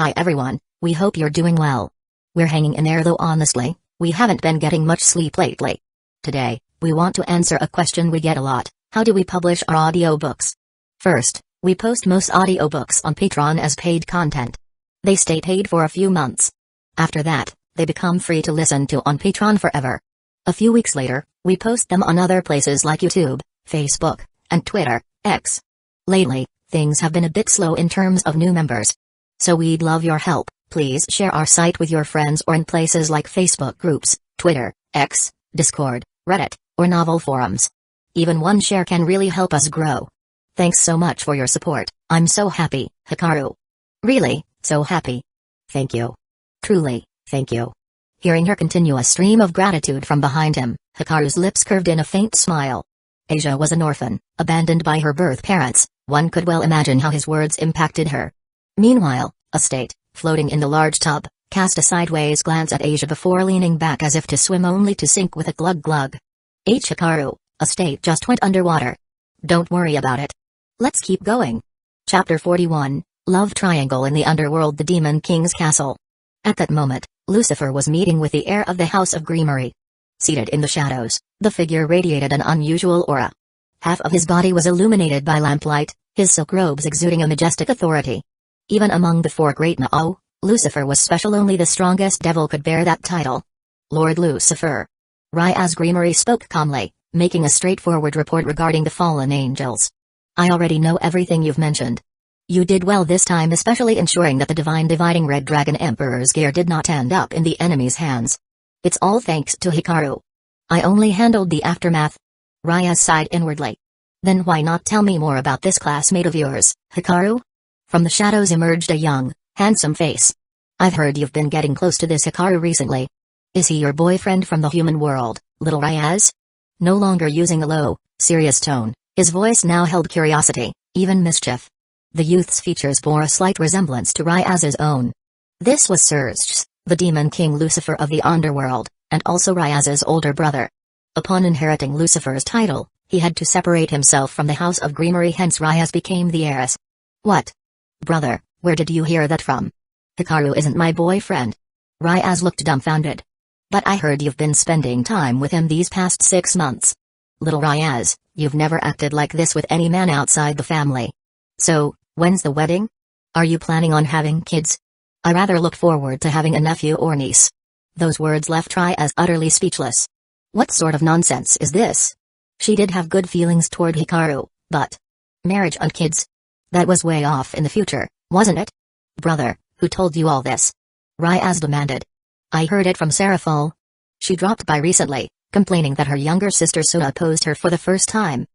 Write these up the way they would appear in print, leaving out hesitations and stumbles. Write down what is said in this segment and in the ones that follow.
Hi everyone, we hope you're doing well. We're hanging in there though honestly, we haven't been getting much sleep lately. Today, we want to answer a question we get a lot: how do we publish our audiobooks? First, we post most audiobooks on Patreon as paid content. They stay paid for a few months. After that, they become free to listen to on Patreon forever. A few weeks later, we post them on other places like YouTube, Facebook, and Twitter, X. Lately, things have been a bit slow in terms of new members. So we'd love your help. Please share our site with your friends or in places like Facebook groups, Twitter, X, Discord, Reddit, or novel forums. Even one share can really help us grow. Thanks so much for your support. I'm so happy, Hikaru. Really, so happy. Thank you. Truly, thank you. Hearing her continuous stream of gratitude from behind him, Hikaru's lips curved in a faint smile. Asia was an orphan, abandoned by her birth parents. One could well imagine how his words impacted her. Meanwhile, Estate, floating in the large tub, cast a sideways glance at Asia before leaning back as if to swim only to sink with a glug-glug. Hikaru, Estate just went underwater. Don't worry about it. Let's keep going. Chapter 41, Love Triangle in the Underworld. The Demon King's Castle. At that moment, Lucifer was meeting with the heir of the House of Grimoire. Seated in the shadows, the figure radiated an unusual aura. Half of his body was illuminated by lamplight, his silk robes exuding a majestic authority. Even among the four great Mao, Lucifer was special. Only the strongest devil could bear that title. Lord Lucifer. Ryaz Grimoire spoke calmly, making a straightforward report regarding the fallen angels. I already know everything you've mentioned. You did well this time, especially ensuring that the divine dividing Red Dragon Emperor's gear did not end up in the enemy's hands. It's all thanks to Hikaru. I only handled the aftermath. Ryaz sighed inwardly. Then why not tell me more about this classmate of yours, Hikaru? From the shadows emerged a young, handsome face. I've heard you've been getting close to this Hikaru recently. Is he your boyfriend from the human world, little Ryaz? No longer using a low, serious tone, his voice now held curiosity, even mischief. The youth's features bore a slight resemblance to Ryaz's own. This was Surge, the Demon King Lucifer of the Underworld, and also Ryaz's older brother. Upon inheriting Lucifer's title, he had to separate himself from the House of Grimoire, hence Ryaz became the heiress. What? Brother, where did you hear that from? Hikaru isn't my boyfriend. Ryaz looked dumbfounded. But I heard you've been spending time with him these past 6 months. Little Ryaz, you've never acted like this with any man outside the family. So, when's the wedding? Are you planning on having kids? I rather look forward to having a nephew or niece. Those words left Ryaz utterly speechless. What sort of nonsense is this? She did have good feelings toward Hikaru, but marriage and kids? That was way off in the future, wasn't it? Brother, who told you all this? Ryaz demanded. I heard it from Seraphol. She dropped by recently, complaining that her younger sister Suna opposed her for the first time.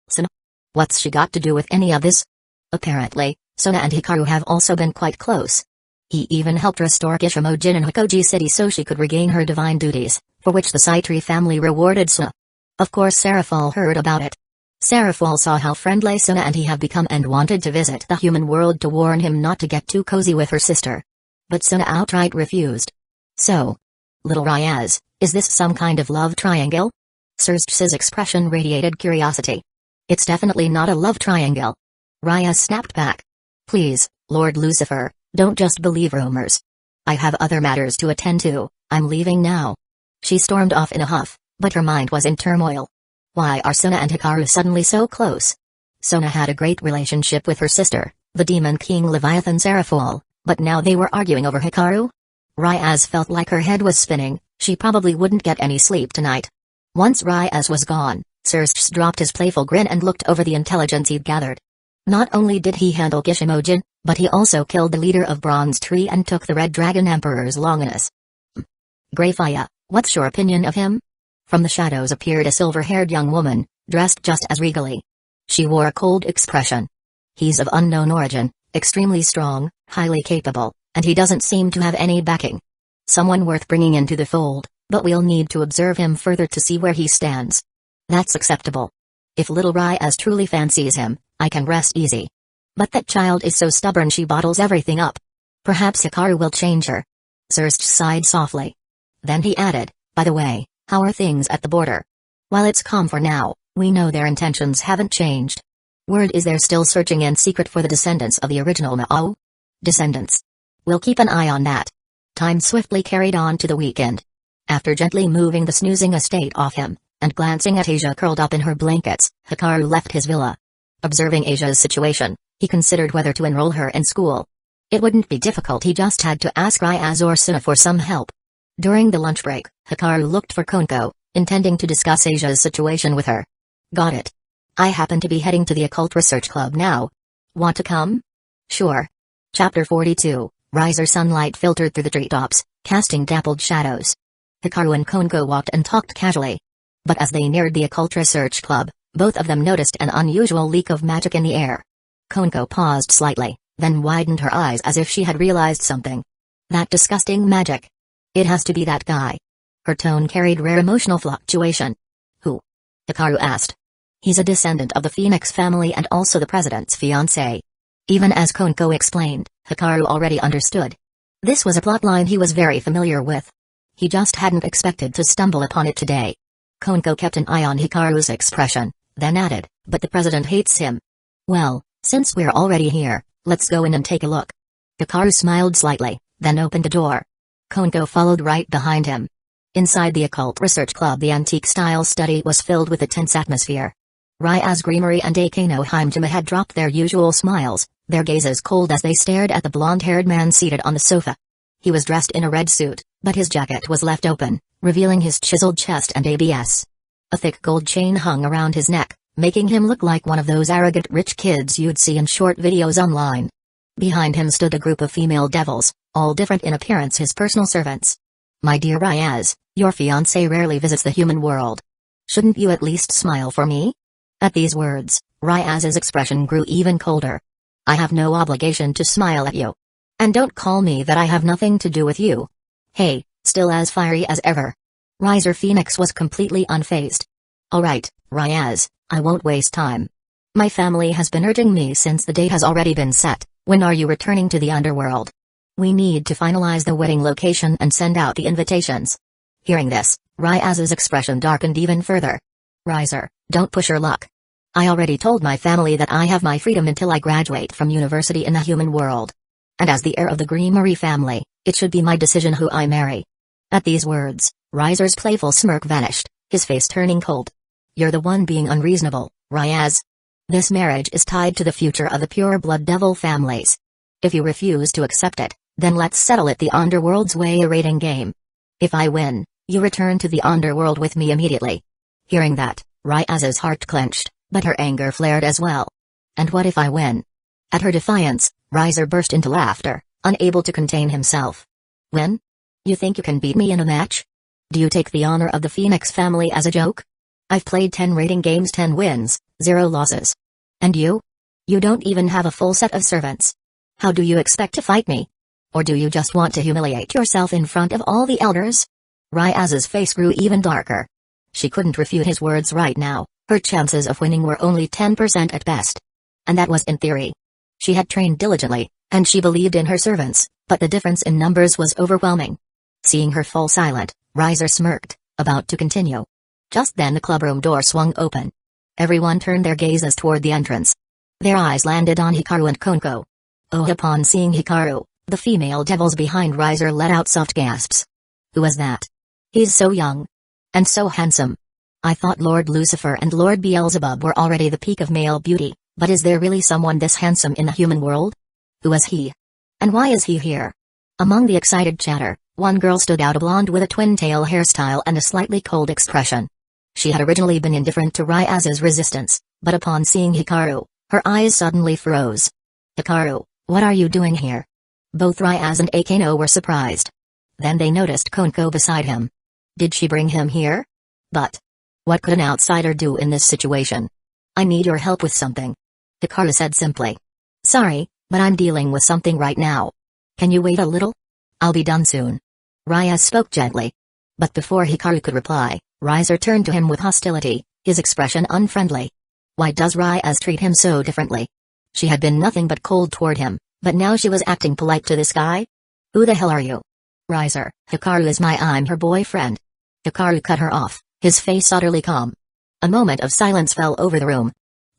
Suna? What's she got to do with any of this? Apparently, Suna and Hikaru have also been quite close. He even helped restore Kishimoujin in Hikoji City so she could regain her divine duties, for which the Saitri family rewarded Suna. Of course Seraphol heard about it. Seraphol saw how friendly Suna and he have become and wanted to visit the human world to warn him not to get too cozy with her sister. But Suna outright refused. So, little Ryaz, is this some kind of love triangle? Surge's expression radiated curiosity. It's definitely not a love triangle. Ryaz snapped back. Please, Lord Lucifer, don't just believe rumors. I have other matters to attend to. I'm leaving now. She stormed off in a huff, but her mind was in turmoil. Why are Suna and Hikaru suddenly so close? Suna had a great relationship with her sister, the Demon King Leviathan Seraphol, but now they were arguing over Hikaru? Ryaz felt like her head was spinning. She probably wouldn't get any sleep tonight. Once Ryaz was gone, Surge dropped his playful grin and looked over the intelligence he'd gathered. Not only did he handle Kishimoujin, but he also killed the leader of Bronze Tree and took the Red Dragon Emperor's Longinus. Greyfire, what's your opinion of him? From the shadows appeared a silver-haired young woman, dressed just as regally. She wore a cold expression. He's of unknown origin, extremely strong, highly capable, and he doesn't seem to have any backing. Someone worth bringing into the fold, but we'll need to observe him further to see where he stands. That's acceptable. If little Ryaz truly fancies him, I can rest easy. But that child is so stubborn she bottles everything up. Perhaps Hikaru will change her. Surge sighed softly. Then he added, by the way, how are things at the border? While it's calm for now, we know their intentions haven't changed. Word is they're still searching in secret for the descendants of the original Mao. descendants. We'll keep an eye on that. Time swiftly carried on to the weekend. After gently moving the snoozing estate off him, and glancing at Asia curled up in her blankets, Hikaru left his villa. Observing Asia's situation, he considered whether to enroll her in school. It wouldn't be difficult, he just had to ask Ryaz or Suna for some help. During the lunch break, Hikaru looked for Konko, intending to discuss Asia's situation with her. Got it. I happen to be heading to the Occult Research Club now. Want to come? Sure. Chapter 42, Riser sunlight filtered through the treetops, casting dappled shadows. Hikaru and Konko walked and talked casually. But as they neared the Occult Research Club, both of them noticed an unusual leak of magic in the air. Konko paused slightly, then widened her eyes as if she had realized something. That disgusting magic. It has to be that guy. Her tone carried rare emotional fluctuation. Who? Hikaru asked. He's a descendant of the Phoenix family and also the president's fiancé. Even as Konko explained, Hikaru already understood. This was a plotline he was very familiar with. He just hadn't expected to stumble upon it today. Konko kept an eye on Hikaru's expression, then added, but the president hates him. Well, since we're already here, let's go in and take a look. Hikaru smiled slightly, then opened the door. Konko followed right behind him. Inside the Occult Research Club, the antique-style study was filled with a tense atmosphere. Ryaz Greenery and Akano Heimjima had dropped their usual smiles, their gazes cold as they stared at the blonde-haired man seated on the sofa. He was dressed in a red suit, but his jacket was left open, revealing his chiseled chest and abs. A thick gold chain hung around his neck, making him look like one of those arrogant rich kids you'd see in short videos online. Behind him stood a group of female devils, all different in appearance, his personal servants. My dear Ryaz, your fiancé rarely visits the human world. Shouldn't you at least smile for me? At these words, Ryaz's expression grew even colder. I have no obligation to smile at you. And don't call me that, I have nothing to do with you. Hey, still as fiery as ever. Riser Phoenix was completely unfazed. Alright, Ryaz, I won't waste time. My family has been urging me since the date has already been set. When are you returning to the underworld? We need to finalize the wedding location and send out the invitations. Hearing this, Ryaz's expression darkened even further. Riser, don't push your luck. I already told my family that I have my freedom until I graduate from university in the human world. And as the heir of the Greenery family, it should be my decision who I marry. At these words, Riser's playful smirk vanished, his face turning cold. You're the one being unreasonable, Ryaz. This marriage is tied to the future of the pure-blood devil families. If you refuse to accept it, then let's settle it the underworld's way, a rating game. If I win, you return to the underworld with me immediately. Hearing that, Ryaz's heart clenched, but her anger flared as well. And what if I win? At her defiance, Riser burst into laughter, unable to contain himself. Win? You think you can beat me in a match? Do you take the honor of the Phoenix family as a joke? I've played 10 rating games, 10 wins, 0 losses. And you? You don't even have a full set of servants. How do you expect to fight me? Or do you just want to humiliate yourself in front of all the elders? Ryaz's face grew even darker. She couldn't refute his words right now, her chances of winning were only 10% at best. And that was in theory. She had trained diligently, and she believed in her servants, but the difference in numbers was overwhelming. Seeing her fall silent, Riser smirked, about to continue. Just then the clubroom door swung open. Everyone turned their gazes toward the entrance. Their eyes landed on Hikaru and Konko. Oh, upon seeing Hikaru, the female devils behind Riser let out soft gasps. Who was that? He's so young. And so handsome. I thought Lord Lucifer and Lord Beelzebub were already the peak of male beauty, but is there really someone this handsome in the human world? Who is he? And why is he here? Among the excited chatter, one girl stood out, a blonde with a twin-tail hairstyle and a slightly cold expression. She had originally been indifferent to Ryaz's resistance, but upon seeing Hikaru, her eyes suddenly froze. Hikaru, what are you doing here? Both Ryaz and Akano were surprised. Then they noticed Konko beside him. Did she bring him here? But what could an outsider do in this situation? I need your help with something. Hikaru said simply. Sorry, but I'm dealing with something right now. Can you wait a little? I'll be done soon. Ryaz spoke gently. But before Hikaru could reply, Riser turned to him with hostility, his expression unfriendly. Why does Ryaz treat him so differently? She had been nothing but cold toward him, but now she was acting polite to this guy? Who the hell are you? Riser, Hikaru is I'm her boyfriend. Hikaru cut her off, his face utterly calm. A moment of silence fell over the room.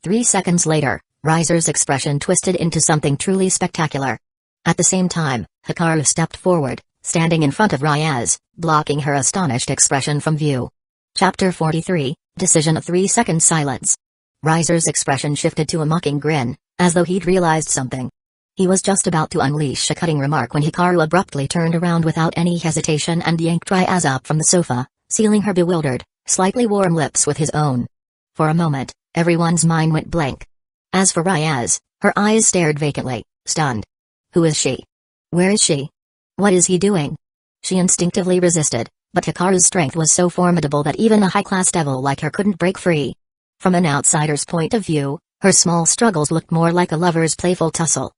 3 seconds later, Riser's expression twisted into something truly spectacular. At the same time, Hikaru stepped forward, standing in front of Ryaz, blocking her astonished expression from view. Chapter 43, Decision. A 3-second silence. Riser's expression shifted to a mocking grin, as though he'd realized something. He was just about to unleash a cutting remark when Hikaru abruptly turned around without any hesitation and yanked Ryaz up from the sofa, sealing her bewildered, slightly warm lips with his own. For a moment, everyone's mind went blank. As for Ryaz, her eyes stared vacantly, stunned. Who is she? Where is she? What is he doing? She instinctively resisted, but Hikaru's strength was so formidable that even a high-class devil like her couldn't break free. From an outsider's point of view, her small struggles looked more like a lover's playful tussle.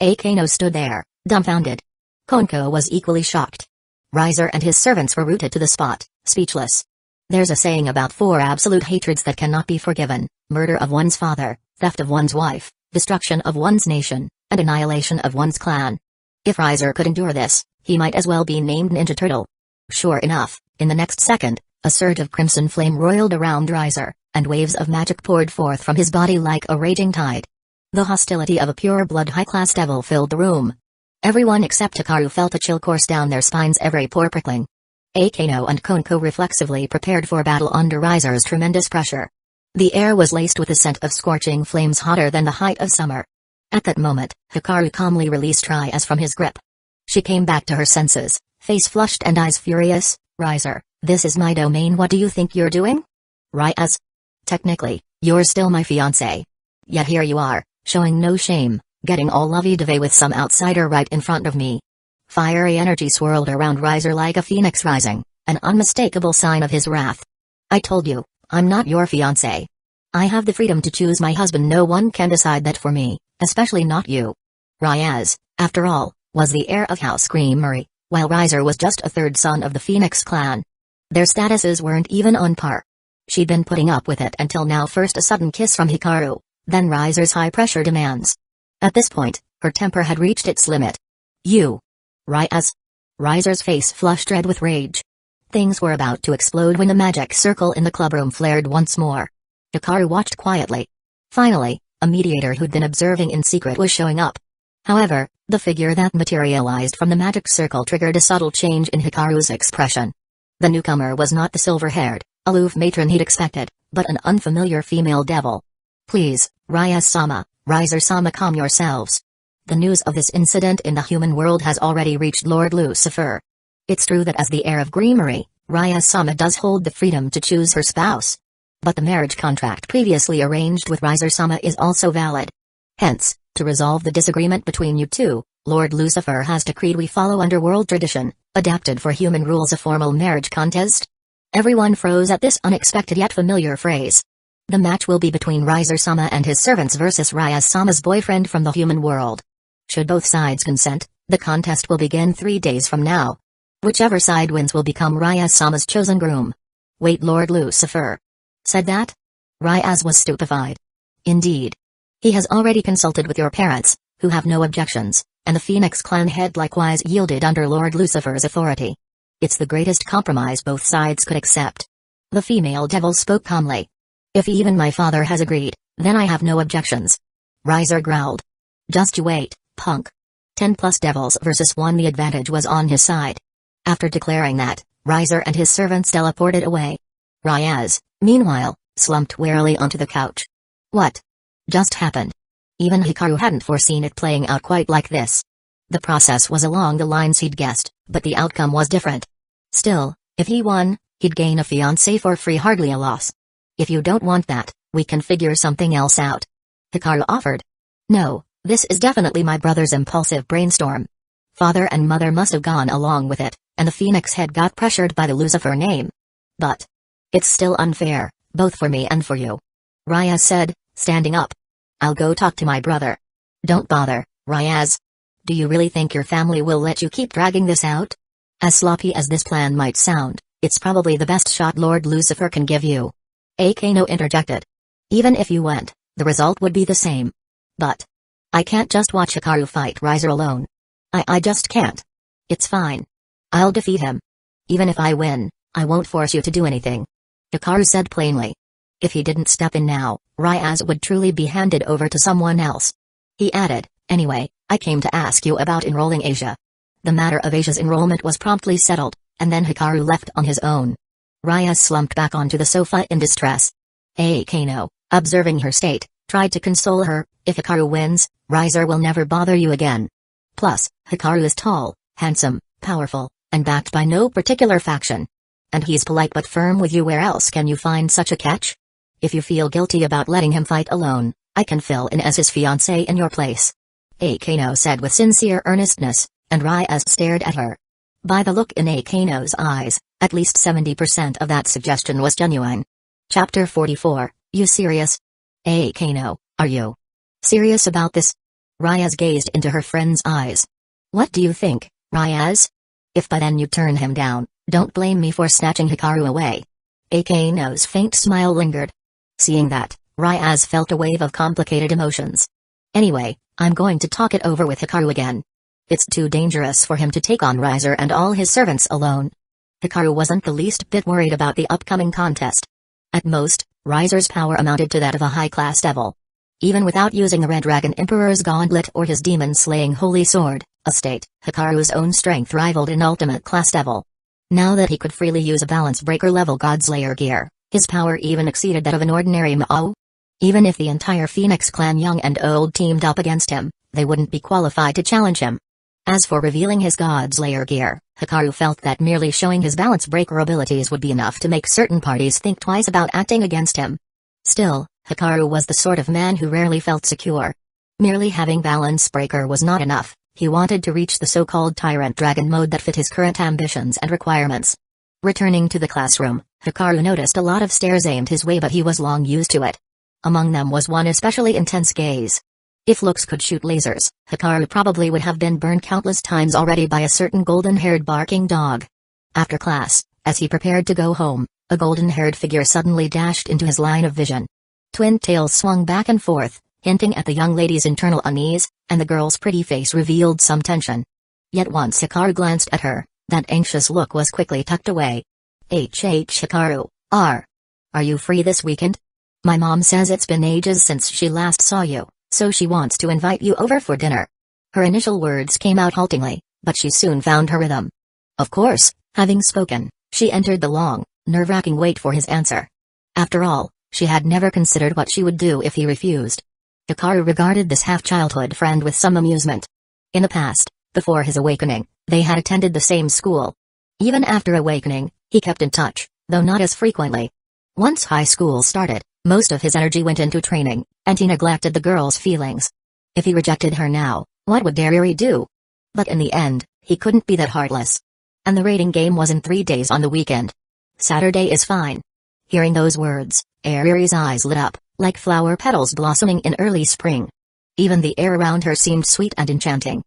Akeno stood there, dumbfounded. Konko was equally shocked. Riser and his servants were rooted to the spot, speechless. There's a saying about 4 absolute hatreds that cannot be forgiven: murder of one's father, theft of one's wife, destruction of one's nation, and annihilation of one's clan. If Riser could endure this, he might as well be named Ninja Turtle. Sure enough, in the next second, a surge of crimson flame roiled around Riser, and waves of magic poured forth from his body like a raging tide. The hostility of a pure-blood high-class devil filled the room. Everyone except Hikaru felt a chill course down their spines, every pore prickling. Akeno and Konko reflexively prepared for battle under Riser's tremendous pressure. The air was laced with the scent of scorching flames hotter than the height of summer. At that moment, Hikaru calmly released Ryaz from his grip. She came back to her senses, face flushed and eyes furious. Riser, this is my domain. What do you think you're doing? Ryaz? Technically, you're still my fiancé. Yet here you are, showing no shame, getting all lovey-dovey with some outsider right in front of me. Fiery energy swirled around Riser like a phoenix rising, an unmistakable sign of his wrath. I told you, I'm not your fiancé. I have the freedom to choose my husband. No one can decide that for me, especially not you. Ryaz, after all, was the heir of House Creamery, while Riser was just a third son of the Phoenix clan. Their statuses weren't even on par. She'd been putting up with it until now. First a sudden kiss from Hikaru, then Riser's high-pressure demands. At this point, her temper had reached its limit. You. Ryaz. Riser's face flushed red with rage. Things were about to explode when the magic circle in the clubroom flared once more. Hikaru watched quietly. Finally, a mediator who'd been observing in secret was showing up. However, the figure that materialized from the magic circle triggered a subtle change in Hikaru's expression. The newcomer was not the silver-haired, aloof matron he'd expected, but an unfamiliar female devil. Please, Ryaz-sama, Riser-sama, calm yourselves. The news of this incident in the human world has already reached Lord Lucifer. It's true that as the heir of Creamery, Ryaz-sama does hold the freedom to choose her spouse. But the marriage contract previously arranged with Riser-sama is also valid. Hence, to resolve the disagreement between you two, Lord Lucifer has decreed we follow underworld tradition, adapted for human rules, a formal marriage contest. Everyone froze at this unexpected yet familiar phrase. The match will be between Riser-sama and his servants versus Ryaz-sama's boyfriend from the human world. Should both sides consent, the contest will begin 3 days from now. Whichever side wins will become Ryaz-sama's chosen groom. Wait, Lord Lucifer said that? Ryaz was stupefied. Indeed. He has already consulted with your parents, who have no objections, and the Phoenix clan head likewise yielded under Lord Lucifer's authority. It's the greatest compromise both sides could accept. The female devil spoke calmly. If even my father has agreed, then I have no objections. Riser growled. Just you wait, punk. 10+ devils versus 1. The advantage was on his side. After declaring that, Riser and his servants teleported away. Ryaz, meanwhile, slumped wearily onto the couch. What just happened? Even Hikaru hadn't foreseen it playing out quite like this. The process was along the lines he'd guessed, but the outcome was different. Still, if he won, he'd gain a fiancé for free, hardly a loss. If you don't want that, we can figure something else out. Hikaru offered. No, this is definitely my brother's impulsive brainstorm. Father and mother must have gone along with it, and the Phoenix head got pressured by the Lucifer name. But it's still unfair, both for me and for you. Ryaz said, standing up. I'll go talk to my brother. Don't bother, Ryaz. Do you really think your family will let you keep dragging this out? As sloppy as this plan might sound, it's probably the best shot Lord Lucifer can give you. Akeno interjected. Even if you went, the result would be the same. But I can't just watch Hikaru fight Riser alone. I just can't. It's fine. I'll defeat him. Even if I win, I won't force you to do anything. Hikaru said plainly. If he didn't step in now, Ryaz would truly be handed over to someone else. He added, anyway, I came to ask you about enrolling Asia. The matter of Asia's enrollment was promptly settled, and then Hikaru left on his own. Raya slumped back onto the sofa in distress. Kano, observing her state, tried to console her. If Hikaru wins, Riser will never bother you again. Plus, Hikaru is tall, handsome, powerful, and backed by no particular faction. And he's polite but firm with you. Where else can you find such a catch? If you feel guilty about letting him fight alone, I can fill in as his fiancé in your place. Kano said with sincere earnestness, and Raya stared at her. By the look in Kano's eyes, at least 70% of that suggestion was genuine. Chapter 44, You serious? Kano, are you serious about this? Raya gazed into her friend's eyes. What do you think, Raya? If by then you turn him down, don't blame me for snatching Hikaru away. Kano's faint smile lingered. Seeing that, Raya felt a wave of complicated emotions. Anyway, I'm going to talk it over with Hikaru again. It's too dangerous for him to take on Riser and all his servants alone. Hikaru wasn't the least bit worried about the upcoming contest. At most, Riser's power amounted to that of a high-class devil. Even without using the Red Dragon Emperor's Gauntlet or his demon-slaying Holy Sword, Hikaru's own strength rivaled an ultimate-class devil. Now that he could freely use a balance breaker-level Godslayer gear, his power even exceeded that of an ordinary Mao. Even if the entire Phoenix clan young and old teamed up against him, they wouldn't be qualified to challenge him. As for revealing his Godslayer gear, Hikaru felt that merely showing his balance breaker abilities would be enough to make certain parties think twice about acting against him. Still, Hikaru was the sort of man who rarely felt secure. Merely having balance breaker was not enough, he wanted to reach the so-called Tyrant Dragon mode that fit his current ambitions and requirements. Returning to the classroom, Hikaru noticed a lot of stares aimed his way, but he was long used to it. Among them was one especially intense gaze. If looks could shoot lasers, Hikaru probably would have been burned countless times already by a certain golden-haired barking dog. After class, as he prepared to go home, a golden-haired figure suddenly dashed into his line of vision. Twin tails swung back and forth, hinting at the young lady's internal unease, and the girl's pretty face revealed some tension. Yet once Hikaru glanced at her, that anxious look was quickly tucked away. Hikaru, are you free this weekend? My mom says it's been ages since she last saw you, so she wants to invite you over for dinner. Her initial words came out haltingly, but she soon found her rhythm. Of course, having spoken, she entered the long, nerve-wracking wait for his answer. After all, she had never considered what she would do if he refused. Hikaru regarded this half-childhood friend with some amusement. In the past, before his awakening, they had attended the same school. Even after awakening, he kept in touch, though not as frequently. Once high school started, most of his energy went into training, and he neglected the girl's feelings. If he rejected her now, what would Dariri do? But in the end, he couldn't be that heartless. And the rating game was in 3 days on the weekend. Saturday is fine. Hearing those words, Dariri's eyes lit up, like flower petals blossoming in early spring. Even the air around her seemed sweet and enchanting.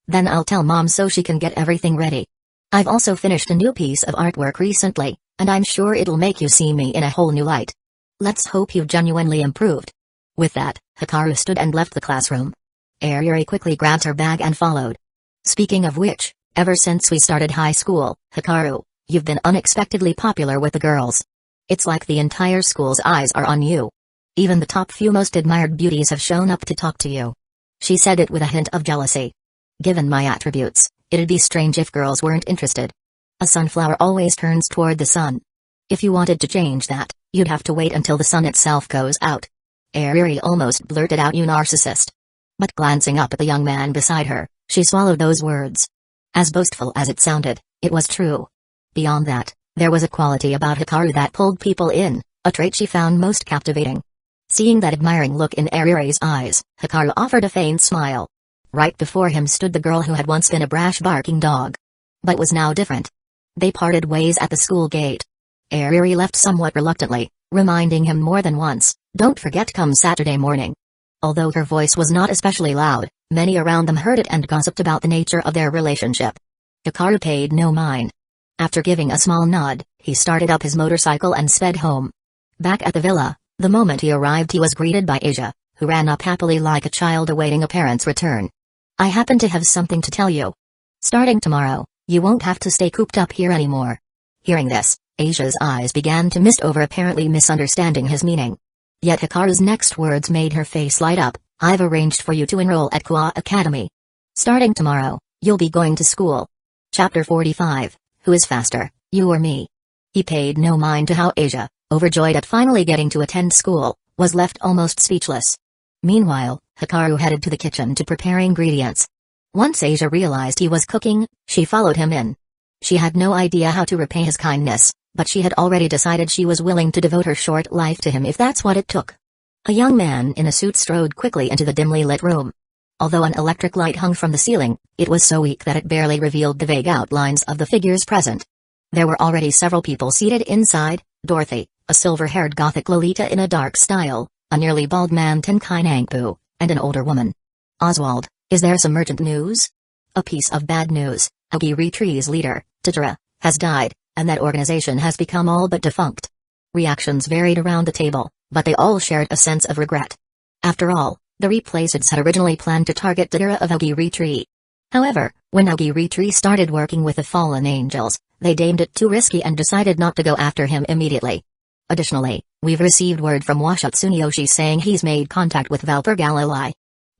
Then I'll tell Mom so she can get everything ready. I've also finished a new piece of artwork recently, and I'm sure it'll make you see me in a whole new light. Let's hope you've genuinely improved. With that, Hikaru stood and left the classroom. Dariri quickly grabbed her bag and followed. Speaking of which, ever since we started high school, Hikaru, you've been unexpectedly popular with the girls. It's like the entire school's eyes are on you. Even the top few most admired beauties have shown up to talk to you. She said it with a hint of jealousy. Given my attributes, it'd be strange if girls weren't interested. A sunflower always turns toward the sun. If you wanted to change that, you'd have to wait until the sun itself goes out. Dariri almost blurted out, "You narcissist." But glancing up at the young man beside her, she swallowed those words. As boastful as it sounded, it was true. Beyond that, there was a quality about Hikaru that pulled people in, a trait she found most captivating. Seeing that admiring look in Dariri's eyes, Hikaru offered a faint smile. Right before him stood the girl who had once been a brash barking dog. But was now different. They parted ways at the school gate. Dariri left somewhat reluctantly, reminding him more than once, "Don't forget come Saturday morning." Although her voice was not especially loud, many around them heard it and gossiped about the nature of their relationship. Hikaru paid no mind. After giving a small nod, he started up his motorcycle and sped home. Back at the villa, the moment he arrived he was greeted by Asia, who ran up happily like a child awaiting a parent's return. "I happen to have something to tell you. Starting tomorrow, you won't have to stay cooped up here anymore." Hearing this, Asia's eyes began to mist over, apparently misunderstanding his meaning. Yet Hikaru's next words made her face light up. "I've arranged for you to enroll at Kwa Academy. Starting tomorrow, you'll be going to school. Chapter 45, Who is faster, you or me? He paid no mind to how Asia, overjoyed at finally getting to attend school, was left almost speechless. Meanwhile, Hikaru headed to the kitchen to prepare ingredients. Once Asia realized he was cooking, she followed him in. She had no idea how to repay his kindness, but she had already decided she was willing to devote her short life to him if that's what it took. A young man in a suit strode quickly into the dimly lit room. Although an electric light hung from the ceiling, it was so weak that it barely revealed the vague outlines of the figures present. There were already several people seated inside: Dorothy, a silver-haired gothic Lolita in a dark style, a nearly bald man Tenkai Nangpu, and an older woman. Oswald, is there some urgent news? A piece of bad news. Aogiri Tree's leader, Tajira, has died, and that organization has become all but defunct. Reactions varied around the table, but they all shared a sense of regret. After all, the Replaceds had originally planned to target Tajira of Aogiri Tree. However, when Aogiri Tree started working with the fallen angels, they deemed it too risky and decided not to go after him immediately. Additionally, we've received word from Washatsunyoshi saying he's made contact with Valper Galilei.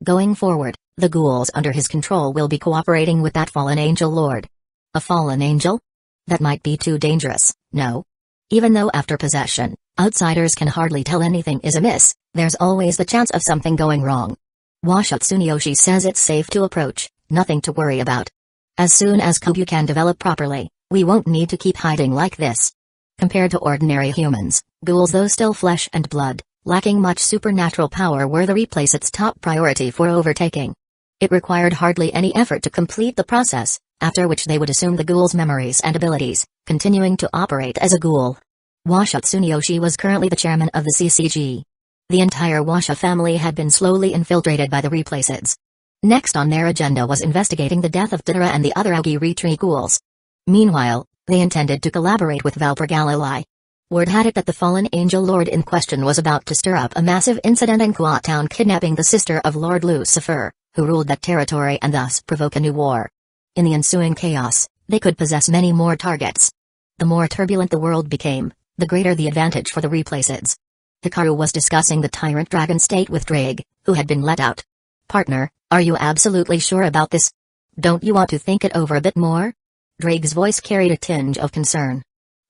Going forward, the ghouls under his control will be cooperating with that fallen angel lord. A fallen angel? That might be too dangerous, no? Even though after possession, outsiders can hardly tell anything is amiss, there's always the chance of something going wrong. Washatsunyoshi says it's safe to approach, nothing to worry about. As soon as Kobu can develop properly, we won't need to keep hiding like this. Compared to ordinary humans, ghouls, though still flesh and blood, lacking much supernatural power, were the Replaceds' top priority for overtaking. It required hardly any effort to complete the process, after which they would assume the ghoul's memories and abilities, continuing to operate as a ghoul. Washatsunyoshi was currently the chairman of the CCG. The entire Washa family had been slowly infiltrated by the Replaceds. Next on their agenda was investigating the death of Tajira and the other Aogiri Tree ghouls. Meanwhile, they intended to collaborate with Valper Galilei. Word had it that the fallen angel lord in question was about to stir up a massive incident in Kwa Town, kidnapping the sister of Lord Lucifer, who ruled that territory, and thus provoke a new war. In the ensuing chaos, they could possess many more targets. The more turbulent the world became, the greater the advantage for the Replaceds. Hikaru was discussing the tyrant dragon state with Drake, who had been let out. Partner, are you absolutely sure about this? Don't you want to think it over a bit more? Drake's voice carried a tinge of concern.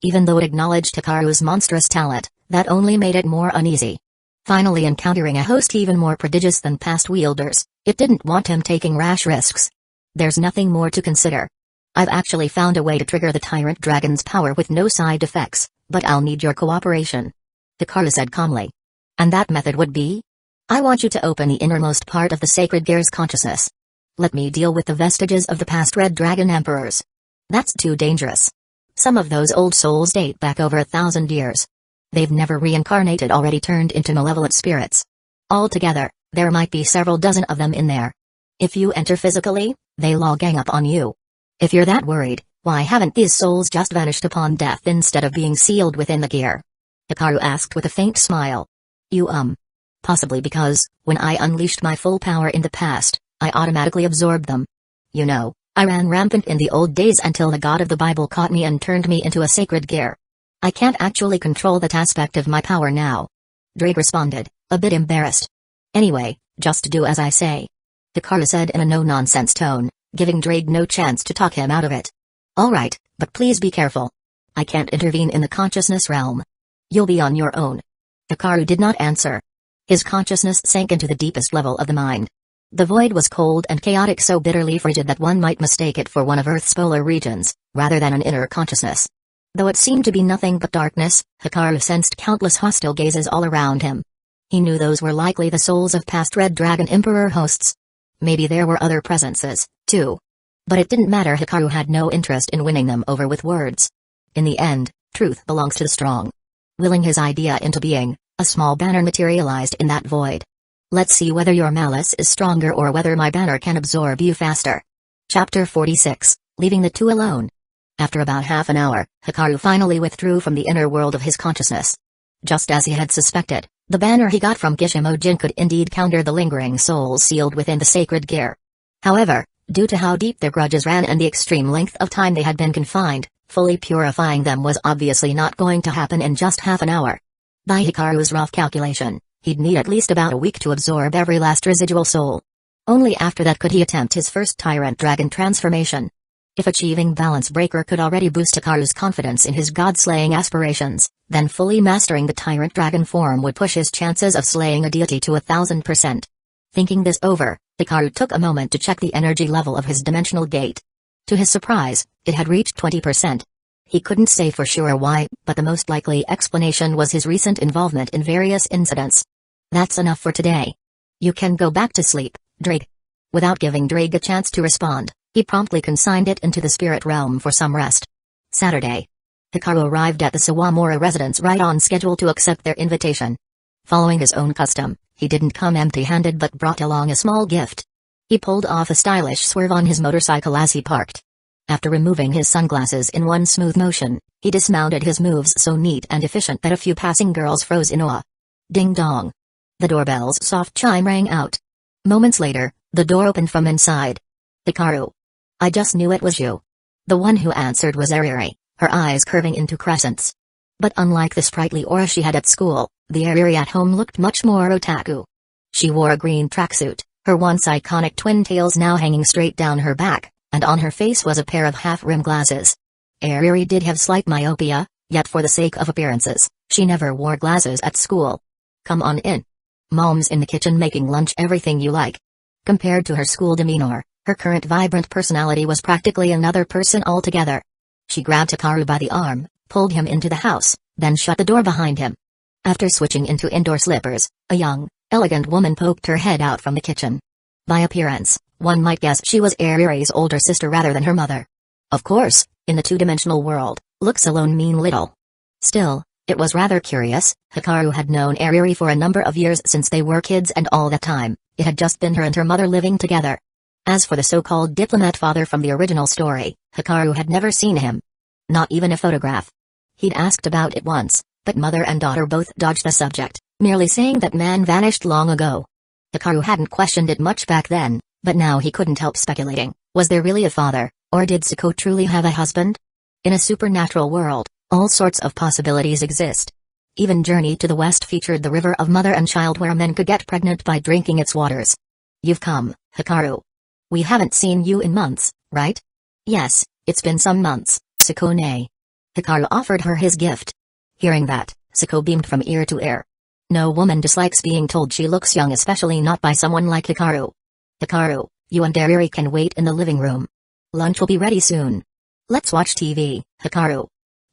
Even though it acknowledged Hikaru's monstrous talent, that only made it more uneasy. Finally encountering a host even more prodigious than past wielders, it didn't want him taking rash risks. There's nothing more to consider. I've actually found a way to trigger the tyrant dragon's power with no side effects, but I'll need your cooperation. Hikaru said calmly. And that method would be? I want you to open the innermost part of the sacred gear's consciousness. Let me deal with the vestiges of the past Red Dragon Emperors. That's too dangerous. Some of those old souls date back over 1,000 years. They've never reincarnated, already turned into malevolent spirits. Altogether, there might be several dozen of them in there. If you enter physically, they'll all gang up on you. If you're that worried, why haven't these souls just vanished upon death instead of being sealed within the gear? Hikaru asked with a faint smile. Possibly because, when I unleashed my full power in the past, I automatically absorbed them. You know, I ran rampant in the old days until the god of the Bible caught me and turned me into a sacred gear. I can't actually control that aspect of my power now. Drake responded, a bit embarrassed. Anyway, just do as I say. Hikaru said in a no-nonsense tone, giving Drake no chance to talk him out of it. Alright, but please be careful. I can't intervene in the consciousness realm. You'll be on your own. Hikaru did not answer. His consciousness sank into the deepest level of the mind. The void was cold and chaotic, so bitterly frigid that one might mistake it for one of Earth's polar regions, rather than an inner consciousness. Though it seemed to be nothing but darkness, Hikaru sensed countless hostile gazes all around him. He knew those were likely the souls of past Red Dragon Emperor hosts. Maybe there were other presences, too. But it didn't matter. Hikaru had no interest in winning them over with words. In the end, truth belongs to the strong. Willing his idea into being, a small banner materialized in that void. Let's see whether your malice is stronger or whether my banner can absorb you faster. Chapter 46, Leaving the Two Alone. After about half an hour, Hikaru finally withdrew from the inner world of his consciousness. Just as he had suspected, the banner he got from Kishimoujin could indeed counter the lingering souls sealed within the sacred gear. However, due to how deep their grudges ran and the extreme length of time they had been confined, fully purifying them was obviously not going to happen in just half an hour. By Hikaru's rough calculation, he'd need at least about a week to absorb every last residual soul. Only after that could he attempt his first tyrant dragon transformation. If achieving Balance Breaker could already boost Hikaru's confidence in his god-slaying aspirations, then fully mastering the tyrant dragon form would push his chances of slaying a deity to 1000%. Thinking this over, Hikaru took a moment to check the energy level of his dimensional gate. To his surprise, it had reached 20%. He couldn't say for sure why, but the most likely explanation was his recent involvement in various incidents. That's enough for today. You can go back to sleep, Drake. Without giving Drake a chance to respond, he promptly consigned it into the spirit realm for some rest. Saturday. Hikaru arrived at the Sawamura residence right on schedule to accept their invitation. Following his own custom, he didn't come empty-handed but brought along a small gift. He pulled off a stylish swerve on his motorcycle as he parked. After removing his sunglasses in one smooth motion, he dismounted, his moves so neat and efficient that a few passing girls froze in awe. Ding dong. The doorbell's soft chime rang out. Moments later, the door opened from inside. Hikaru. I just knew it was you. The one who answered was Ariri, her eyes curving into crescents. But unlike the sprightly aura she had at school, the Ariri at home looked much more otaku. She wore a green tracksuit, her once iconic twin tails now hanging straight down her back, and on her face was a pair of half-rim glasses. Ariri did have slight myopia, yet for the sake of appearances, she never wore glasses at school. Come on in. Mom's in the kitchen making lunch, everything you like. Compared to her school demeanor, her current vibrant personality was practically another person altogether. She grabbed Hikaru by the arm, pulled him into the house, then shut the door behind him. After switching into indoor slippers, a young, elegant woman poked her head out from the kitchen. By appearance, one might guess she was Ariri's older sister rather than her mother. Of course, in the two-dimensional world, looks alone mean little. Still, it was rather curious. Hikaru had known Ariri for a number of years since they were kids, and all that time, it had just been her and her mother living together. As for the so-called diplomat father from the original story, Hikaru had never seen him. Not even a photograph. He'd asked about it once, but mother and daughter both dodged the subject, merely saying that man vanished long ago. Hikaru hadn't questioned it much back then, but now he couldn't help speculating, was there really a father, or did Suko truly have a husband? In a supernatural world, all sorts of possibilities exist. Even Journey to the West featured the river of mother and child where men could get pregnant by drinking its waters. You've come, Hikaru. We haven't seen you in months, right? Yes, it's been some months, Suko. Hikaru offered her his gift. Hearing that, Suko beamed from ear to ear. No woman dislikes being told she looks young, especially not by someone like Hikaru. Hikaru, you and Ariri can wait in the living room. Lunch will be ready soon. Let's watch TV, Hikaru.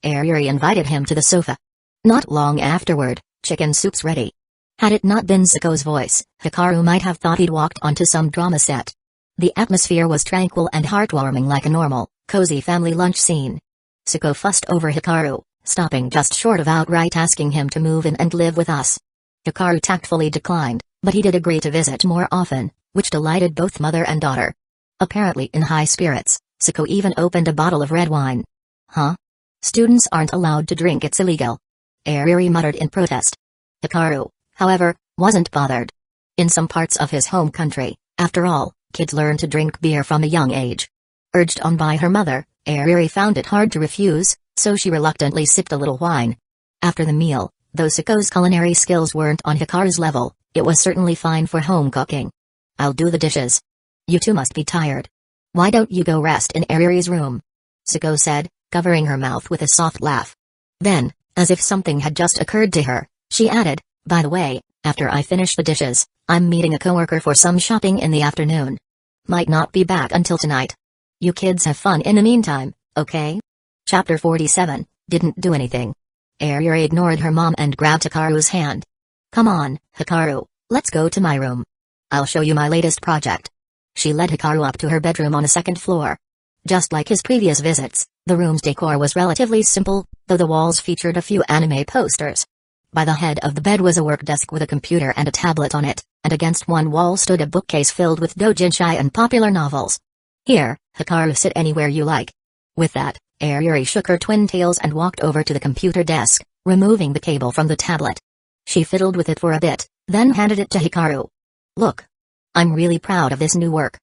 Ariri invited him to the sofa. Not long afterward, chicken soup's ready. Had it not been Suko's voice, Hikaru might have thought he'd walked onto some drama set. The atmosphere was tranquil and heartwarming, like a normal, cozy family lunch scene. Suko fussed over Hikaru, stopping just short of outright asking him to move in and live with us. Hikaru tactfully declined, but he did agree to visit more often, which delighted both mother and daughter. Apparently in high spirits, Suko even opened a bottle of red wine. Huh? Students aren't allowed to drink, it's illegal. Ariri muttered in protest. Hikaru, however, wasn't bothered. In some parts of his home country, after all, kids learn to drink beer from a young age. Urged on by her mother, Ariri found it hard to refuse, so she reluctantly sipped a little wine. After the meal, though Suko's culinary skills weren't on Hikaru's level, it was certainly fine for home cooking. I'll do the dishes. You two must be tired. Why don't you go rest in Ariri's room? Suko said, covering her mouth with a soft laugh. Then, as if something had just occurred to her, she added, by the way, after I finish the dishes, I'm meeting a coworker for some shopping in the afternoon. Might not be back until tonight. You kids have fun in the meantime, okay? Chapter 47, Didn't do anything. Ariri ignored her mom and grabbed Hikaru's hand. Come on, Hikaru, let's go to my room. I'll show you my latest project. She led Hikaru up to her bedroom on the second floor. Just like his previous visits, the room's decor was relatively simple, though the walls featured a few anime posters. By the head of the bed was a work desk with a computer and a tablet on it, and against one wall stood a bookcase filled with doujinshi and popular novels. Here, Hikaru, sit anywhere you like. With that, Ariri shook her twin tails and walked over to the computer desk, removing the cable from the tablet. She fiddled with it for a bit, then handed it to Hikaru. Look. I'm really proud of this new work.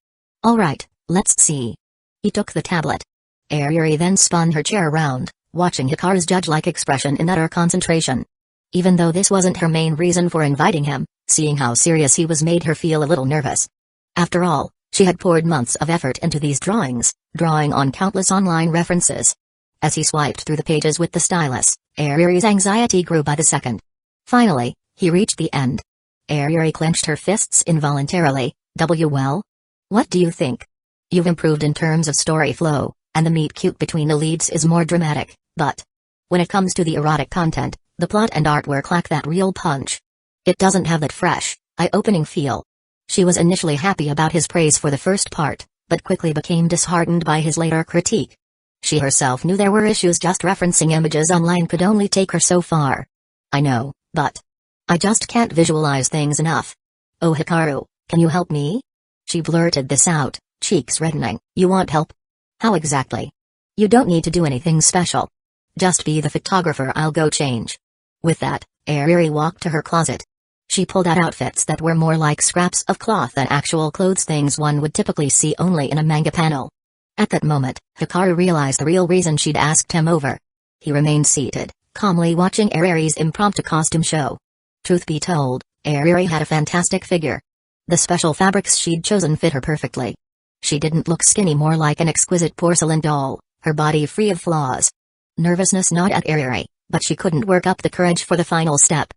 Alright, let's see. He took the tablet. Ariri then spun her chair around, watching Hikaru's judge-like expression in utter concentration. Even though this wasn't her main reason for inviting him, seeing how serious he was made her feel a little nervous. After all, she had poured months of effort into these drawings, drawing on countless online references. As he swiped through the pages with the stylus, Ari's anxiety grew by the second. Finally, he reached the end. Ari clenched her fists involuntarily. Well? What do you think? You've improved in terms of story flow, and the meet-cute between the leads is more dramatic, but when it comes to the erotic content, the plot and artwork lack that real punch. It doesn't have that fresh, eye-opening feel. She was initially happy about his praise for the first part, but quickly became disheartened by his later critique. She herself knew there were issues. Just referencing images online could only take her so far. I know, but I just can't visualize things enough. Oh Hikaru, can you help me? She blurted this out, cheeks reddening. You want help? How exactly? You don't need to do anything special. Just be the photographer, I'll go change. With that, Ari walked to her closet. She pulled out outfits that were more like scraps of cloth than actual clothes, things one would typically see only in a manga panel. At that moment, Hikaru realized the real reason she'd asked him over. He remained seated, calmly watching Ari's impromptu costume show. Truth be told, Ari had a fantastic figure. The special fabrics she'd chosen fit her perfectly. She didn't look skinny, more like an exquisite porcelain doll, her body free of flaws. Nervousness gnawed at Ari, but she couldn't work up the courage for the final step.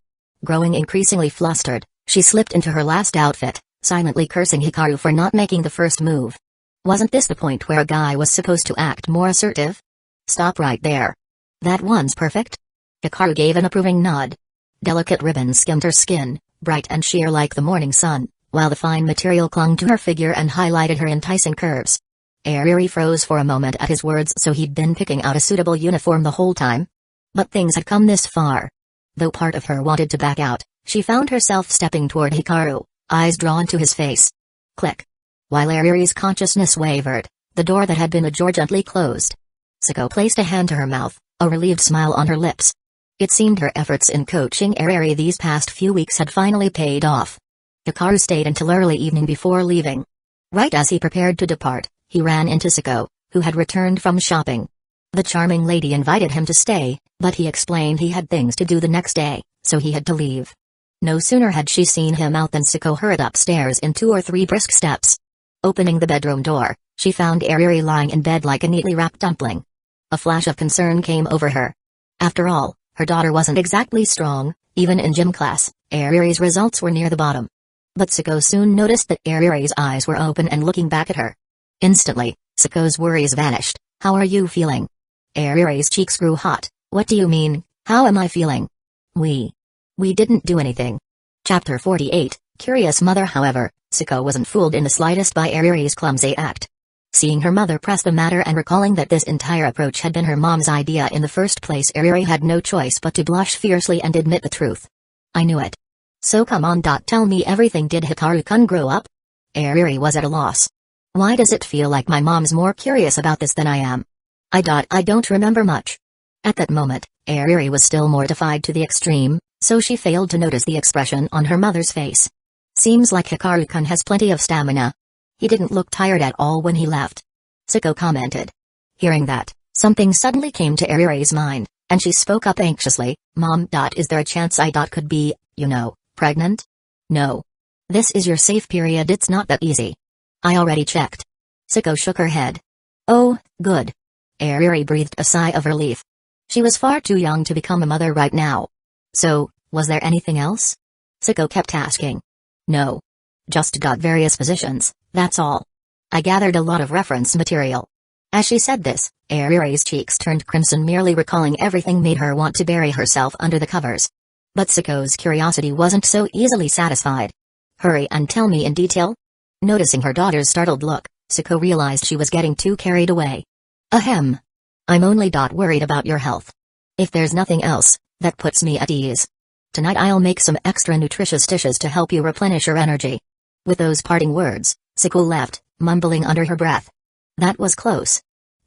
Growing increasingly flustered, she slipped into her last outfit, silently cursing Hikaru for not making the first move. Wasn't this the point where a guy was supposed to act more assertive? Stop right there. That one's perfect. Hikaru gave an approving nod. Delicate ribbons skimmed her skin, bright and sheer like the morning sun, while the fine material clung to her figure and highlighted her enticing curves. Ari froze for a moment at his words. So he'd been picking out a suitable uniform the whole time? But things had come this far. Though part of her wanted to back out, she found herself stepping toward Hikaru, eyes drawn to his face. Click. While Ari's consciousness wavered, the door that had been ajar gently closed. Sako placed a hand to her mouth, a relieved smile on her lips. It seemed her efforts in coaching Ari these past few weeks had finally paid off. Hikaru stayed until early evening before leaving. Right as he prepared to depart, he ran into Sako, who had returned from shopping. The charming lady invited him to stay, but he explained he had things to do the next day, so he had to leave. No sooner had she seen him out than Sako hurried upstairs in 2 or 3 brisk steps. Opening the bedroom door, she found Ari lying in bed like a neatly wrapped dumpling. A flash of concern came over her. After all, her daughter wasn't exactly strong, even in gym class. Ari's results were near the bottom. But Sako soon noticed that Ari's eyes were open and looking back at her. Instantly, Sako's worries vanished. How are you feeling? Ari's cheeks grew hot. What do you mean, how am I feeling? We didn't do anything. Chapter 48, Curious Mother. However, Sako wasn't fooled in the slightest by Ari's clumsy act. Seeing her mother press the matter and recalling that this entire approach had been her mom's idea in the first place, Ari had no choice but to blush fiercely and admit the truth. I knew it. So come on, tell me everything. Did Hikaru-kun grow up? Ari was at a loss. Why does it feel like my mom's more curious about this than I am? I don't remember much. At that moment, Ari was still mortified to the extreme, so she failed to notice the expression on her mother's face. Seems like Hikaru-kun has plenty of stamina. He didn't look tired at all when he left. Sako commented. Hearing that, something suddenly came to Ari's mind, and she spoke up anxiously. Mom. Is there a chance I could be, pregnant? No. This is your safe period. It's not that easy. I already checked. Sako shook her head. Oh, good. Ari breathed a sigh of relief. She was far too young to become a mother right now. So, was there anything else? Sako kept asking. No. Just got various positions, that's all. I gathered a lot of reference material. As she said this, Ari's cheeks turned crimson. Merely recalling everything made her want to bury herself under the covers. But Sako's curiosity wasn't so easily satisfied. Hurry and tell me in detail? Noticing her daughter's startled look, Sako realized she was getting too carried away. Ahem. I'm only worried about your health. If there's nothing else, that puts me at ease. Tonight I'll make some extra nutritious dishes to help you replenish your energy. With those parting words, Sako left, mumbling under her breath. That was close.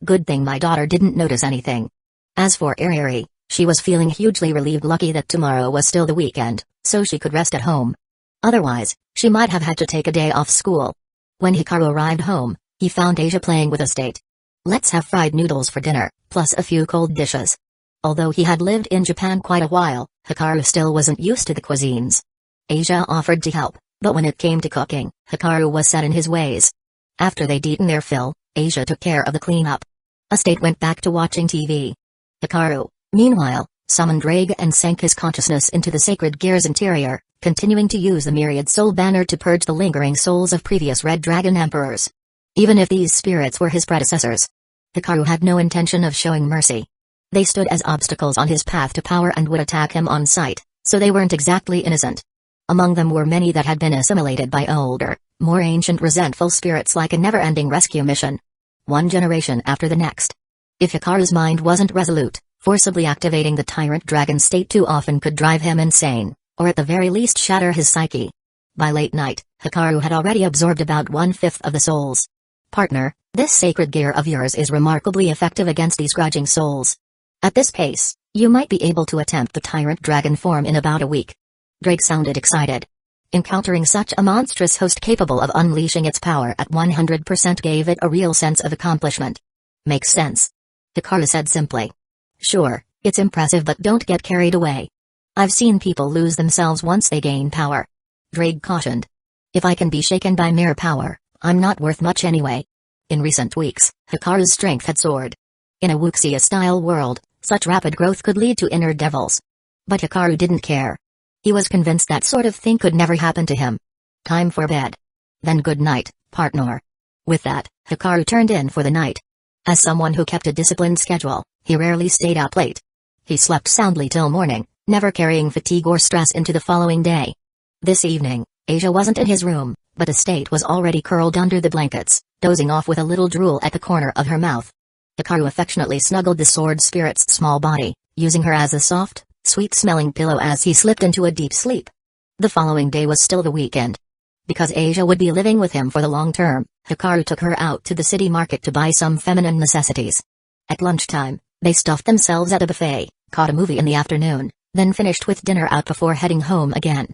Good thing my daughter didn't notice anything. As for Ari, she was feeling hugely relieved, lucky that tomorrow was still the weekend, so she could rest at home. Otherwise, she might have had to take a day off school. When Hikaru arrived home, he found Asia playing with a date. Let's have fried noodles for dinner, plus a few cold dishes. Although he had lived in Japan quite a while, Hikaru still wasn't used to the cuisines. Asia offered to help, But when it came to cooking, Hikaru was set in his ways. After they'd eaten their fill, Asia took care of the cleanup. Estate went back to watching TV. Hikaru, meanwhile, summoned Rage and sank his consciousness into the sacred gear's interior, continuing to use the myriad soul banner to purge the lingering souls of previous Red Dragon Emperors. Even if these spirits were his predecessors, Hikaru had no intention of showing mercy. They stood as obstacles on his path to power and would attack him on sight, so they weren't exactly innocent. Among them were many that had been assimilated by older, more ancient resentful spirits like a never-ending rescue mission. One generation after the next. If Hikaru's mind wasn't resolute, forcibly activating the tyrant dragon state too often could drive him insane, or at the very least shatter his psyche. By late night, Hikaru had already absorbed about 1/5 of the souls. Partner, this sacred gear of yours is remarkably effective against these grudging souls. At this pace, you might be able to attempt the tyrant dragon form in about a week. Drake sounded excited. Encountering such a monstrous host capable of unleashing its power at 100% gave it a real sense of accomplishment. Makes sense. Hikaru said simply. Sure, it's impressive but don't get carried away. I've seen people lose themselves once they gain power. Drake cautioned. If I can be shaken by mere power, I'm not worth much anyway. In recent weeks, Hikaru's strength had soared. In a Wuxia-style world, such rapid growth could lead to inner devils. But Hikaru didn't care. He was convinced that sort of thing could never happen to him. Time for bed. Then good night, partner. With that, Hikaru turned in for the night. As someone who kept a disciplined schedule, he rarely stayed up late. He slept soundly till morning, never carrying fatigue or stress into the following day. This evening, Asia wasn't in his room, but Estate was already curled under the blankets, dozing off with a little drool at the corner of her mouth. Hikaru affectionately snuggled the sword spirit's small body, using her as a soft, sweet-smelling pillow as he slipped into a deep sleep. The following day was still the weekend. Because Asia would be living with him for the long term, Hikaru took her out to the city market to buy some feminine necessities. At lunchtime, they stuffed themselves at a buffet, caught a movie in the afternoon, then finished with dinner out before heading home again.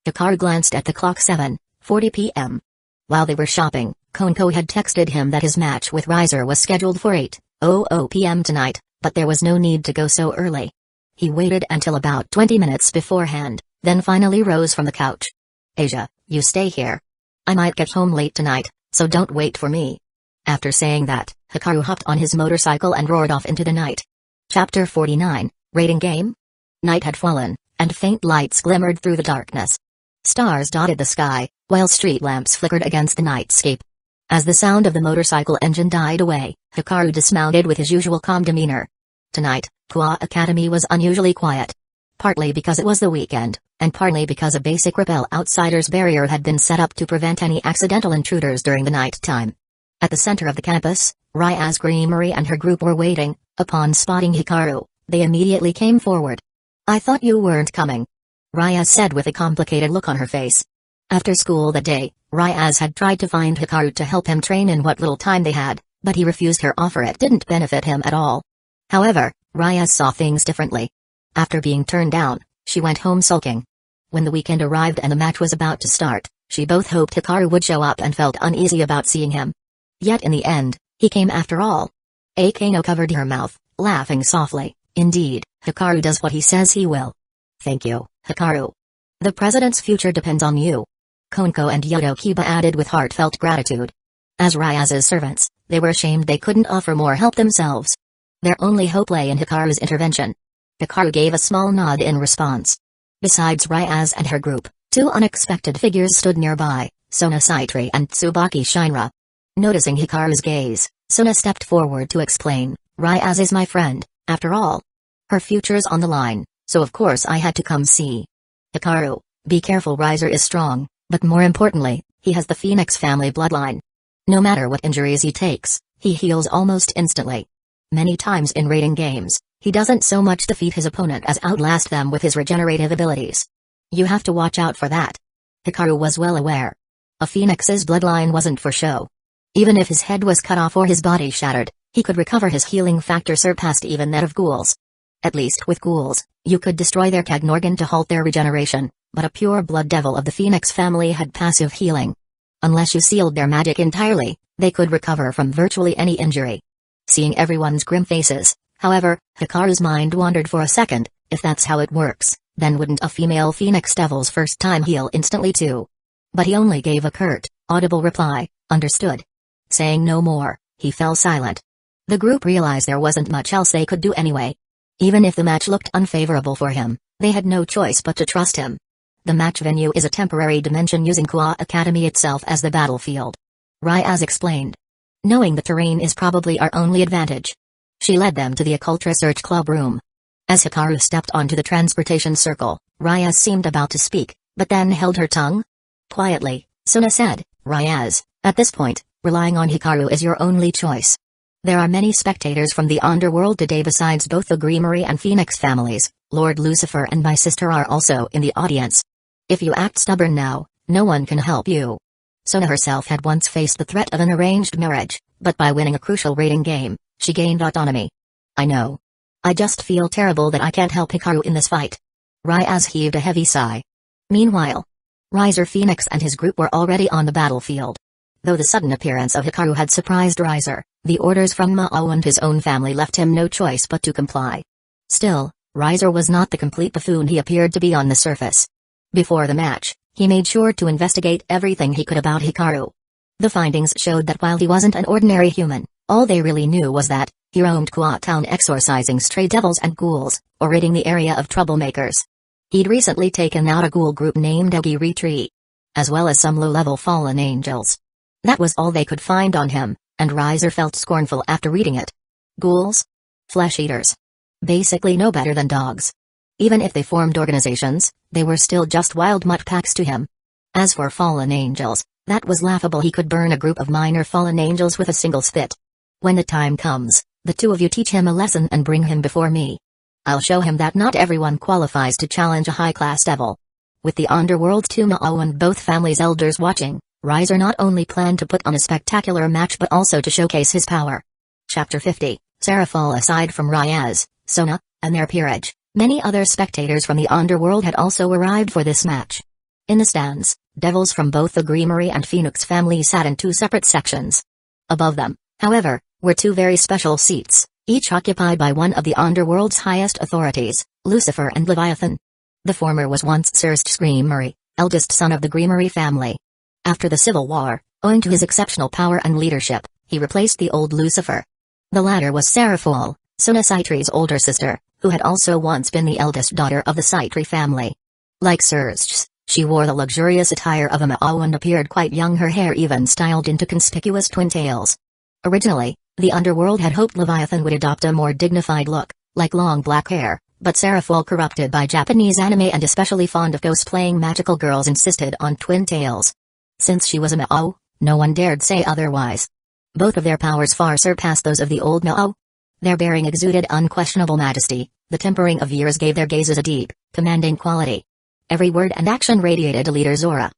Hikaru glanced at the clock 7:40 p.m. While they were shopping, Konko had texted him that his match with Riser was scheduled for 8:00 p.m. tonight, but there was no need to go so early. He waited until about 20 minutes beforehand, then finally rose from the couch. Asia, you stay here. I might get home late tonight, so don't wait for me. After saying that, Hikaru hopped on his motorcycle and roared off into the night. Chapter 49, Raiding Game? Night had fallen, and faint lights glimmered through the darkness. Stars dotted the sky, while street lamps flickered against the nightscape. As the sound of the motorcycle engine died away, Hikaru dismounted with his usual calm demeanor. Tonight, Kua Academy was unusually quiet. Partly because it was the weekend, and partly because a basic repel outsiders barrier had been set up to prevent any accidental intruders during the night time. At the center of the campus, Ryaz Creamery and her group were waiting. Upon spotting Hikaru, they immediately came forward. I thought you weren't coming, Ryaz said with a complicated look on her face. After school that day, Ryaz had tried to find Hikaru to help him train in what little time they had, but he refused her offer. It didn't benefit him at all. However, Ryaz saw things differently. After being turned down, she went home sulking. When the weekend arrived and the match was about to start, she both hoped Hikaru would show up and felt uneasy about seeing him. Yet in the end, he came after all. Akano covered her mouth, laughing softly. Indeed, Hikaru does what he says he will. Thank you, Hikaru. The president's future depends on you. Konko and Yodokiba added with heartfelt gratitude. As Ryaz's servants, they were ashamed they couldn't offer more help themselves. Their only hope lay in Hikaru's intervention. Hikaru gave a small nod in response. Besides Ryaz and her group, two unexpected figures stood nearby, Sona Saitri and Tsubaki Shinra. Noticing Hikaru's gaze, Sona stepped forward to explain, Ryaz is my friend, after all. Her future's on the line, so of course I had to come see. Hikaru, be careful. Riser is strong, but more importantly, he has the Phoenix family bloodline. No matter what injuries he takes, he heals almost instantly. Many times in raiding games, he doesn't so much defeat his opponent as outlast them with his regenerative abilities. You have to watch out for that. Hikaru was well aware. A Phoenix's bloodline wasn't for show. Even if his head was cut off or his body shattered, he could recover. His healing factor surpassed even that of ghouls. At least with ghouls, you could destroy their Kagnorgan to halt their regeneration, but a pure blood devil of the Phoenix family had passive healing. Unless you sealed their magic entirely, they could recover from virtually any injury. Seeing everyone's grim faces, however, Hikaru's mind wandered for a second. If that's how it works, then wouldn't a female Phoenix devil's first time heal instantly too? But he only gave a curt, audible reply, "Understood." Saying no more, he fell silent. The group realized there wasn't much else they could do anyway. Even if the match looked unfavorable for him, they had no choice but to trust him. The match venue is a temporary dimension using Kua Academy itself as the battlefield. Ryaz explained. Knowing the terrain is probably our only advantage. She led them to the Occult Research Club room. As Hikaru stepped onto the transportation circle, Ryaz seemed about to speak, but then held her tongue. Quietly, Suna said, "Ryaz, at this point, relying on Hikaru is your only choice. There are many spectators from the underworld today besides both the Greenery and Phoenix families. Lord Lucifer and my sister are also in the audience. If you act stubborn now, no one can help you." Suna herself had once faced the threat of an arranged marriage, but by winning a crucial rating game, she gained autonomy. "I know. I just feel terrible that I can't help Hikaru in this fight." Ryaz heaved a heavy sigh. Meanwhile, Riser Phoenix and his group were already on the battlefield. Though the sudden appearance of Hikaru had surprised Riser, the orders from Mao and his own family left him no choice but to comply. Still, Riser was not the complete buffoon he appeared to be on the surface. Before the match, he made sure to investigate everything he could about Hikaru. The findings showed that while he wasn't an ordinary human, all they really knew was that he roamed Kua Town exorcising stray devils and ghouls, or ridding the area of troublemakers. He'd recently taken out a ghoul group named Ogi Retreat, as well as some low-level fallen angels. That was all they could find on him, and Riser felt scornful after reading it. Ghouls? Flesh-eaters. Basically no better than dogs. Even if they formed organizations, they were still just wild mutt packs to him. As for fallen angels, that was laughable. He could burn a group of minor fallen angels with a single spit. When the time comes, the two of you teach him a lesson and bring him before me. I'll show him that not everyone qualifies to challenge a high-class devil. With the underworld Tumao and both families' elders watching, Riser not only planned to put on a spectacular match but also to showcase his power. Chapter 50, Seraphol. Aside from Ryaz, Sona, and their peerage, many other spectators from the underworld had also arrived for this match. In the stands, devils from both the Greenery and Phoenix families sat in two separate sections. Above them, however, were two very special seats, each occupied by one of the underworld's highest authorities, Lucifer and Leviathan. The former was once Sirst's Greenery, eldest son of the Greenery family. After the Civil War, owing to his exceptional power and leadership, he replaced the old Lucifer. The latter was Seraphol, Sona Saitri's older sister, who had also once been the eldest daughter of the Saitri family. Like Sirst's, she wore the luxurious attire of a Mao and appeared quite young, her hair even styled into conspicuous twin tails. Originally, the underworld had hoped Leviathan would adopt a more dignified look, like long black hair, but Seraphol, corrupted by Japanese anime and especially fond of cosplaying magical girls, insisted on twin tails. Since she was a Mao, no one dared say otherwise. Both of their powers far surpassed those of the old Mao. Their bearing exuded unquestionable majesty, the tempering of years gave their gazes a deep, commanding quality. Every word and action radiated a leader's aura.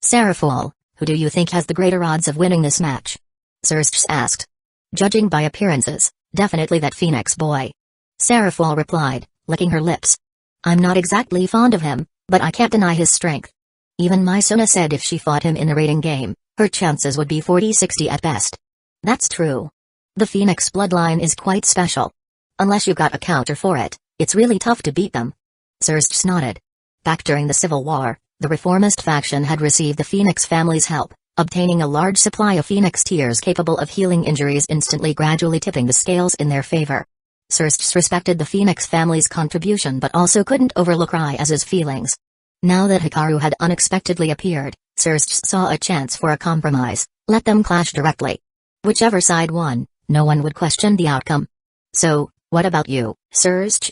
Seraphol, who do you think has the greater odds of winning this match? Sirst asked. Judging by appearances, definitely that Phoenix boy. Seraphol replied, licking her lips. I'm not exactly fond of him, but I can't deny his strength. Even my Sona said if she fought him in a rating game, her chances would be 40-60 at best. That's true. The Phoenix bloodline is quite special. Unless you got a counter for it, it's really tough to beat them. Sirst nodded. Back during the Civil War, the reformist faction had received the Phoenix family's help, obtaining a large supply of Phoenix tears capable of healing injuries instantly, gradually tipping the scales in their favor. Sirst respected the Phoenix family's contribution but also couldn't overlook Ryaz's feelings. Now that Hikaru had unexpectedly appeared, Sirst saw a chance for a compromise. Let them clash directly. Whichever side won, no one would question the outcome. So, what about you, Sirst?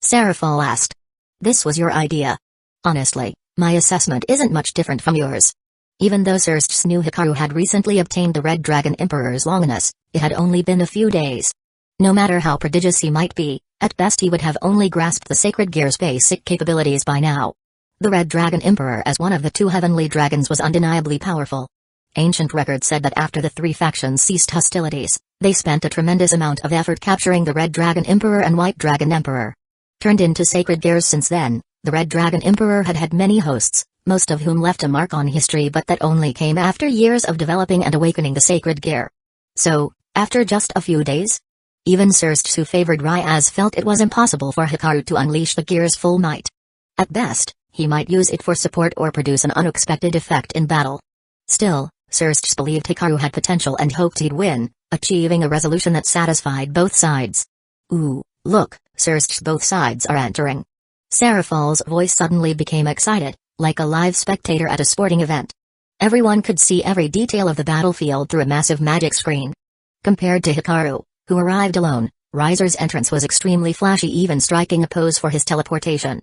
Seraphol asked. This was your idea. Honestly, my assessment isn't much different from yours. Even though Sirst knew Hikaru had recently obtained the Red Dragon Emperor's Longinus, it had only been a few days. No matter how prodigious he might be, at best he would have only grasped the Sacred Gear's basic capabilities by now. The Red Dragon Emperor as one of the two heavenly dragons was undeniably powerful. Ancient records said that after the three factions ceased hostilities, they spent a tremendous amount of effort capturing the Red Dragon Emperor and White Dragon Emperor. Turned into Sacred Gears since then, the Red Dragon Emperor had had many hosts, most of whom left a mark on history, but that only came after years of developing and awakening the Sacred Gear. So, after just a few days? Even Sirst, who favored Ryaz, felt it was impossible for Hikaru to unleash the Gear's full might. At best, He might use it for support or produce an unexpected effect in battle. Still, Surge believed Hikaru had potential and hoped he'd win, achieving a resolution that satisfied both sides. Ooh, look, Surge, both sides are entering. Serafal's voice suddenly became excited, like a live spectator at a sporting event. Everyone could see every detail of the battlefield through a massive magic screen. Compared to Hikaru, who arrived alone, Riser's entrance was extremely flashy, even striking a pose for his teleportation.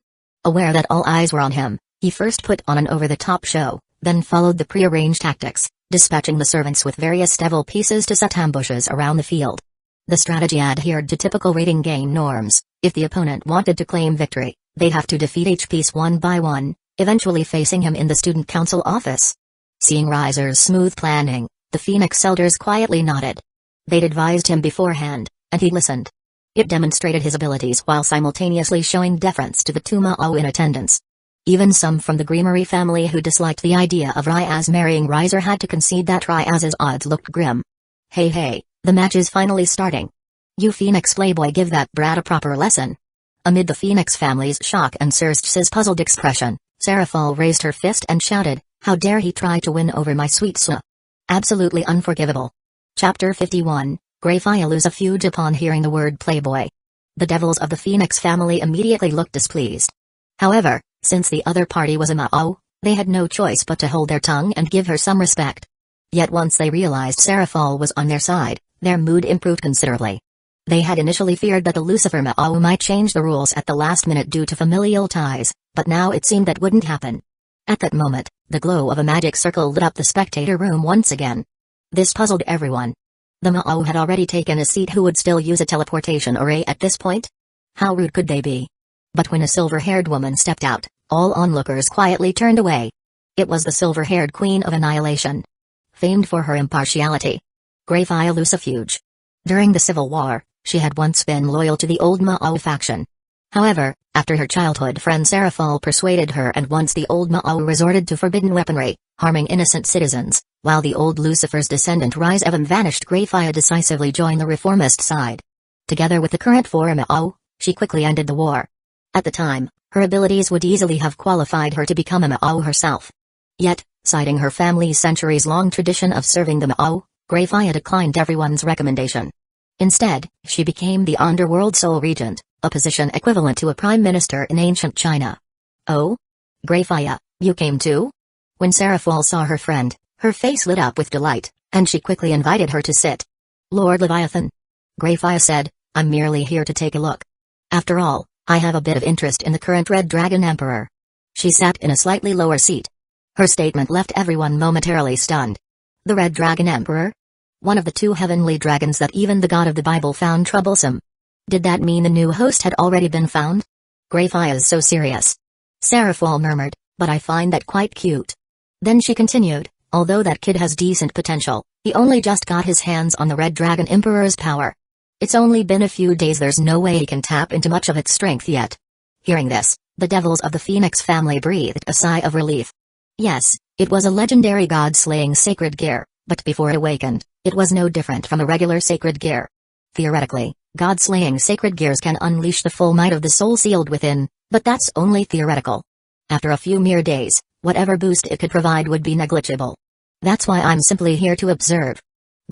Aware that all eyes were on him, he first put on an over-the-top show, then followed the pre-arranged tactics, dispatching the servants with various devil pieces to set ambushes around the field. The strategy adhered to typical rating game norms. If the opponent wanted to claim victory, they'd have to defeat each piece one by one, eventually facing him in the student council office. Seeing Riser's smooth planning, the Phoenix elders quietly nodded. They'd advised him beforehand, and he listened. It demonstrated his abilities while simultaneously showing deference to the two Ma'au in attendance. Even some from the Grimory family who disliked the idea of Ryaz marrying Riser had to concede that Ryaz's odds looked grim. Hey, the match is finally starting. You Phoenix playboy, give that brat a proper lesson. Amid the Phoenix family's shock and Surge's puzzled expression, Serafal raised her fist and shouted, "How dare he try to win over my sweet Su? Absolutely unforgivable." Chapter 51, Greyfire lose a feud. Upon hearing the word playboy, the devils of the Phoenix family immediately looked displeased. However, since the other party was a Ma'au, they had no choice but to hold their tongue and give her some respect. Yet once they realized Serafal was on their side, their mood improved considerably. They had initially feared that the Lucifer Ma'au might change the rules at the last minute due to familial ties, but now it seemed that wouldn't happen. At that moment, the glow of a magic circle lit up the spectator room once again. This puzzled everyone. The Ma'au had already taken a seat. Who would still use a teleportation array at this point? How rude could they be? But when a silver-haired woman stepped out, all onlookers quietly turned away. It was the silver-haired Queen of Annihilation. Famed for her impartiality, Greyfire Lucifuge. During the Civil War, she had once been loyal to the old Ma'au faction. However, after her childhood friend Serafal persuaded her and once the old Ma'au resorted to forbidden weaponry, harming innocent citizens, while the old Lucifer's descendant Rise Evan vanished, Greyfire decisively joined the reformist side. Together with the current four Ma'au, she quickly ended the war. At the time, her abilities would easily have qualified her to become a Ma'au herself. Yet, citing her family's centuries-long tradition of serving the Ma'au, Greyfire declined everyone's recommendation. Instead, she became the Underworld Sole Regent, a position equivalent to a prime minister in ancient China. Oh? Greyfire, you came too? When Serafal saw her friend, her face lit up with delight, and she quickly invited her to sit. Lord Leviathan, Greyfire said, I'm merely here to take a look. After all, I have a bit of interest in the current Red Dragon Emperor. She sat in a slightly lower seat. Her statement left everyone momentarily stunned. The Red Dragon Emperor? One of the two heavenly dragons that even the god of the Bible found troublesome. Did that mean the new host had already been found? Greyfire is so serious. Serafal murmured, but I find that quite cute. Then she continued, although that kid has decent potential, he only just got his hands on the Red Dragon Emperor's power. It's only been a few days, there's no way he can tap into much of its strength yet. Hearing this, the devils of the Phoenix family breathed a sigh of relief. Yes, it was a legendary god-slaying sacred gear, but before it awakened, it was no different from a regular sacred gear. Theoretically, god-slaying sacred gears can unleash the full might of the soul sealed within, but that's only theoretical. After a few mere days, whatever boost it could provide would be negligible. That's why I'm simply here to observe.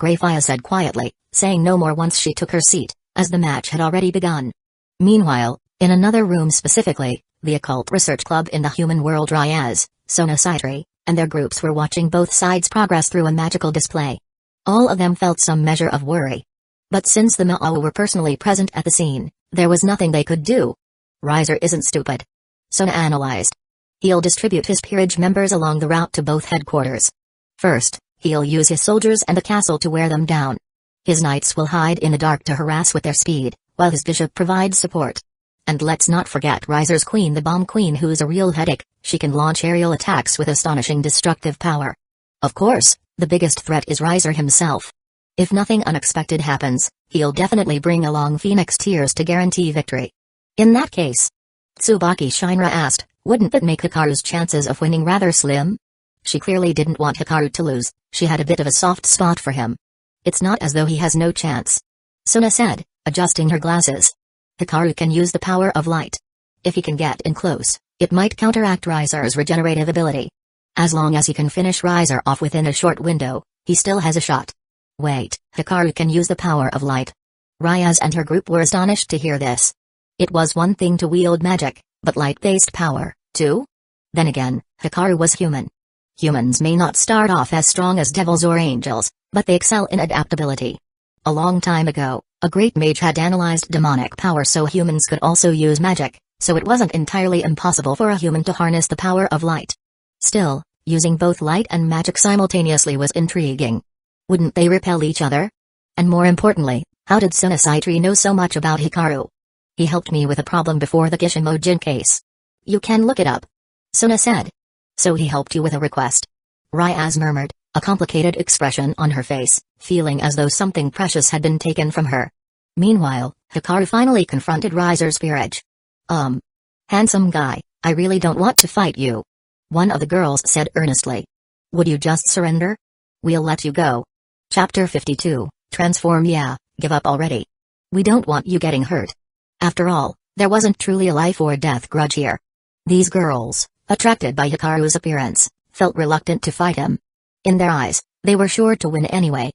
Greyfire said quietly, saying no more once she took her seat, as the match had already begun. Meanwhile, in another room, specifically, the Occult Research Club in the human world, Ryaz, Sona Saitri, and their groups were watching both sides progress through a magical display. All of them felt some measure of worry. But since the Ma'au were personally present at the scene, there was nothing they could do. Riser isn't stupid. Sona analyzed. He'll distribute his peerage members along the route to both headquarters. First, he'll use his soldiers and the castle to wear them down. His knights will hide in the dark to harass with their speed, while his bishop provides support. And let's not forget Riser's queen, the Bomb Queen, who's a real headache. She can launch aerial attacks with astonishing destructive power. Of course, the biggest threat is Riser himself. If nothing unexpected happens, he'll definitely bring along Phoenix Tears to guarantee victory. In that case, Tsubaki Shinra asked, wouldn't that make Hikaru's chances of winning rather slim? She clearly didn't want Hikaru to lose. She had a bit of a soft spot for him. It's not as though he has no chance. Sona said, adjusting her glasses. Hikaru can use the power of light. If he can get in close, It might counteract Riser's regenerative ability. As long as he can finish Riser off within a short window, he still has a shot. Wait, Hikaru can use the power of light. Ryaz and her group were astonished to hear this. It was one thing to wield magic, but light-based power, too? Then again, Hikaru was human. Humans may not start off as strong as devils or angels, but they excel in adaptability. A long time ago, a great mage had analyzed demonic power so humans could also use magic, so it wasn't entirely impossible for a human to harness the power of light. Still, using both light and magic simultaneously was intriguing. Wouldn't they repel each other? And more importantly, how did Suna Saitri know so much about Hikaru? He helped me with a problem before the Kishimoujin case. You can look it up. Suna said. So he helped you with a request. Ryaz murmured, a complicated expression on her face, feeling as though something precious had been taken from her. Meanwhile, Hikaru finally confronted Riser's peerage. Handsome guy, I really don't want to fight you. One of the girls said earnestly. Would you just surrender? We'll let you go. Chapter 52, Transform. Yeah, give up already. We don't want you getting hurt. After all, there wasn't truly a life or death grudge here. These girls, attracted by Hikaru's appearance, felt reluctant to fight him. In their eyes, they were sure to win anyway.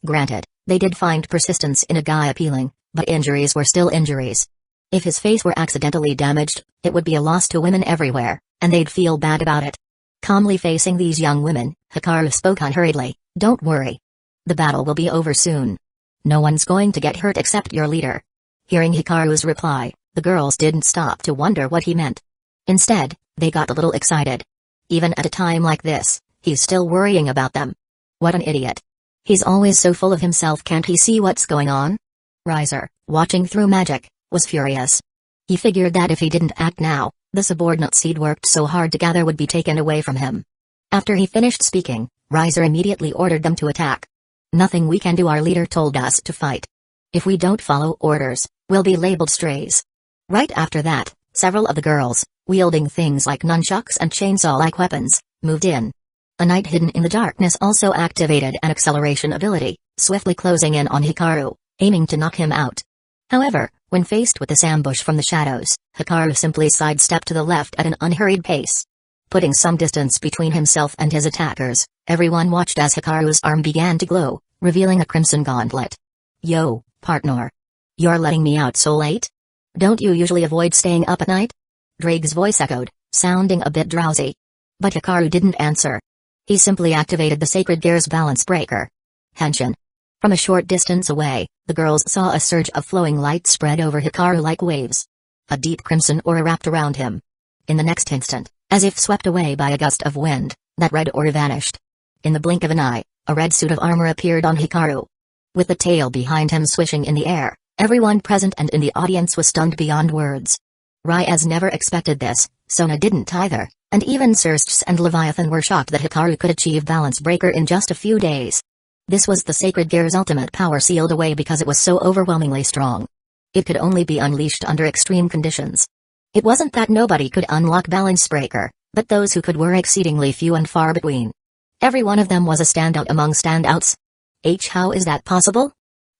Granted, they did find persistence in a guy appealing, but injuries were still injuries. If his face were accidentally damaged, it would be a loss to women everywhere, and they'd feel bad about it. Calmly facing these young women, Hikaru spoke unhurriedly, don't worry. The battle will be over soon. No one's going to get hurt except your leader. Hearing Hikaru's reply, the girls didn't stop to wonder what he meant. Instead, they got a little excited. Even at a time like this, he's still worrying about them. What an idiot. He's always so full of himself, can't he see what's going on? Riser, watching through magic, was furious. He figured that if he didn't act now, the subordinates he'd worked so hard to gather would be taken away from him. After he finished speaking, Riser immediately ordered them to attack. Nothing we can do, our leader told us to fight. If we don't follow orders, we'll be labeled strays. Right after that, several of the girls, wielding things like nunchucks and chainsaw-like weapons, moved in. A knight hidden in the darkness also activated an acceleration ability, swiftly closing in on Hikaru, aiming to knock him out. However, when faced with this ambush from the shadows, Hikaru simply sidestepped to the left at an unhurried pace. Putting some distance between himself and his attackers, everyone watched as Hikaru's arm began to glow, revealing a crimson gauntlet. Yo, partner. You're letting me out so late? Don't you usually avoid staying up at night? Drake's voice echoed, sounding a bit drowsy. But Hikaru didn't answer. He simply activated the Sacred Gear's balance breaker. Henshin. From a short distance away, the girls saw a surge of flowing light spread over Hikaru like waves. A deep crimson aura wrapped around him. In the next instant, as if swept away by a gust of wind, that red aura vanished. In the blink of an eye, a red suit of armor appeared on Hikaru. With the tail behind him swishing in the air, everyone present and in the audience was stunned beyond words. Ryaz never expected this, Sona didn't either, and even Sursts and Leviathan were shocked that Hikaru could achieve Balance Breaker in just a few days. This was the Sacred Gear's ultimate power sealed away because it was so overwhelmingly strong. It could only be unleashed under extreme conditions. It wasn't that nobody could unlock Balance Breaker, but those who could were exceedingly few and far between. Every one of them was a standout among standouts. How is that possible?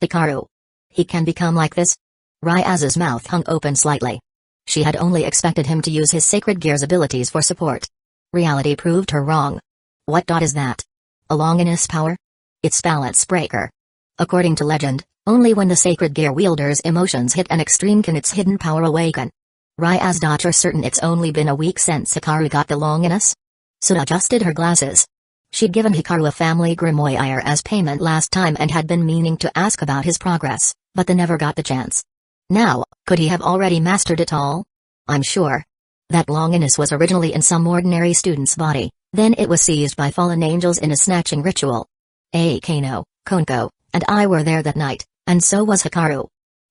Hikaru. He can become like this? Ryaz's mouth hung open slightly. She had only expected him to use his Sacred Gear's abilities for support. Reality proved her wrong. What is that? A Longinus power? It's Balance Breaker. According to legend, only when the Sacred Gear wielder's emotions hit an extreme can its hidden power awaken. Ryaz are certain it's only been a week since Hikaru got the Longinus? Suna adjusted her glasses. She'd given Hikaru a family grimoire as payment last time and had been meaning to ask about his progress, but they never got the chance. Now, could he have already mastered it all? I'm sure. That Longinus was originally in some ordinary student's body, then it was seized by fallen angels in a snatching ritual. Kano, Konko, and I were there that night, and so was Hikaru.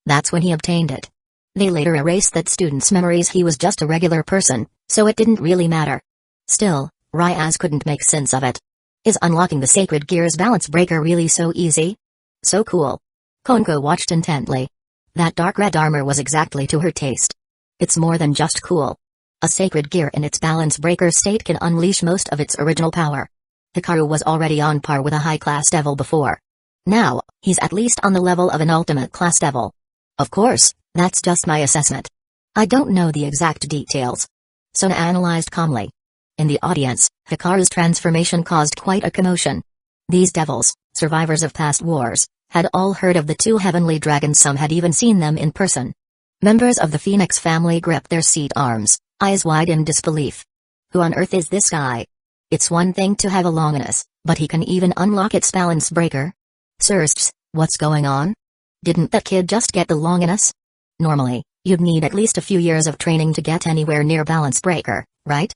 That's when he obtained it. They later erased that student's memories. He was just a regular person, so it didn't really matter. Still, Ryaz couldn't make sense of it. Is unlocking the Sacred Gear's Balance Breaker really so easy? So cool. Konko watched intently. That dark red armor was exactly to her taste. It's more than just cool. A Sacred Gear in its Balance Breaker state can unleash most of its original power. Hikaru was already on par with a high-class devil before. Now, he's at least on the level of an ultimate-class devil. Of course, that's just my assessment. I don't know the exact details. Sona analyzed calmly. In the audience, Hikaru's transformation caused quite a commotion. These devils, survivors of past wars, had all heard of the two heavenly dragons, some had even seen them in person. Members of the Phoenix family gripped their seat arms, eyes wide in disbelief. Who on earth is this guy? It's one thing to have a Longinus, but he can even unlock its balance breaker? Sirs, what's going on? Didn't that kid just get the Longinus? Normally, you'd need at least a few years of training to get anywhere near balance breaker, right?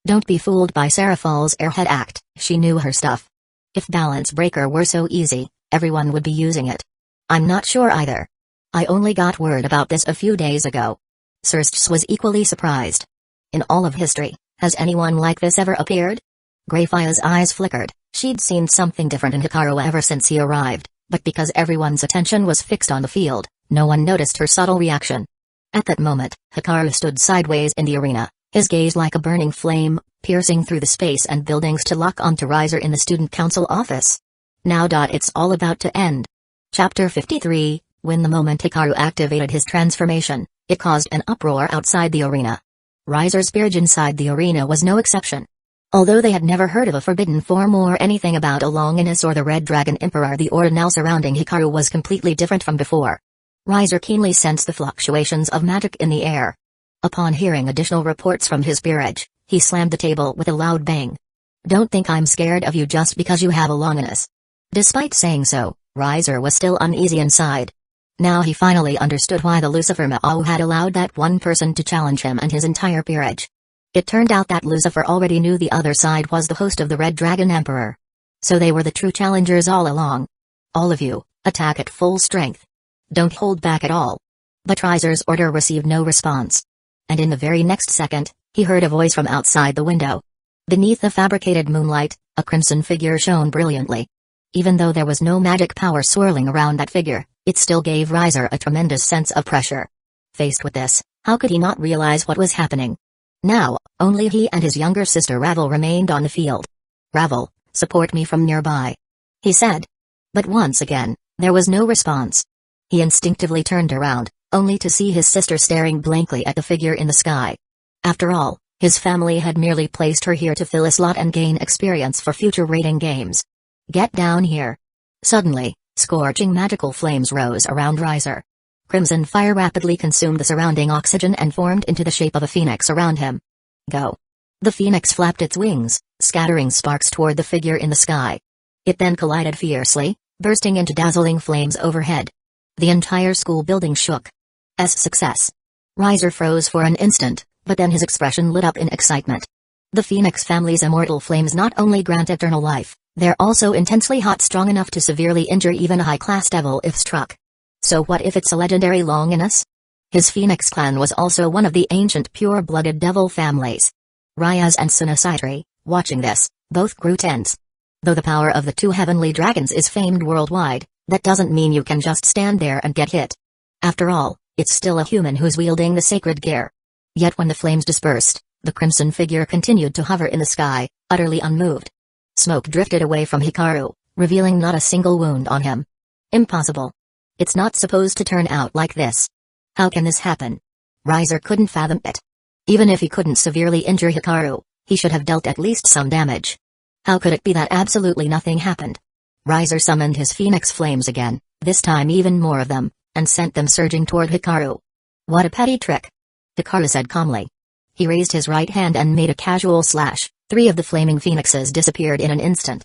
Don't be fooled by Seraphal's airhead act, she knew her stuff. If balance breaker were so easy, everyone would be using it. I'm not sure either. I only got word about this a few days ago. Sirs was equally surprised. In all of history, has anyone like this ever appeared? Greyfire's eyes flickered. She'd seen something different in Hikaru ever since he arrived, but because everyone's attention was fixed on the field, no one noticed her subtle reaction. At that moment, Hikaru stood sideways in the arena, his gaze like a burning flame, piercing through the space and buildings to lock onto Riser in the student council office. Now. It's all about to end. Chapter 53. When the moment Hikaru activated his transformation, it caused an uproar outside the arena. Riser's spirit inside the arena was no exception. Although they had never heard of a forbidden form or anything about a Longinus or the Red Dragon Emperor, the aura now surrounding Hikaru was completely different from before. Riser keenly sensed the fluctuations of magic in the air. Upon hearing additional reports from his peerage, he slammed the table with a loud bang. Don't think I'm scared of you just because you have a Longinus. Despite saying so, Riser was still uneasy inside. Now he finally understood why the Lucifer Ma'au had allowed that one person to challenge him and his entire peerage. It turned out that Lucifer already knew the other side was the host of the Red Dragon Emperor. So they were the true challengers all along. All of you, attack at full strength. Don't hold back at all. But Riser's order received no response. And in the very next second, he heard a voice from outside the window. Beneath the fabricated moonlight, a crimson figure shone brilliantly. Even though there was no magic power swirling around that figure, it still gave Riser a tremendous sense of pressure. Faced with this, how could he not realize what was happening? Now, only he and his younger sister Ravel remained on the field. Ravel, support me from nearby, he said. But once again, there was no response. He instinctively turned around, only to see his sister staring blankly at the figure in the sky. After all, his family had merely placed her here to fill a slot and gain experience for future raiding games. Get down here. Suddenly, scorching magical flames rose around Riser. Crimson fire rapidly consumed the surrounding oxygen and formed into the shape of a phoenix around him. Go. The phoenix flapped its wings, scattering sparks toward the figure in the sky. It then collided fiercely, bursting into dazzling flames overhead. The entire school building shook. Success. Riser froze for an instant, but then his expression lit up in excitement. The Phoenix family's immortal flames not only grant eternal life, they're also intensely hot, strong enough to severely injure even a high-class devil if struck. So what if it's a legendary Longinus? His Phoenix clan was also one of the ancient pure-blooded devil families. Ryaz and Sunasitri, watching this, both grew tense. Though the power of the two heavenly dragons is famed worldwide, that doesn't mean you can just stand there and get hit. After all, it's still a human who's wielding the sacred gear. Yet when the flames dispersed, the crimson figure continued to hover in the sky, utterly unmoved. Smoke drifted away from Hikaru, revealing not a single wound on him. Impossible. It's not supposed to turn out like this. How can this happen? Riser couldn't fathom it. Even if he couldn't severely injure Hikaru, he should have dealt at least some damage. How could it be that absolutely nothing happened? Riser summoned his Phoenix flames again, this time even more of them, and sent them surging toward Hikaru. What a petty trick, Hikaru said calmly. He raised his right hand and made a casual slash. 3 of the flaming phoenixes disappeared in an instant.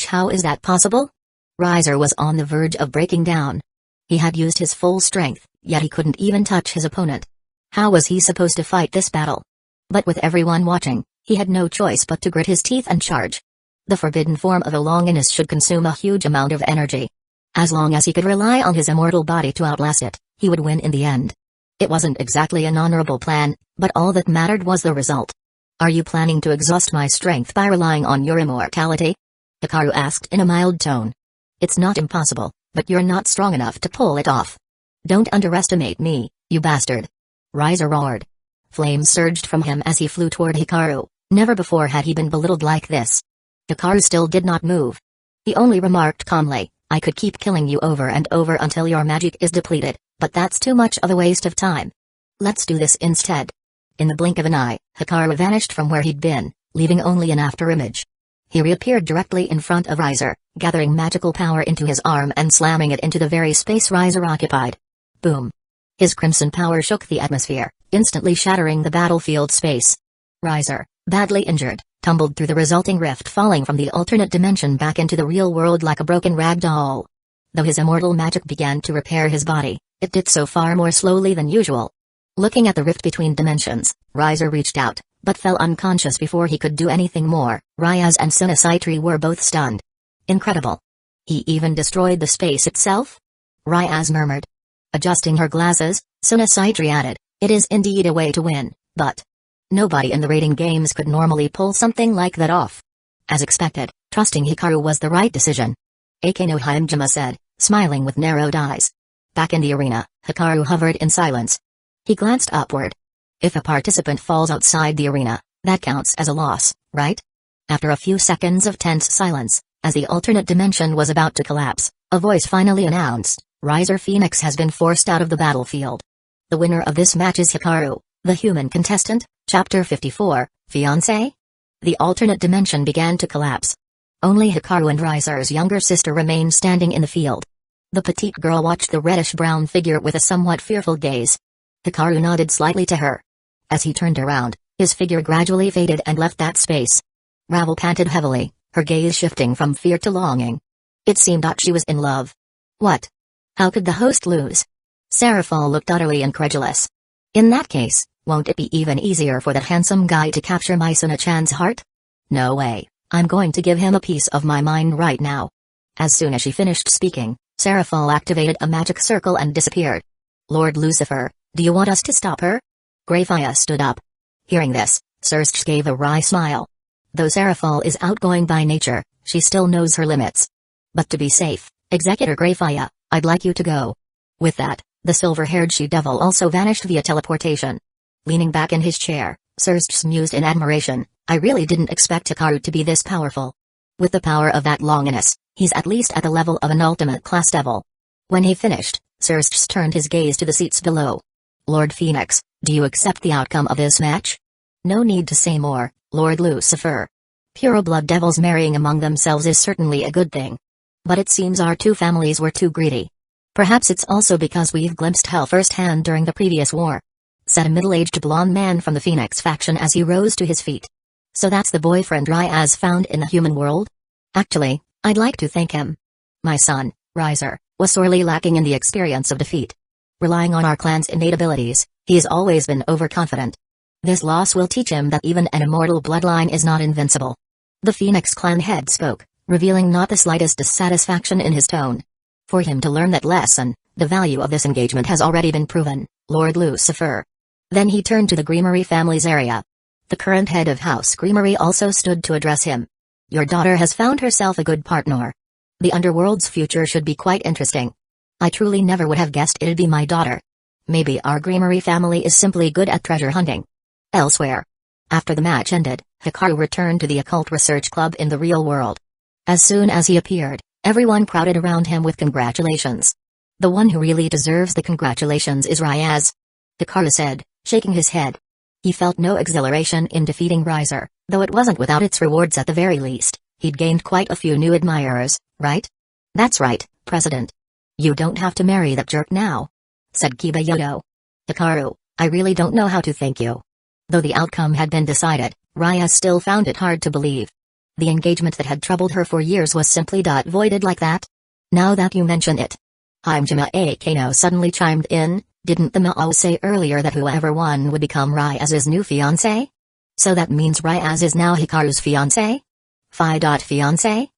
How is that possible? Riser was on the verge of breaking down. He had used his full strength, yet he couldn't even touch his opponent. How was he supposed to fight this battle? But with everyone watching, he had no choice but to grit his teeth and charge. The forbidden form of a Longinus should consume a huge amount of energy. As long as he could rely on his immortal body to outlast it, he would win in the end. It wasn't exactly an honorable plan, but all that mattered was the result. Are you planning to exhaust my strength by relying on your immortality? Hikaru asked in a mild tone. It's not impossible, but you're not strong enough to pull it off. Don't underestimate me, you bastard. Riser roared. Flames surged from him as he flew toward Hikaru. Never before had he been belittled like this. Hikaru still did not move. He only remarked calmly, I could keep killing you over and over until your magic is depleted, but that's too much of a waste of time. Let's do this instead. In the blink of an eye, Hikaru vanished from where he'd been, leaving only an afterimage. He reappeared directly in front of Riser, gathering magical power into his arm and slamming it into the very space Riser occupied. Boom. His crimson power shook the atmosphere, instantly shattering the battlefield space. Riser, badly injured, tumbled through the resulting rift, falling from the alternate dimension back into the real world like a broken rag doll. Though his immortal magic began to repair his body, it did so far more slowly than usual. Looking at the rift between dimensions, Riser reached out, but fell unconscious before he could do anything more. Ryaz and Sunasaitri were both stunned. Incredible. He even destroyed the space itself? Ryaz murmured. Adjusting her glasses, Sunasaitri added, it is indeed a way to win, but nobody in the rating games could normally pull something like that off. As expected, trusting Hikaru was the right decision. Akeno Himejima said, smiling with narrowed eyes. Back in the arena, Hikaru hovered in silence. He glanced upward. If a participant falls outside the arena, that counts as a loss, right? After a few seconds of tense silence, as the alternate dimension was about to collapse, a voice finally announced, Riser Phoenix has been forced out of the battlefield. The winner of this match is Hikaru, the human contestant. Chapter 54, Fiancé? The alternate dimension began to collapse. Only Hikaru and Riser's younger sister remained standing in the field. The petite girl watched the reddish-brown figure with a somewhat fearful gaze. Hikaru nodded slightly to her. As he turned around, his figure gradually faded and left that space. Ravel panted heavily, her gaze shifting from fear to longing. It seemed that she was in love. What? How could the host lose? Seraphal looked utterly incredulous. In that case, won't it be even easier for that handsome guy to capture Misuna-chan's heart? No way, I'm going to give him a piece of my mind right now. As soon as she finished speaking, Seraphal activated a magic circle and disappeared. Lord Lucifer, do you want us to stop her? Greyfire stood up. Hearing this, Serge gave a wry smile. Though Seraphal is outgoing by nature, she still knows her limits. But to be safe, Executor Greyfire, I'd like you to go. With that, the silver-haired she-devil also vanished via teleportation. Leaning back in his chair, Serge mused in admiration, I really didn't expect Hikaru to be this powerful. With the power of that Longinus, he's at least at the level of an ultimate class devil. When he finished, Serge turned his gaze to the seats below. Lord Phoenix, do you accept the outcome of this match? No need to say more, Lord Lucifer. Pureblood devils marrying among themselves is certainly a good thing. But it seems our two families were too greedy. Perhaps it's also because we've glimpsed hell firsthand during the previous war, said a middle-aged blonde man from the Phoenix faction as he rose to his feet. So that's the boyfriend Ryaz found in the human world? Actually, I'd like to thank him. My son, Riser, was sorely lacking in the experience of defeat. Relying on our clan's innate abilities, he has always been overconfident. This loss will teach him that even an immortal bloodline is not invincible. The Phoenix clan head spoke, revealing not the slightest dissatisfaction in his tone. For him to learn that lesson, the value of this engagement has already been proven, Lord Lucifer. Then he turned to the Greenery family's area. The current head of House Greenery also stood to address him. Your daughter has found herself a good partner. The underworld's future should be quite interesting. I truly never would have guessed it'd be my daughter. Maybe our Greenery family is simply good at treasure hunting. Elsewhere. After the match ended, Hikaru returned to the occult research club in the real world. As soon as he appeared, everyone crowded around him with congratulations. The one who really deserves the congratulations is Ryaz. Hikaru said, shaking his head. He felt no exhilaration in defeating Riser, though it wasn't without its rewards at the very least. He'd gained quite a few new admirers, right? That's right, President. You don't have to marry that jerk now, said Kiba Yodo. Hikaru, I really don't know how to thank you. Though the outcome had been decided, Ryaz still found it hard to believe. The engagement that had troubled her for years was simply voided like that. Now that you mention it. Himejima Akeno suddenly chimed in, didn't the Mao say earlier that whoever won would become Ryaz's new fiancé? So that means Ryaz is now Hikaru's fiancé? Fiancé?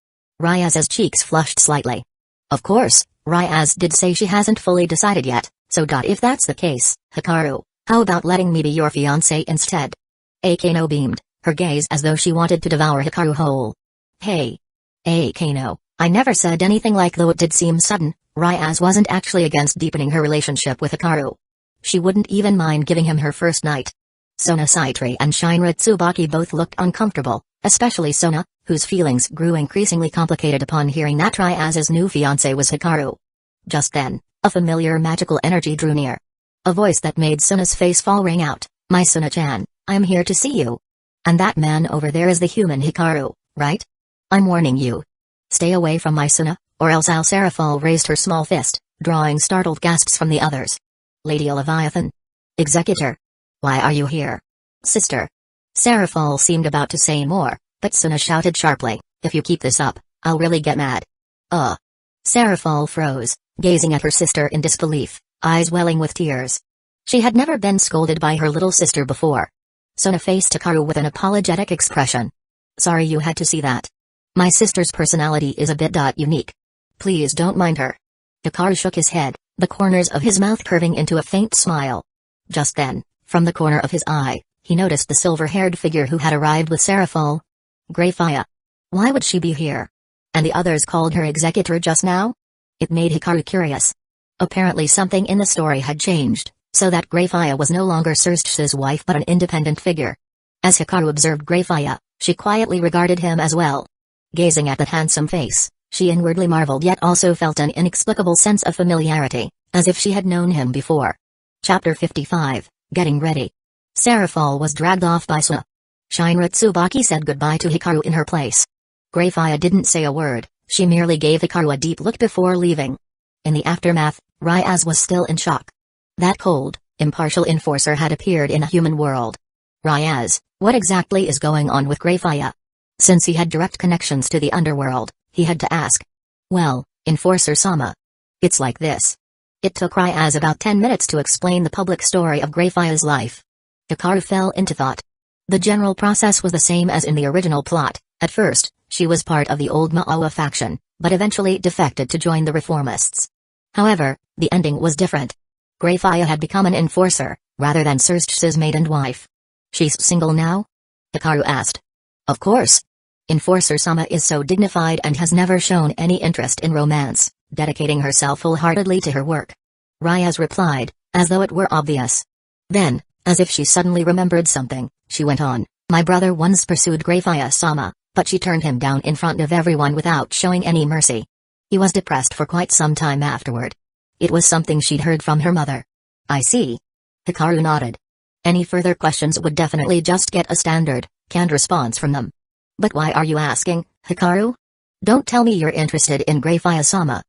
Ryaz's cheeks flushed slightly. Of course, Ryaz did say she hasn't fully decided yet, so if that's the case, Hikaru, how about letting me be your fiancé instead? Akeno beamed, her gaze as though she wanted to devour Hikaru whole. Hey. Akeno, I never said anything like though it did seem sudden. Ryaz wasn't actually against deepening her relationship with Hikaru. She wouldn't even mind giving him her first night. Sona Saitri and Shinra Tsubaki both looked uncomfortable, especially Sona, whose feelings grew increasingly complicated upon hearing that Ryaz's new fiancé was Hikaru. Just then, a familiar magical energy drew near. A voice that made Sona's face fall rang out, My Suna-chan, I am here to see you. And that man over there is the human Hikaru, right? I'm warning you. Stay away from my Suna, or else I'll. Serafal raised her small fist, drawing startled gasps from the others. Lady Leviathan? Executor? Why are you here? Sister. Serafal seemed about to say more, but Suna shouted sharply, if you keep this up, I'll really get mad. Serafal froze, gazing at her sister in disbelief, eyes welling with tears. She had never been scolded by her little sister before. Suna faced Hikaru with an apologetic expression. Sorry you had to see that. My sister's personality is a bit unique. Please don't mind her. Hikaru shook his head, the corners of his mouth curving into a faint smile. Just then, from the corner of his eye, he noticed the silver-haired figure who had arrived with Serafal. Greyfire. Why would she be here? And the others called her executor just now? It made Hikaru curious. Apparently something in the story had changed, so that Greyfire was no longer Surst's wife but an independent figure. As Hikaru observed Greyfire, she quietly regarded him as well. Gazing at that handsome face, she inwardly marveled yet also felt an inexplicable sense of familiarity, as if she had known him before. Chapter 55, Getting Ready. Serafal was dragged off by Suna. Shinra Tsubaki said goodbye to Hikaru in her place. Greyfire didn't say a word, she merely gave Hikaru a deep look before leaving. In the aftermath, Ryaz was still in shock. That cold, impartial enforcer had appeared in a human world. Ryaz, what exactly is going on with Greyfire? Since he had direct connections to the underworld, he had to ask. Well, Enforcer Sama. It's like this. It took Ryaz about 10 minutes to explain the public story of Greyfire's life. Hikaru fell into thought. The general process was the same as in the original plot. At first, she was part of the old Maawa faction, but eventually defected to join the reformists. However, the ending was different. Greyfire had become an enforcer, rather than Surst's maiden wife. She's single now? Hikaru asked. Of course. Enforcer Sama is so dignified and has never shown any interest in romance, dedicating herself wholeheartedly to her work. Ryaz replied, as though it were obvious. Then, as if she suddenly remembered something, she went on, my brother once pursued Greyfire Sama, but she turned him down in front of everyone without showing any mercy. He was depressed for quite some time afterward. It was something she'd heard from her mother. I see. Hikaru nodded. Any further questions would definitely just get a standard, canned response from them. But why are you asking, Hikaru? Don't tell me you're interested in Greyfire Sama.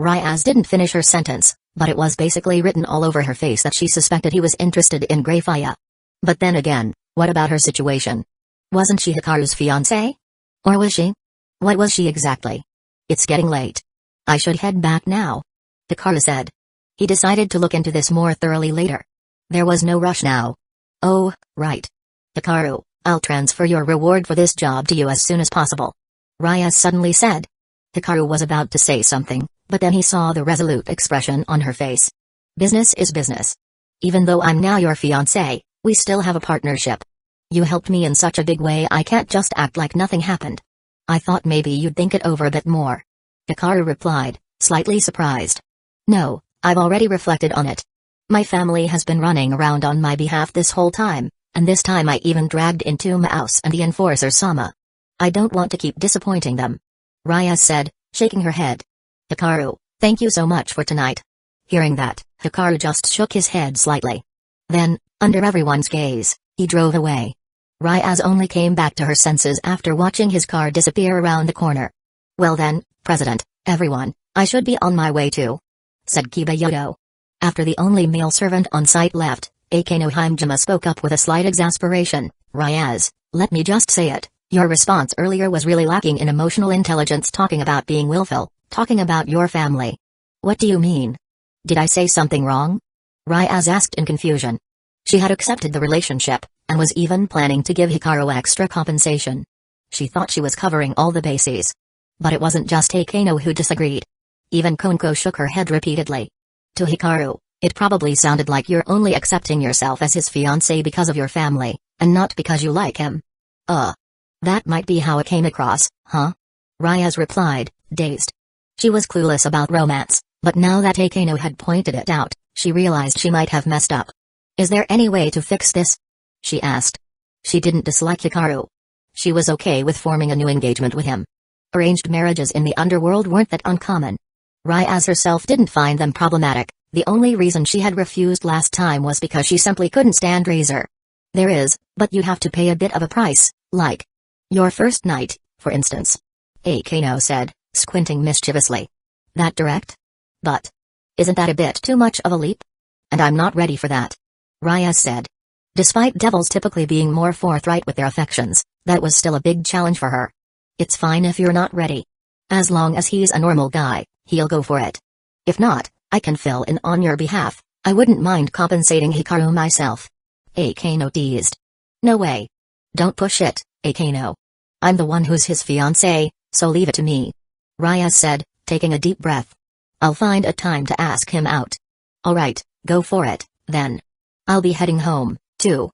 Ryaz didn't finish her sentence, but it was basically written all over her face that she suspected he was interested in Greyfire. But then again, what about her situation? Wasn't she Hikaru's fiancé? Or was she? What was she exactly? It's getting late. I should head back now. Hikaru said. He decided to look into this more thoroughly later. There was no rush now. Oh, right. Hikaru, I'll transfer your reward for this job to you as soon as possible. Ryaz suddenly said. Hikaru was about to say something, but then he saw the resolute expression on her face. Business is business. Even though I'm now your fiancé, we still have a partnership. You helped me in such a big way I can't just act like nothing happened. I thought maybe you'd think it over a bit more. Hikaru replied, slightly surprised. No, I've already reflected on it. My family has been running around on my behalf this whole time, and this time I even dragged into Maus and the Enforcer Sama. I don't want to keep disappointing them. Ryaz said, shaking her head. Hikaru, thank you so much for tonight. Hearing that, Hikaru just shook his head slightly. Then, under everyone's gaze, he drove away. Ryaz only came back to her senses after watching his car disappear around the corner. Well then, President, everyone, I should be on my way too, said Kiba. After the only male servant on site left, Akeno Himejima spoke up with a slight exasperation. Ryaz, let me just say it, your response earlier was really lacking in emotional intelligence, talking about being willful, talking about your family. What do you mean? Did I say something wrong? Ryaz asked in confusion. She had accepted the relationship, and was even planning to give Hikaru extra compensation. She thought she was covering all the bases. But it wasn't just Akeno who disagreed. Even Konko shook her head repeatedly. To Hikaru, it probably sounded like you're only accepting yourself as his fiancé because of your family, and not because you like him. That might be how it came across, huh? Ryaz replied, dazed. She was clueless about romance, but now that Akeno had pointed it out, she realized she might have messed up. Is there any way to fix this? She asked. She didn't dislike Hikaru. She was okay with forming a new engagement with him. Arranged marriages in the underworld weren't that uncommon. Ryaz herself didn't find them problematic. The only reason she had refused last time was because she simply couldn't stand Razor. There is, but you have to pay a bit of a price, like your first night, for instance. Akano said, squinting mischievously. That direct? But isn't that a bit too much of a leap? And I'm not ready for that. Raya said. Despite devils typically being more forthright with their affections, that was still a big challenge for her. It's fine if you're not ready. As long as he's a normal guy, he'll go for it. If not, I can fill in on your behalf. I wouldn't mind compensating Hikaru myself. Akano teased. No way. Don't push it, Akano. I'm the one who's his fiancé, so leave it to me. Raya said, taking a deep breath. I'll find a time to ask him out. Alright, go for it, then. I'll be heading home, too.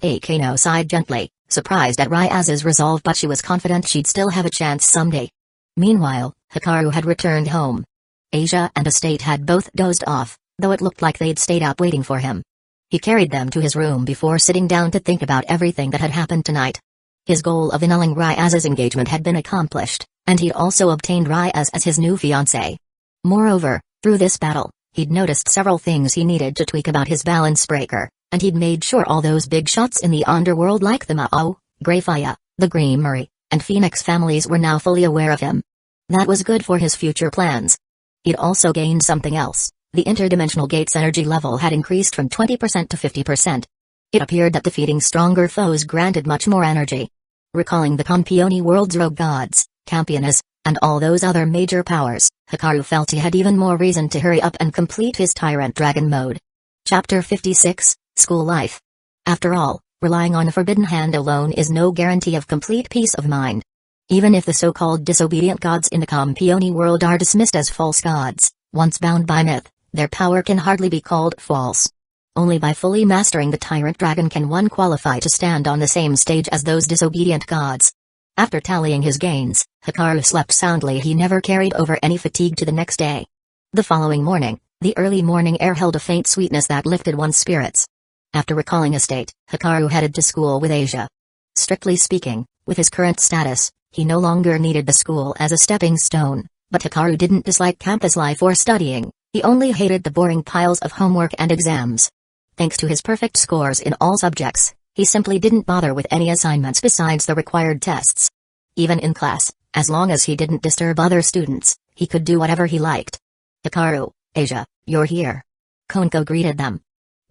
Akano sighed gently, surprised at Rya's resolve, but she was confident she'd still have a chance someday. Meanwhile, Hikaru had returned home. Asia and Estate had both dozed off, though it looked like they'd stayed out waiting for him. He carried them to his room before sitting down to think about everything that had happened tonight. His goal of annulling Rya's engagement had been accomplished, and he'd also obtained Rya's as his new fiancée. Moreover, through this battle, he'd noticed several things he needed to tweak about his balance breaker, and he'd made sure all those big shots in the underworld like the Mao, Greyfire, the Greenmurray, and Phoenix families were now fully aware of him. That was good for his future plans. He'd also gained something else. The interdimensional gate's energy level had increased from 20% to 50%. It appeared that defeating stronger foes granted much more energy. Recalling the Campione world's rogue gods, Campionas, and all those other major powers, Hikaru felt he had even more reason to hurry up and complete his Tyrant Dragon mode. Chapter 56, School Life. After all, relying on a forbidden hand alone is no guarantee of complete peace of mind. Even if the so-called disobedient gods in the Campione world are dismissed as false gods, once bound by myth, their power can hardly be called false. Only by fully mastering the Tyrant Dragon can one qualify to stand on the same stage as those disobedient gods. After tallying his gains, Hikaru slept soundly. He never carried over any fatigue to the next day. The following morning, the early morning air held a faint sweetness that lifted one's spirits. After recalling Estate, Hikaru headed to school with Asia. Strictly speaking, with his current status, he no longer needed the school as a stepping stone, but Hikaru didn't dislike campus life or studying, he only hated the boring piles of homework and exams. Thanks to his perfect scores in all subjects, he simply didn't bother with any assignments besides the required tests. Even in class, as long as he didn't disturb other students, he could do whatever he liked. Hikaru, Asia, you're here. Konko greeted them.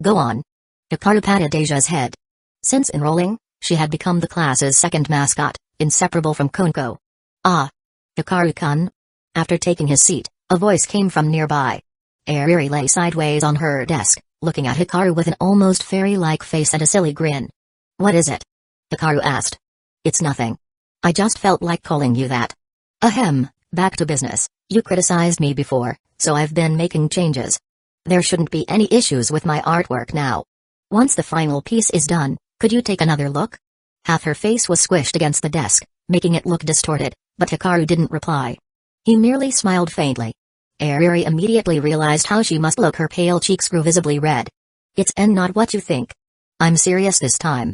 Go on. Hikaru patted Asia's head. Since enrolling, she had become the class's second mascot, inseparable from Konko. Ah. Hikaru-kun. After taking his seat, a voice came from nearby. Ariri lay sideways on her desk, looking at Hikaru with an almost fairy-like face and a silly grin. What is it? Hikaru asked. It's nothing. I just felt like calling you that. Ahem, back to business. You criticized me before, so I've been making changes. There shouldn't be any issues with my artwork now. Once the final piece is done, could you take another look? Half her face was squished against the desk, making it look distorted, but Hikaru didn't reply. He merely smiled faintly. Ariri immediately realized how she must look. Her pale cheeks grew visibly red. It's not what you think. I'm serious this time.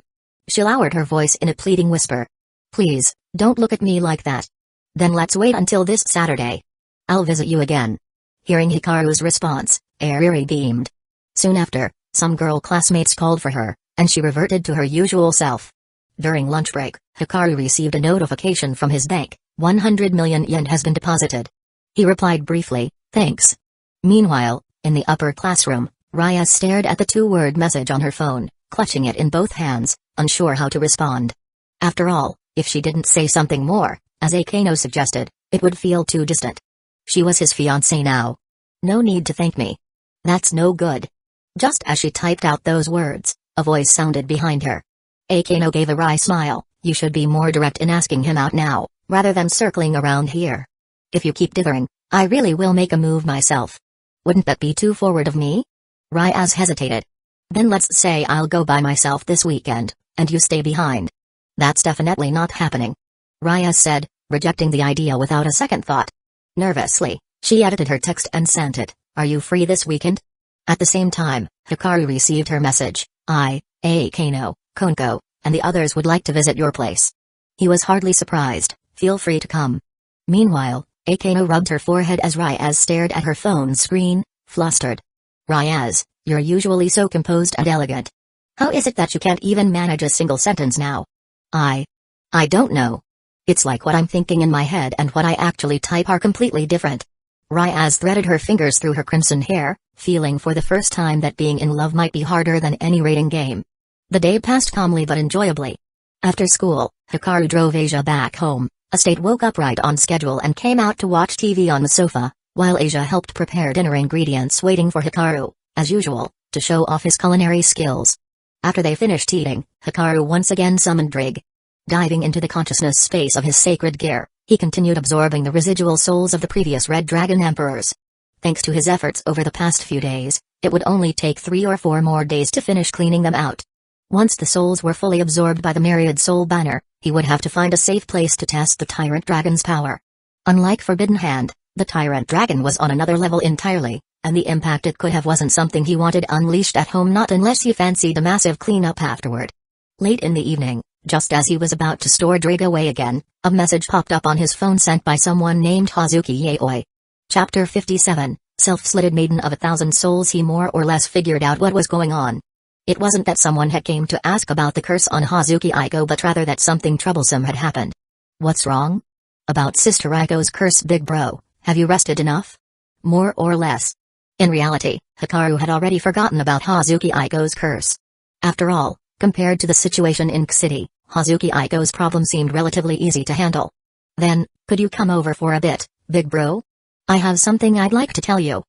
She lowered her voice in a pleading whisper. Please, don't look at me like that. Then let's wait until this Saturday. I'll visit you again. Hearing Hikaru's response, Ariri beamed. Soon after, some girl classmates called for her, and she reverted to her usual self. During lunch break, Hikaru received a notification from his bank. 100 million yen has been deposited. He replied briefly, thanks. Meanwhile, in the upper classroom, Raya stared at the two-word message on her phone, clutching it in both hands, unsure how to respond. After all, if she didn't say something more, as Akano suggested, it would feel too distant. She was his fiancée now. No need to thank me. That's no good. Just as she typed out those words, a voice sounded behind her. Akano gave a wry smile. You should be more direct in asking him out now, rather than circling around here. If you keep dithering, I really will make a move myself. Wouldn't that be too forward of me? Ryaz hesitated. Then let's say I'll go by myself this weekend, and you stay behind. That's definitely not happening. Ryaz said, rejecting the idea without a second thought. Nervously, she edited her text and sent it. Are you free this weekend? At the same time, Hikaru received her message. Akano, Konko, and the others would like to visit your place. He was hardly surprised. Feel free to come. Meanwhile, Akano rubbed her forehead as Ryaz stared at her phone screen, flustered. Ryaz, you're usually so composed and elegant. How is it that you can't even manage a single sentence now? I don't know. It's like what I'm thinking in my head and what I actually type are completely different. Ryaz threaded her fingers through her crimson hair, feeling for the first time that being in love might be harder than any rating game. The day passed calmly but enjoyably. After school, Hikaru drove Asia back home. Estate woke up right on schedule and came out to watch TV on the sofa, while Asia helped prepare dinner ingredients waiting for Hikaru, as usual, to show off his culinary skills. After they finished eating, Hikaru once again summoned Drig. Diving into the consciousness space of his sacred gear, he continued absorbing the residual souls of the previous Red Dragon Emperors. Thanks to his efforts over the past few days, it would only take 3 or 4 more days to finish cleaning them out. Once the souls were fully absorbed by the Myriad Soul Banner, he would have to find a safe place to test the Tyrant Dragon's power. Unlike Forbidden Hand, the Tyrant Dragon was on another level entirely, and the impact it could have wasn't something he wanted unleashed at home, not unless he fancied a massive cleanup afterward. Late in the evening, just as he was about to store Drig away again, a message popped up on his phone sent by someone named Hazuki Yaoi. Chapter 57, Self-Slitted Maiden of 1,000 Souls. He more or less figured out what was going on. It wasn't that someone had came to ask about the curse on Hazuki Aiko, but rather that something troublesome had happened. What's wrong? About Sister Aiko's curse, big bro, have you rested enough? More or less. In reality, Hikaru had already forgotten about Hazuki Aiko's curse. After all, compared to the situation in K City, Hazuki Aiko's problem seemed relatively easy to handle. Then, could you come over for a bit, big bro? I have something I'd like to tell you.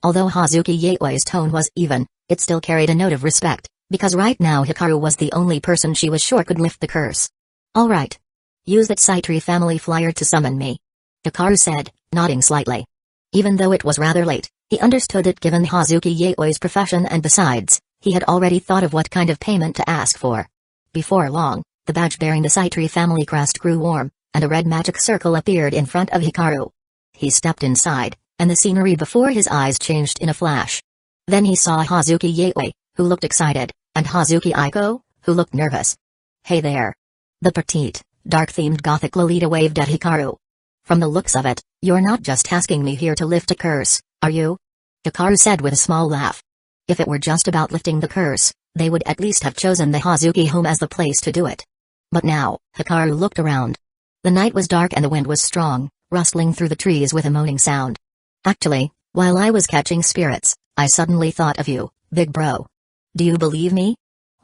Although Hazuki Yaoi's tone was even, it still carried a note of respect, because right now Hikaru was the only person she was sure could lift the curse. Alright. Use that Saitree family flyer to summon me. Hikaru said, nodding slightly. Even though it was rather late, he understood it given Hazuki Yaoi's profession, and besides, he had already thought of what kind of payment to ask for. Before long, the badge bearing the Saitree family crest grew warm, and a red magic circle appeared in front of Hikaru. He stepped inside, and the scenery before his eyes changed in a flash. Then he saw Hazuki Yaoi, who looked excited, and Hazuki Aiko, who looked nervous. Hey there. The petite, dark-themed gothic Lolita waved at Hikaru. From the looks of it, you're not just asking me here to lift a curse, are you? Hikaru said with a small laugh. If it were just about lifting the curse, they would at least have chosen the Hazuki home as the place to do it. But now, Hikaru looked around. The night was dark and the wind was strong, rustling through the trees with a moaning sound. Actually, while I was catching spirits, I suddenly thought of you, big bro. Do you believe me?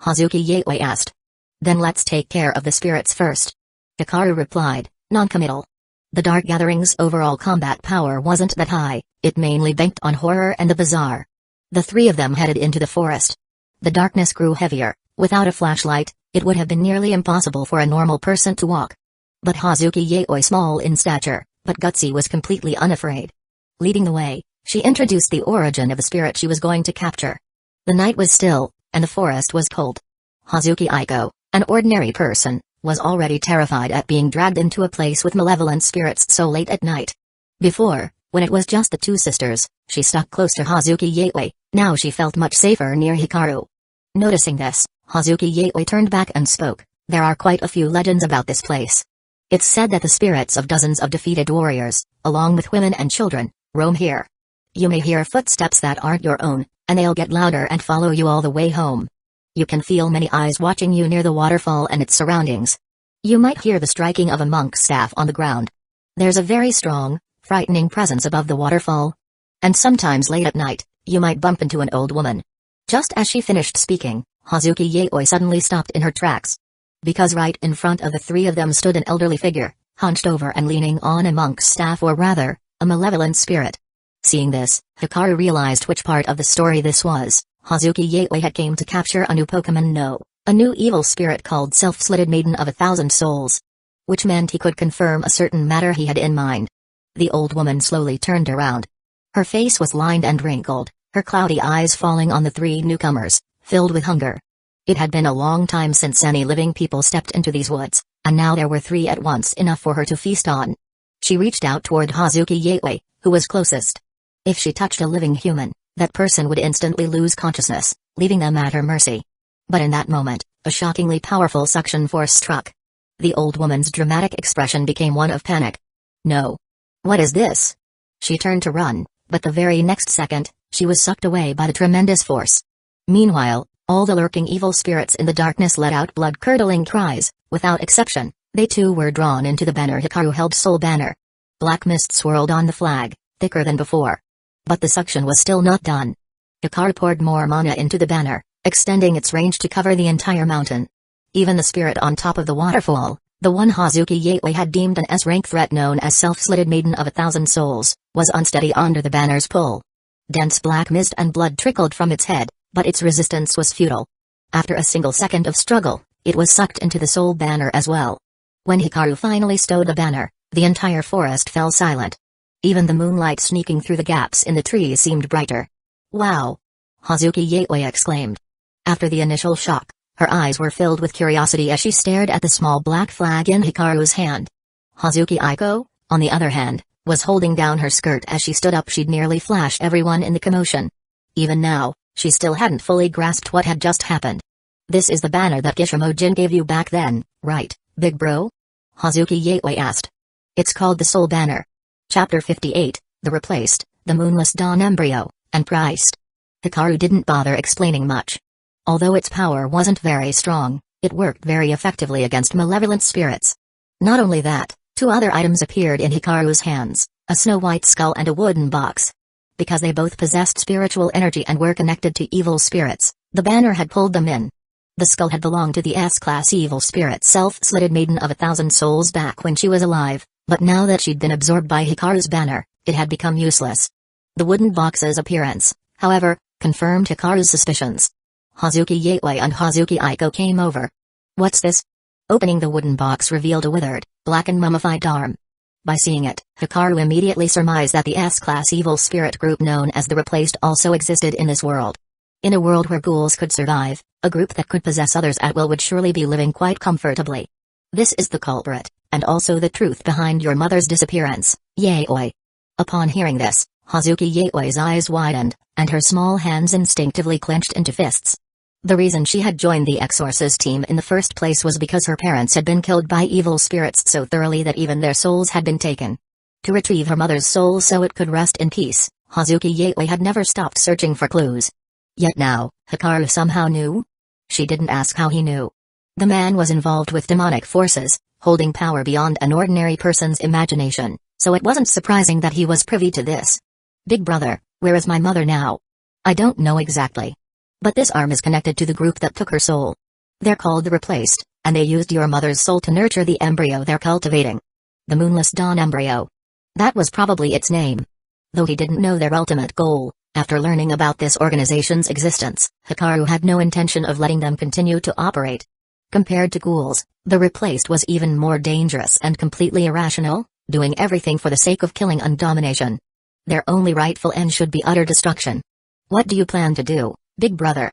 Hazuki Yaoi asked. Then let's take care of the spirits first. Hikaru replied, non-committal. The Dark Gathering's overall combat power wasn't that high, it mainly banked on horror and the bizarre. The 3 of them headed into the forest. The darkness grew heavier. Without a flashlight, it would have been nearly impossible for a normal person to walk. But Hazuki Yaoi, small in stature, but gutsy, was completely unafraid. Leading the way, she introduced the origin of the spirit she was going to capture. The night was still, and the forest was cold. Hazuki Aiko, an ordinary person, was already terrified at being dragged into a place with malevolent spirits so late at night. Before, when it was just the 2 sisters, she stuck close to Hazuki Yaoi. Now she felt much safer near Hikaru. Noticing this, Hazuki Yaoi turned back and spoke. There are quite a few legends about this place. It's said that the spirits of dozens of defeated warriors, along with women and children, roam here. You may hear footsteps that aren't your own, and they'll get louder and follow you all the way home. You can feel many eyes watching you near the waterfall and its surroundings. You might hear the striking of a monk's staff on the ground. There's a very strong, frightening presence above the waterfall. And sometimes late at night, you might bump into an old woman. Just as she finished speaking, Hazuki Yaoi suddenly stopped in her tracks. Because right in front of the 3 of them stood an elderly figure, hunched over and leaning on a monk's staff, or rather, a malevolent spirit. Seeing this, Hikaru realized which part of the story this was. Hazuki Yaoi had came to capture a new Pokemon, no, a new evil spirit called Self-Slitted Maiden of 1,000 Souls. Which meant he could confirm a certain matter he had in mind. The old woman slowly turned around. Her face was lined and wrinkled, her cloudy eyes falling on the 3 newcomers, filled with hunger. It had been a long time since any living people stepped into these woods, and now there were 3 at once, enough for her to feast on. She reached out toward Hazuki Yaoi, who was closest. If she touched a living human, that person would instantly lose consciousness, leaving them at her mercy. But in that moment, a shockingly powerful suction force struck. The old woman's dramatic expression became one of panic. No. What is this? She turned to run, but the very next second, she was sucked away by the tremendous force. Meanwhile, All the lurking evil spirits in the darkness let out blood-curdling cries. Without exception, they too were drawn into the banner Hikaru held, soul banner. Black mist swirled on the flag, thicker than before. But the suction was still not done. Hikaru poured more mana into the banner, extending its range to cover the entire mountain. Even the spirit on top of the waterfall, the one Hazuki Yatewei had deemed an S-rank threat known as Self-Slitted Maiden of 1,000 Souls, was unsteady under the banner's pull. Dense black mist and blood trickled from its head, but its resistance was futile. After a single second of struggle, it was sucked into the soul banner as well. When Hikaru finally stowed the banner, the entire forest fell silent. Even the moonlight sneaking through the gaps in the trees seemed brighter. "Wow!" Hazuki Yatewei exclaimed. After the initial shock, her eyes were filled with curiosity as she stared at the small black flag in Hikaru's hand. Hazuki Aiko, on the other hand, was holding down her skirt as she stood up. She'd nearly flashed everyone in the commotion. Even now, she still hadn't fully grasped what had just happened. "This is the banner that Gishimo-jin gave you back then, right, big bro?" Hazuki Yatewei asked. "It's called the Soul Banner." Chapter 58, The Replaced, The Moonless Dawn Embryo, and Priced. Hikaru didn't bother explaining much. Although its power wasn't very strong, it worked very effectively against malevolent spirits. Not only that, two other items appeared in Hikaru's hands, a snow-white skull and a wooden box. Because they both possessed spiritual energy and were connected to evil spirits, the banner had pulled them in. The skull had belonged to the S-class evil spirit Self-Slitted Maiden of 1,000 Souls back when she was alive, but now that she'd been absorbed by Hikaru's banner, it had become useless. The wooden box's appearance, however, confirmed Hikaru's suspicions. Hazuki Yatewei and Hazuki Aiko came over. "What's this?" Opening the wooden box revealed a withered, black and mummified arm. By seeing it, Hikaru immediately surmised that the S-class evil spirit group known as the Replaced also existed in this world. In a world where ghouls could survive, a group that could possess others at will would surely be living quite comfortably. "This is the culprit, and also the truth behind your mother's disappearance, Yatewei." Upon hearing this, Hazuki Yatewei's eyes widened, and her small hands instinctively clenched into fists. The reason she had joined the Exorcist team in the first place was because her parents had been killed by evil spirits so thoroughly that even their souls had been taken. To retrieve her mother's soul so it could rest in peace, Hazuki Yatewei had never stopped searching for clues. Yet now, Hikaru somehow knew? She didn't ask how he knew. The man was involved with demonic forces, holding power beyond an ordinary person's imagination, so it wasn't surprising that he was privy to this. "Big brother, where is my mother now?" "I don't know exactly. But this arm is connected to the group that took her soul. They're called the Replaced, and they used your mother's soul to nurture the embryo they're cultivating. The Moonless Dawn Embryo. That was probably its name." Though he didn't know their ultimate goal, after learning about this organization's existence, Hikaru had no intention of letting them continue to operate. Compared to ghouls, the Replaced was even more dangerous and completely irrational, doing everything for the sake of killing and domination. Their only rightful end should be utter destruction. "What do you plan to do, big brother?"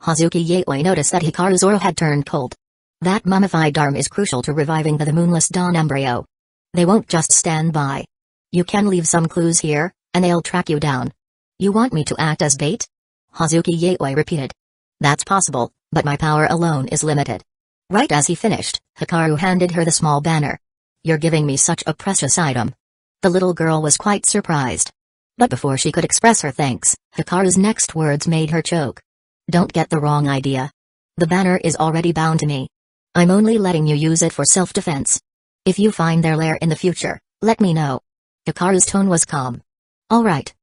Hazuki Yatewei noticed that Hikaru's aura had turned cold. "That mummified arm is crucial to reviving the Moonless Dawn Embryo. They won't just stand by. You can leave some clues here, and they'll track you down." "You want me to act as bait?" Hazuki Yatewei repeated. "That's possible, but my power alone is limited." Right as he finished, Hikaru handed her the small banner. "You're giving me such a precious item." The little girl was quite surprised. But before she could express her thanks, Hikaru's next words made her choke. "Don't get the wrong idea. The banner is already bound to me. I'm only letting you use it for self-defense. If you find their lair in the future, let me know." Hikaru's tone was calm. "All right."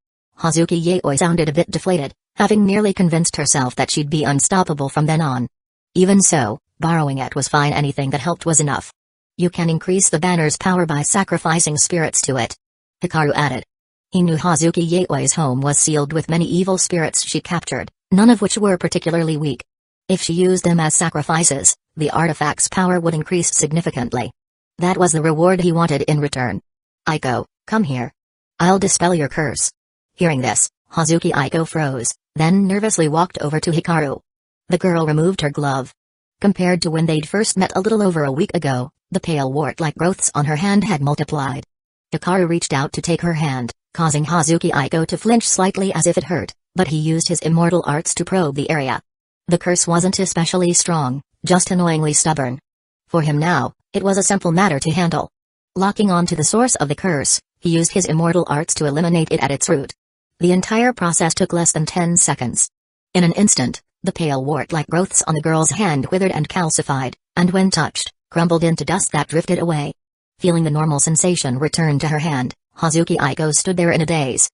Hazuki Yatewei sounded a bit deflated, having nearly convinced herself that she'd be unstoppable from then on. Even so, borrowing it was fine. Anything that helped was enough. "You can increase the banner's power by sacrificing spirits to it," Hikaru added. He knew Hazuki Yatewei's home was sealed with many evil spirits she captured, none of which were particularly weak. If she used them as sacrifices, the artifact's power would increase significantly. That was the reward he wanted in return. "Aiko, come here. I'll dispel your curse." Hearing this, Hazuki Aiko froze, then nervously walked over to Hikaru. The girl removed her glove. Compared to when they'd first met a little over a week ago, the pale wart-like growths on her hand had multiplied. Hikaru reached out to take her hand, causing Hazuki Aiko to flinch slightly as if it hurt, but he used his immortal arts to probe the area. The curse wasn't especially strong, just annoyingly stubborn. For him now, it was a simple matter to handle. Locking on to the source of the curse, he used his immortal arts to eliminate it at its root. The entire process took less than 10 seconds. In an instant, The pale wart-like growths on the girl's hand withered and calcified, and when touched, crumbled into dust that drifted away. Feeling the normal sensation return to her hand, Hazuki Aiko stood there in a daze.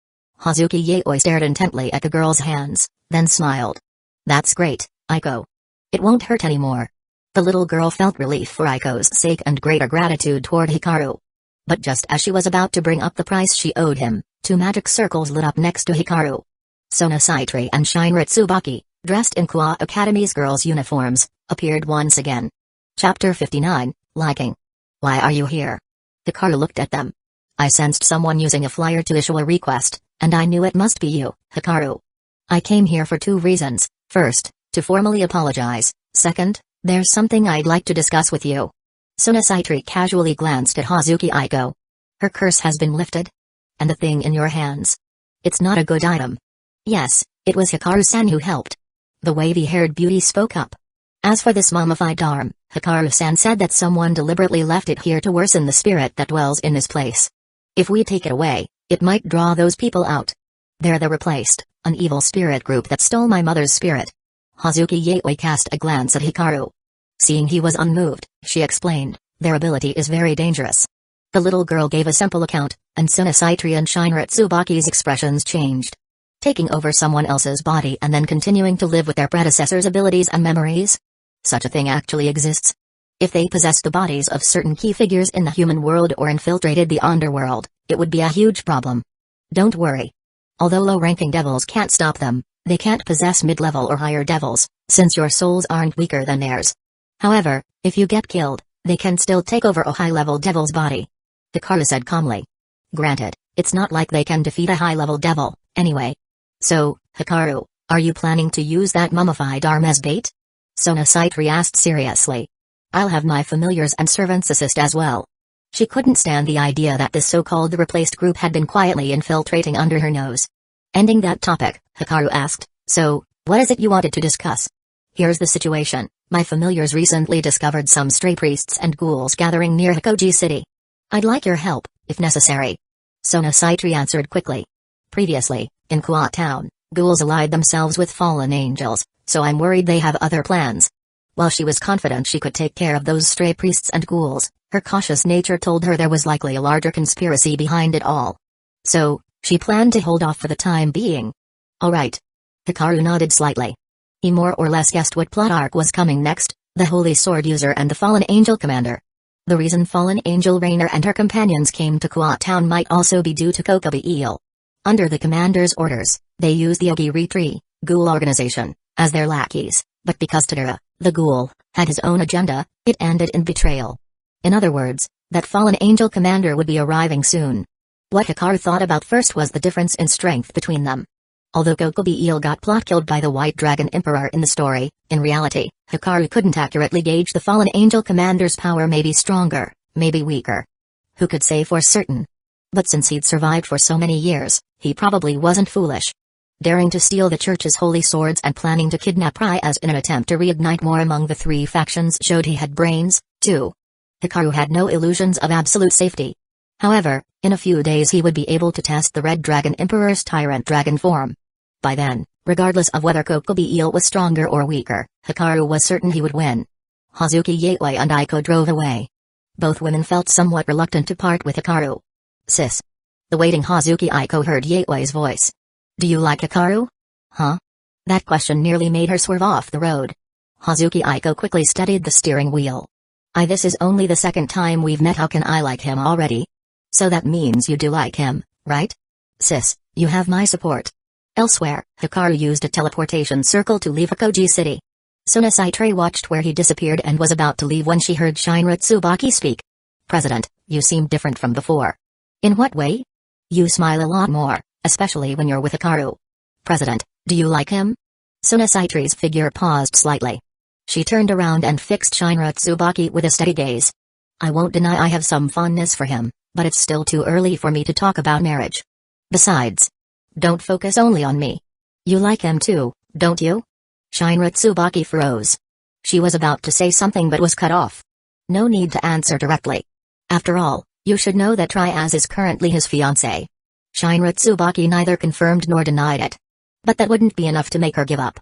Hazuki Yaoi stared intently at the girl's hands, then smiled. "That's great, Aiko. It won't hurt anymore." The little girl felt relief for Aiko's sake and greater gratitude toward Hikaru. But just as she was about to bring up the price she owed him, two magic circles lit up next to Hikaru. Sona Saitri and Shinra Tsubaki, dressed in Kwa Academy's girls' uniforms, appeared once again. Chapter 59, Liking. "Why are you here?" Hikaru looked at them. "I sensed someone using a flyer to issue a request, and I knew it must be you, Hikaru. I came here for two reasons. First, to formally apologize. Second, there's something I'd like to discuss with you." Sona Saitri casually glanced at Hazuki Aiko. "Her curse has been lifted? And the thing in your hands? It's not a good item." "Yes, it was Hikaru-san who helped." The wavy-haired beauty spoke up. "As for this mummified arm, Hikaru-san said that someone deliberately left it here to worsen the spirit that dwells in this place. If we take it away, it might draw those people out. They're the replaced, an evil spirit group that stole my mother's spirit." Hazuki Yaoi cast a glance at Hikaru. Seeing he was unmoved, she explained, "Their ability is very dangerous." The little girl gave a simple account, and Sona Saitri and Shinra Tsubaki's expressions changed. Taking over someone else's body and then continuing to live with their predecessor's abilities and memories? Such a thing actually exists. If they possessed the bodies of certain key figures in the human world or infiltrated the underworld, it would be a huge problem. Don't worry. Although low-ranking devils can't stop them, they can't possess mid-level or higher devils, since your souls aren't weaker than theirs. However, if you get killed, they can still take over a high-level devil's body." Hikaru said calmly. "Granted, it's not like they can defeat a high-level devil, anyway. So, Hikaru, are you planning to use that mummified arm as bait?" Sona Saitri asked seriously. "I'll have my familiars and servants assist as well." She couldn't stand the idea that this so-called replaced group had been quietly infiltrating under her nose. Ending that topic, Hikaru asked, "So, what is it you wanted to discuss?" "Here's the situation. My familiars recently discovered some stray priests and ghouls gathering near Hikoji City. I'd like your help, if necessary." Sona Saitri answered quickly. "Previously, in Kwa Town, ghouls allied themselves with fallen angels, so I'm worried they have other plans." While she was confident she could take care of those stray priests and ghouls, her cautious nature told her there was likely a larger conspiracy behind it all. So, she planned to hold off for the time being. "All right." Hikaru nodded slightly. He more or less guessed what plot arc was coming next: the Holy Sword User and the Fallen Angel Commander. The reason Fallen Angel Rainer and her companions came to Kwa Town might also be due to Kokobi Eel. Under the commander's orders, they used the Ogiritri, ghoul organization, as their lackeys, but because Tadara, the ghoul, had his own agenda, it ended in betrayal. In other words, that Fallen Angel Commander would be arriving soon. What Hikaru thought about first was the difference in strength between them. Although Kokobi Eel got plot-killed by the White Dragon Emperor in the story, in reality, Hikaru couldn't accurately gauge the Fallen Angel Commander's power. May be stronger, maybe weaker. Who could say for certain? But since he'd survived for so many years, he probably wasn't foolish. Daring to steal the church's holy swords and planning to kidnap Ryaz in an attempt to reignite war among the three factions showed he had brains, too. Hikaru had no illusions of absolute safety. However, in a few days he would be able to test the Red Dragon Emperor's tyrant dragon form. By then, regardless of whether Kokobi Eel was stronger or weaker, Hikaru was certain he would win. Hazuki Yaoi and Aiko drove away. Both women felt somewhat reluctant to part with Hikaru. "Sis." The waiting Hazuki Aiko heard Yaoi's voice. "Do you like Hikaru?" "Huh?" That question nearly made her swerve off the road. Hazuki Aiko quickly steadied the steering wheel. This is only the second time we've met. How can I like him already?" "So that means you do like him, right?" "Sis, you have my support." Elsewhere, Hikaru used a teleportation circle to leave Hikoji City. Sona Saitri watched where he disappeared and was about to leave when she heard Shinra Tsubaki speak. "President, you seem different from before." "In what way?" "You smile a lot more, especially when you're with Hikaru." "President, do you like him?" Sona Saitri's figure paused slightly. She turned around and fixed Shinra Tsubaki with a steady gaze. "I won't deny I have some fondness for him, but it's still too early for me to talk about marriage. Besides, don't focus only on me. You like him too, don't you?" Shinra Tsubaki froze. She was about to say something but was cut off. No need to answer directly. After all, you should know that Ryaz is currently his fiancé. Shinra Tsubaki neither confirmed nor denied it. But that wouldn't be enough to make her give up.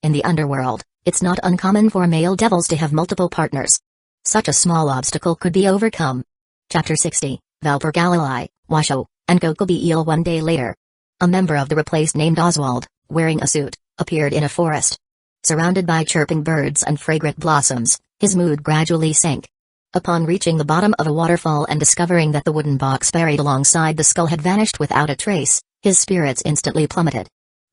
In the underworld, it's not uncommon for male devils to have multiple partners. Such a small obstacle could be overcome. Chapter 60, Valper Galilei, Washoe, and Kokobi Eel. One day later, a member of the replaced named Oswald, wearing a suit, appeared in a forest. Surrounded by chirping birds and fragrant blossoms, his mood gradually sank. Upon reaching the bottom of a waterfall and discovering that the wooden box buried alongside the skull had vanished without a trace, his spirits instantly plummeted.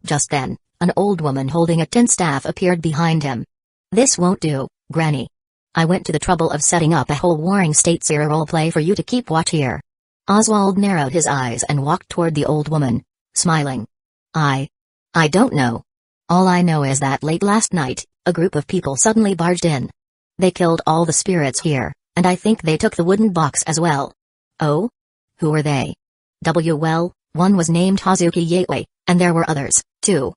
Just then, an old woman holding a tin staff appeared behind him. "This won't do, Granny. I went to the trouble of setting up a whole Warring States era roleplay for you to keep watch here." Oswald narrowed his eyes and walked toward the old woman, smiling. I don't know. All I know is that late last night, a group of people suddenly barged in. They killed all the spirits here, and I think they took the wooden box as well." "Oh? Who were they?" "Well, one was named Hazuki Yateway, and there were others, too."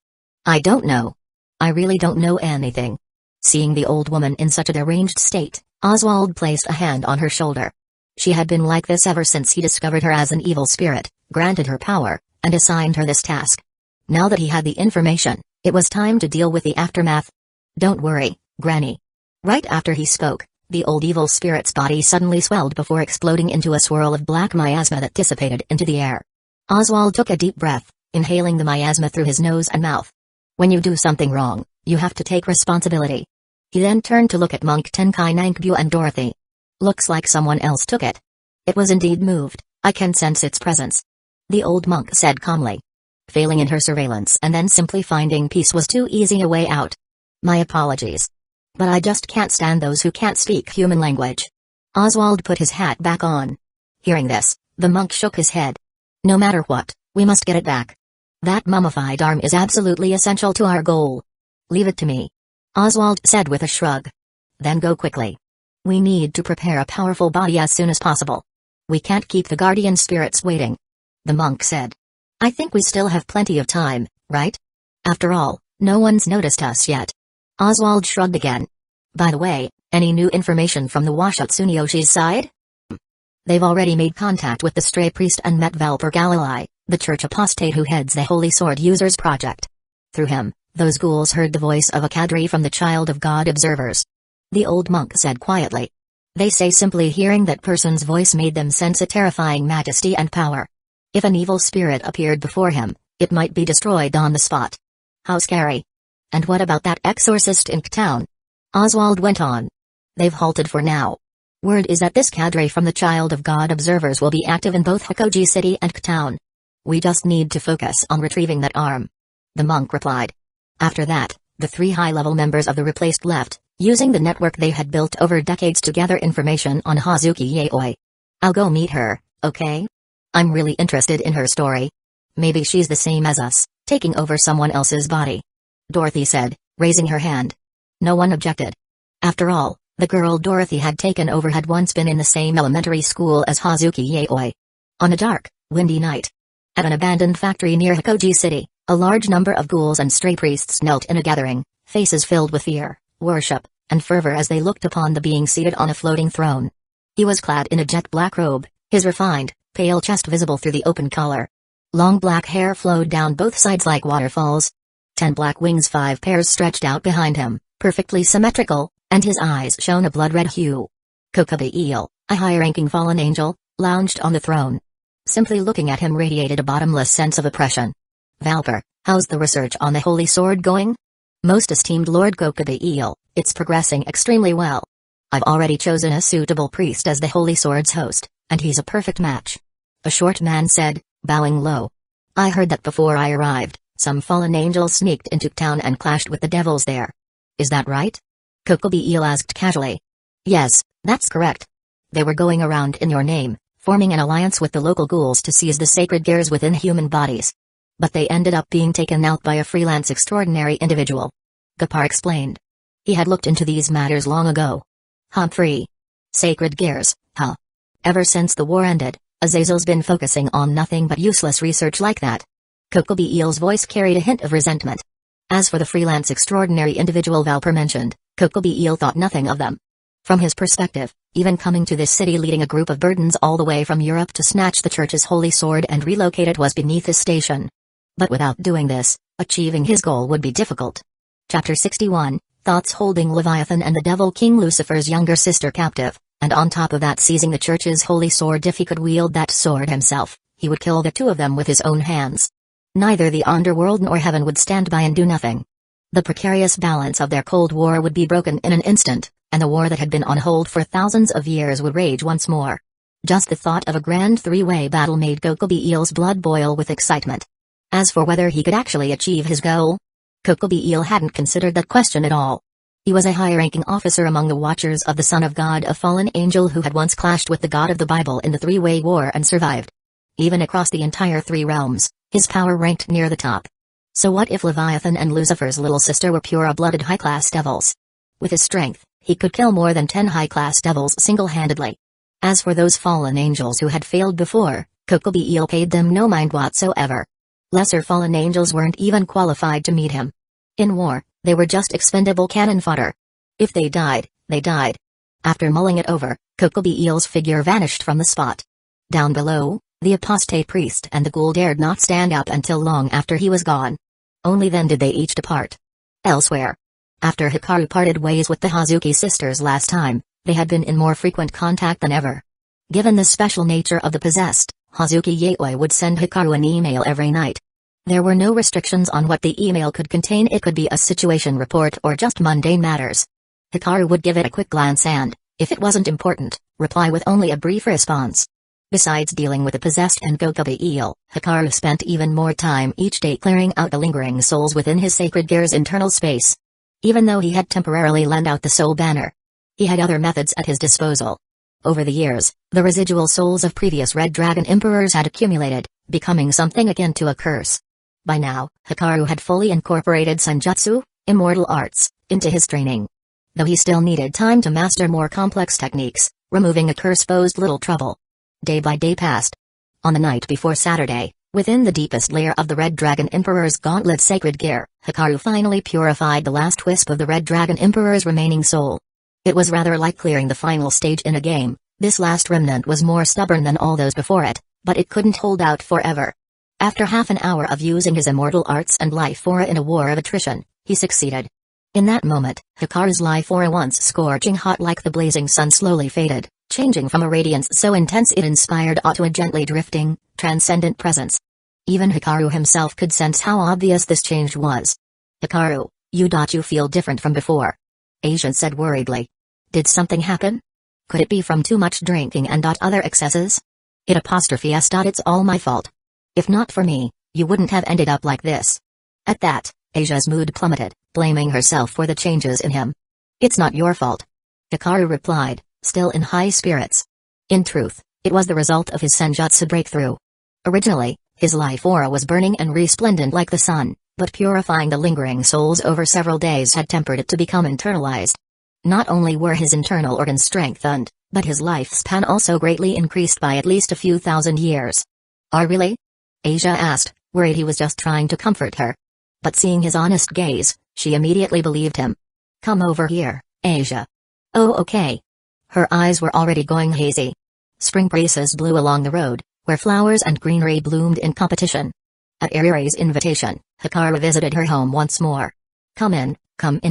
"I don't know. I really don't know anything." Seeing the old woman in such a deranged state, Oswald placed a hand on her shoulder. She had been like this ever since he discovered her as an evil spirit, granted her power, and assigned her this task. Now that he had the information, it was time to deal with the aftermath. "Don't worry, Granny." Right after he spoke, the old evil spirit's body suddenly swelled before exploding into a swirl of black miasma that dissipated into the air. Oswald took a deep breath, inhaling the miasma through his nose and mouth. When you do something wrong, you have to take responsibility. He then turned to look at Monk Tenkai Nankbu and Dorothy. "Looks like someone else took it." "It was indeed moved, I can sense its presence," the old monk said calmly. Failing in her surveillance and then simply finding peace was too easy a way out. "My apologies. But I just can't stand those who can't speak human language." Oswald put his hat back on. Hearing this, the monk shook his head. "No matter what, we must get it back. That mummified arm is absolutely essential to our goal." "Leave it to me," Oswald said with a shrug. "Then go quickly. We need to prepare a powerful body as soon as possible. We can't keep the guardian spirits waiting," the monk said. "I think we still have plenty of time, right? After all, no one's noticed us yet." Oswald shrugged again. "By the way, any new information from the Washoe Tsuneyoshi's side?" "They've already made contact with the stray priest and met Valper Galilei, the church apostate who heads the Holy Sword Users Project. Through him, those ghouls heard the voice of a cadre from the Child of God observers," the old monk said quietly. "They say simply hearing that person's voice made them sense a terrifying majesty and power. If an evil spirit appeared before him, it might be destroyed on the spot." "How scary. And what about that exorcist in town?" Oswald went on. "They've halted for now. Word is that this cadre from the Child of God observers will be active in both Hikoji City and town. We just need to focus on retrieving that arm," the monk replied. After that, the three high-level members of the replaced left, using the network they had built over decades to gather information on Hazuki Yateway. "I'll go meet her, okay? I'm really interested in her story. Maybe she's the same as us, taking over someone else's body," Dorothy said, raising her hand. No one objected. After all, the girl Dorothy had taken over had once been in the same elementary school as Hazuki Yateway. On a dark, windy night, at an abandoned factory near Hikoji City, a large number of ghouls and stray priests knelt in a gathering, faces filled with fear, worship, and fervor as they looked upon the being seated on a floating throne. He was clad in a jet black robe, his refined, pale chest visible through the open collar. Long black hair flowed down both sides like waterfalls. 10 black wings, 5 pairs stretched out behind him, perfectly symmetrical, and his eyes shone a blood-red hue. Kokobi Eel, a high-ranking fallen angel, lounged on the throne. Simply looking at him radiated a bottomless sense of oppression. "Valper, how's the research on the Holy Sword going?" "Most esteemed Lord Kokobi Eel, it's progressing extremely well. I've already chosen a suitable priest as the Holy Sword's host, and he's a perfect match," a short man said, bowing low. "I heard that before I arrived, some fallen angels sneaked into town and clashed with the devils there. Is that right?" Kokobi Eel asked casually. "Yes, that's correct. They were going around in your name, forming an alliance with the local ghouls to seize the sacred gears within human bodies. But they ended up being taken out by a freelance extraordinary individual," Gapar explained. He had looked into these matters long ago. "Humphrey. Sacred gears, huh? Ever since the war ended, Azazel's been focusing on nothing but useless research like that." Kokobi Eel's voice carried a hint of resentment. As for the freelance extraordinary individual Valper mentioned, Kokobi Eel thought nothing of them. From his perspective, even coming to this city leading a group of burdens all the way from Europe to snatch the church's holy sword and relocate it was beneath his station. But without doing this, achieving his goal would be difficult. Chapter 61, Thoughts holding Leviathan and the Devil King Lucifer's younger sister captive, and on top of that seizing the church's holy sword. If he could wield that sword himself, he would kill the two of them with his own hands. Neither the underworld nor heaven would stand by and do nothing. The precarious balance of their Cold War would be broken in an instant, and the war that had been on hold for thousands of years would rage once more. Just the thought of a grand three-way battle made Kokobi Eel's blood boil with excitement. As for whether he could actually achieve his goal, Kokobi Eel hadn't considered that question at all. He was a high-ranking officer among the Watchers of the Son of God, a fallen angel who had once clashed with the God of the Bible in the three-way war and survived. Even across the entire three realms, his power ranked near the top. So what if Leviathan and Lucifer's little sister were pure-blooded high-class devils? With his strength, he could kill more than 10 high-class devils single-handedly. As for those fallen angels who had failed before, Kokobi Eel paid them no mind whatsoever. Lesser fallen angels weren't even qualified to meet him. In war, they were just expendable cannon fodder. If they died, they died. After mulling it over, Kokobi Eel's figure vanished from the spot. Down below, the apostate priest and the ghoul dared not stand up until long after he was gone. Only then did they each depart. Elsewhere. After Hikaru parted ways with the Hazuki sisters last time, they had been in more frequent contact than ever. Given the special nature of the possessed, Hazuki Yayoi would send Hikaru an email every night. There were no restrictions on what the email could contain. It could be a situation report or just mundane matters. Hikaru would give it a quick glance and, if it wasn't important, reply with only a brief response. Besides dealing with the possessed and Kokobi Eel, Hikaru spent even more time each day clearing out the lingering souls within his sacred gear's internal space. Even though he had temporarily lent out the soul banner, he had other methods at his disposal. Over the years, the residual souls of previous Red Dragon Emperors had accumulated, becoming something akin to a curse. By now, Hikaru had fully incorporated Senjutsu, immortal arts, into his training. Though he still needed time to master more complex techniques, removing a curse posed little trouble. Day by day passed. On the night before Saturday, within the deepest layer of the Red Dragon Emperor's gauntlet sacred gear, Hikaru finally purified the last wisp of the Red Dragon Emperor's remaining soul. It was rather like clearing the final stage in a game. This last remnant was more stubborn than all those before it, but it couldn't hold out forever. After half an hour of using his immortal arts and life aura in a war of attrition, he succeeded. In that moment, Hikaru's life aura, once scorching hot like the blazing sun, slowly faded, changing from a radiance so intense it inspired awe to a gently drifting, transcendent presence. Even Hikaru himself could sense how obvious this change was. "Hikaru, you feel different from before," Asian said worriedly. "Did something happen? Could it be from too much drinking and other excesses?" It's all my fault. If not for me, you wouldn't have ended up like this." At that, Asia's mood plummeted, blaming herself for the changes in him. "It's not your fault," Hikaru replied, still in high spirits. In truth, it was the result of his Senjutsu breakthrough. Originally, his life aura was burning and resplendent like the sun, but purifying the lingering souls over several days had tempered it to become internalized. Not only were his internal organs strengthened, but his lifespan also greatly increased by at least a few thousand years. Really?" Asia asked, worried he was just trying to comfort her. But seeing his honest gaze, she immediately believed him. "Come over here, Asia." "Oh, okay." Her eyes were already going hazy. Spring breezes blew along the road, where flowers and greenery bloomed in competition. At Arire's invitation, Hikaru visited her home once more. Come in,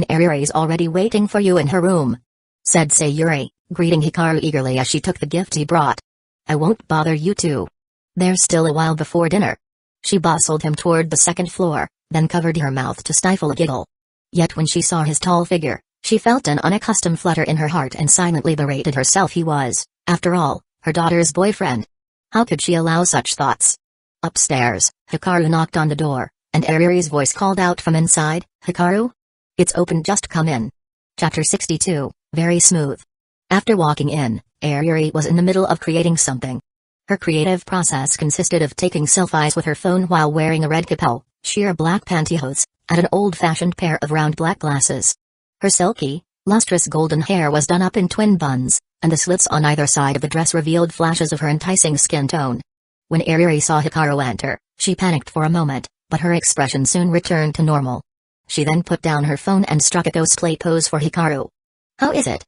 Arire's already waiting for you in her room," said Sayuri, greeting Hikaru eagerly as she took the gift he brought. "I won't bother you two. There's still a while before dinner." She bustled him toward the second floor, then covered her mouth to stifle a giggle. Yet when she saw his tall figure, she felt an unaccustomed flutter in her heart and silently berated herself. He was, after all, her daughter's boyfriend. How could she allow such thoughts? Upstairs, Hikaru knocked on the door, and Arire's voice called out from inside, "Hikaru? It's open, just come in." Chapter 62, Very Smooth. After walking in, Ariri was in the middle of creating something. Her creative process consisted of taking selfies with her phone while wearing a red capel, sheer black pantyhose, and an old-fashioned pair of round black glasses. Her silky, lustrous golden hair was done up in twin buns, and the slits on either side of the dress revealed flashes of her enticing skin tone. When Ariri saw Hikaru enter, she panicked for a moment, but her expression soon returned to normal. She then put down her phone and struck a ghostly pose for Hikaru. "How is it?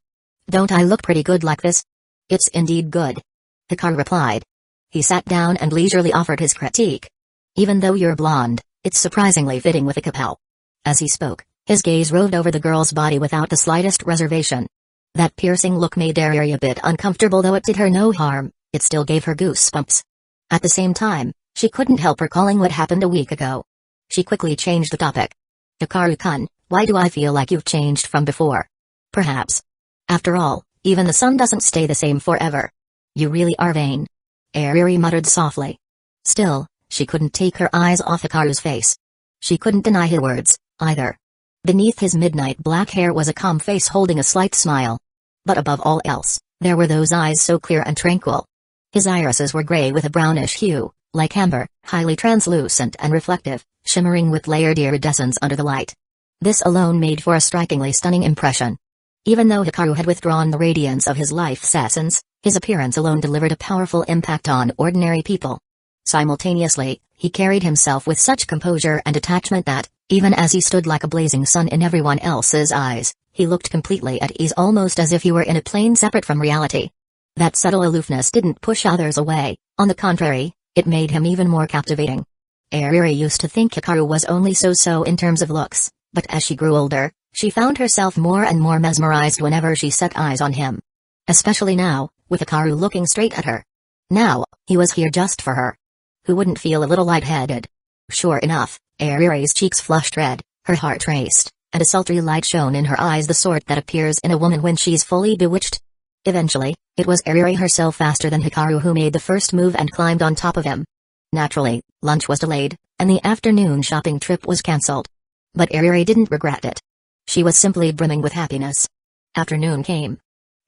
Don't I look pretty good like this?" "It's indeed good," Hikaru replied. He sat down and leisurely offered his critique. "Even though you're blonde, it's surprisingly fitting with a capel." As he spoke, His gaze roved over the girl's body without the slightest reservation. That piercing look made Ariri a bit uncomfortable, though it did her no harm. It still gave her goosebumps. At the same time, she couldn't help recalling what happened a week ago. She quickly changed the topic. Hikaru-kun, why do I feel like you've changed from before? Perhaps. After all, even the sun doesn't stay the same forever. You really are vain. Ariri muttered softly. Still, she couldn't take her eyes off Hikaru's face. She couldn't deny his words, either. Beneath his midnight black hair was a calm face holding a slight smile. But above all else, there were those eyes so clear and tranquil. His irises were gray with a brownish hue, like amber, highly translucent and reflective, shimmering with layered iridescence under the light. This alone made for a strikingly stunning impression. Even though Hikaru had withdrawn the radiance of his life's essence, his appearance alone delivered a powerful impact on ordinary people. Simultaneously, he carried himself with such composure and detachment that, even as he stood like a blazing sun in everyone else's eyes, he looked completely at ease, almost as if he were in a plane separate from reality. That subtle aloofness didn't push others away, on the contrary, it made him even more captivating. Ariri used to think Hikaru was only so-so in terms of looks, but as she grew older, she found herself more and more mesmerized whenever she set eyes on him. Especially now, with Hikaru looking straight at her. Now, he was here just for her. Who wouldn't feel a little lightheaded? Sure enough, Ariri's cheeks flushed red, her heart raced, and a sultry light shone in her eyes, the sort that appears in a woman when she's fully bewitched. Eventually, it was Ariri herself faster than Hikaru who made the first move and climbed on top of him. Naturally, lunch was delayed, and the afternoon shopping trip was cancelled. But Ariri didn't regret it. She was simply brimming with happiness. Afternoon came.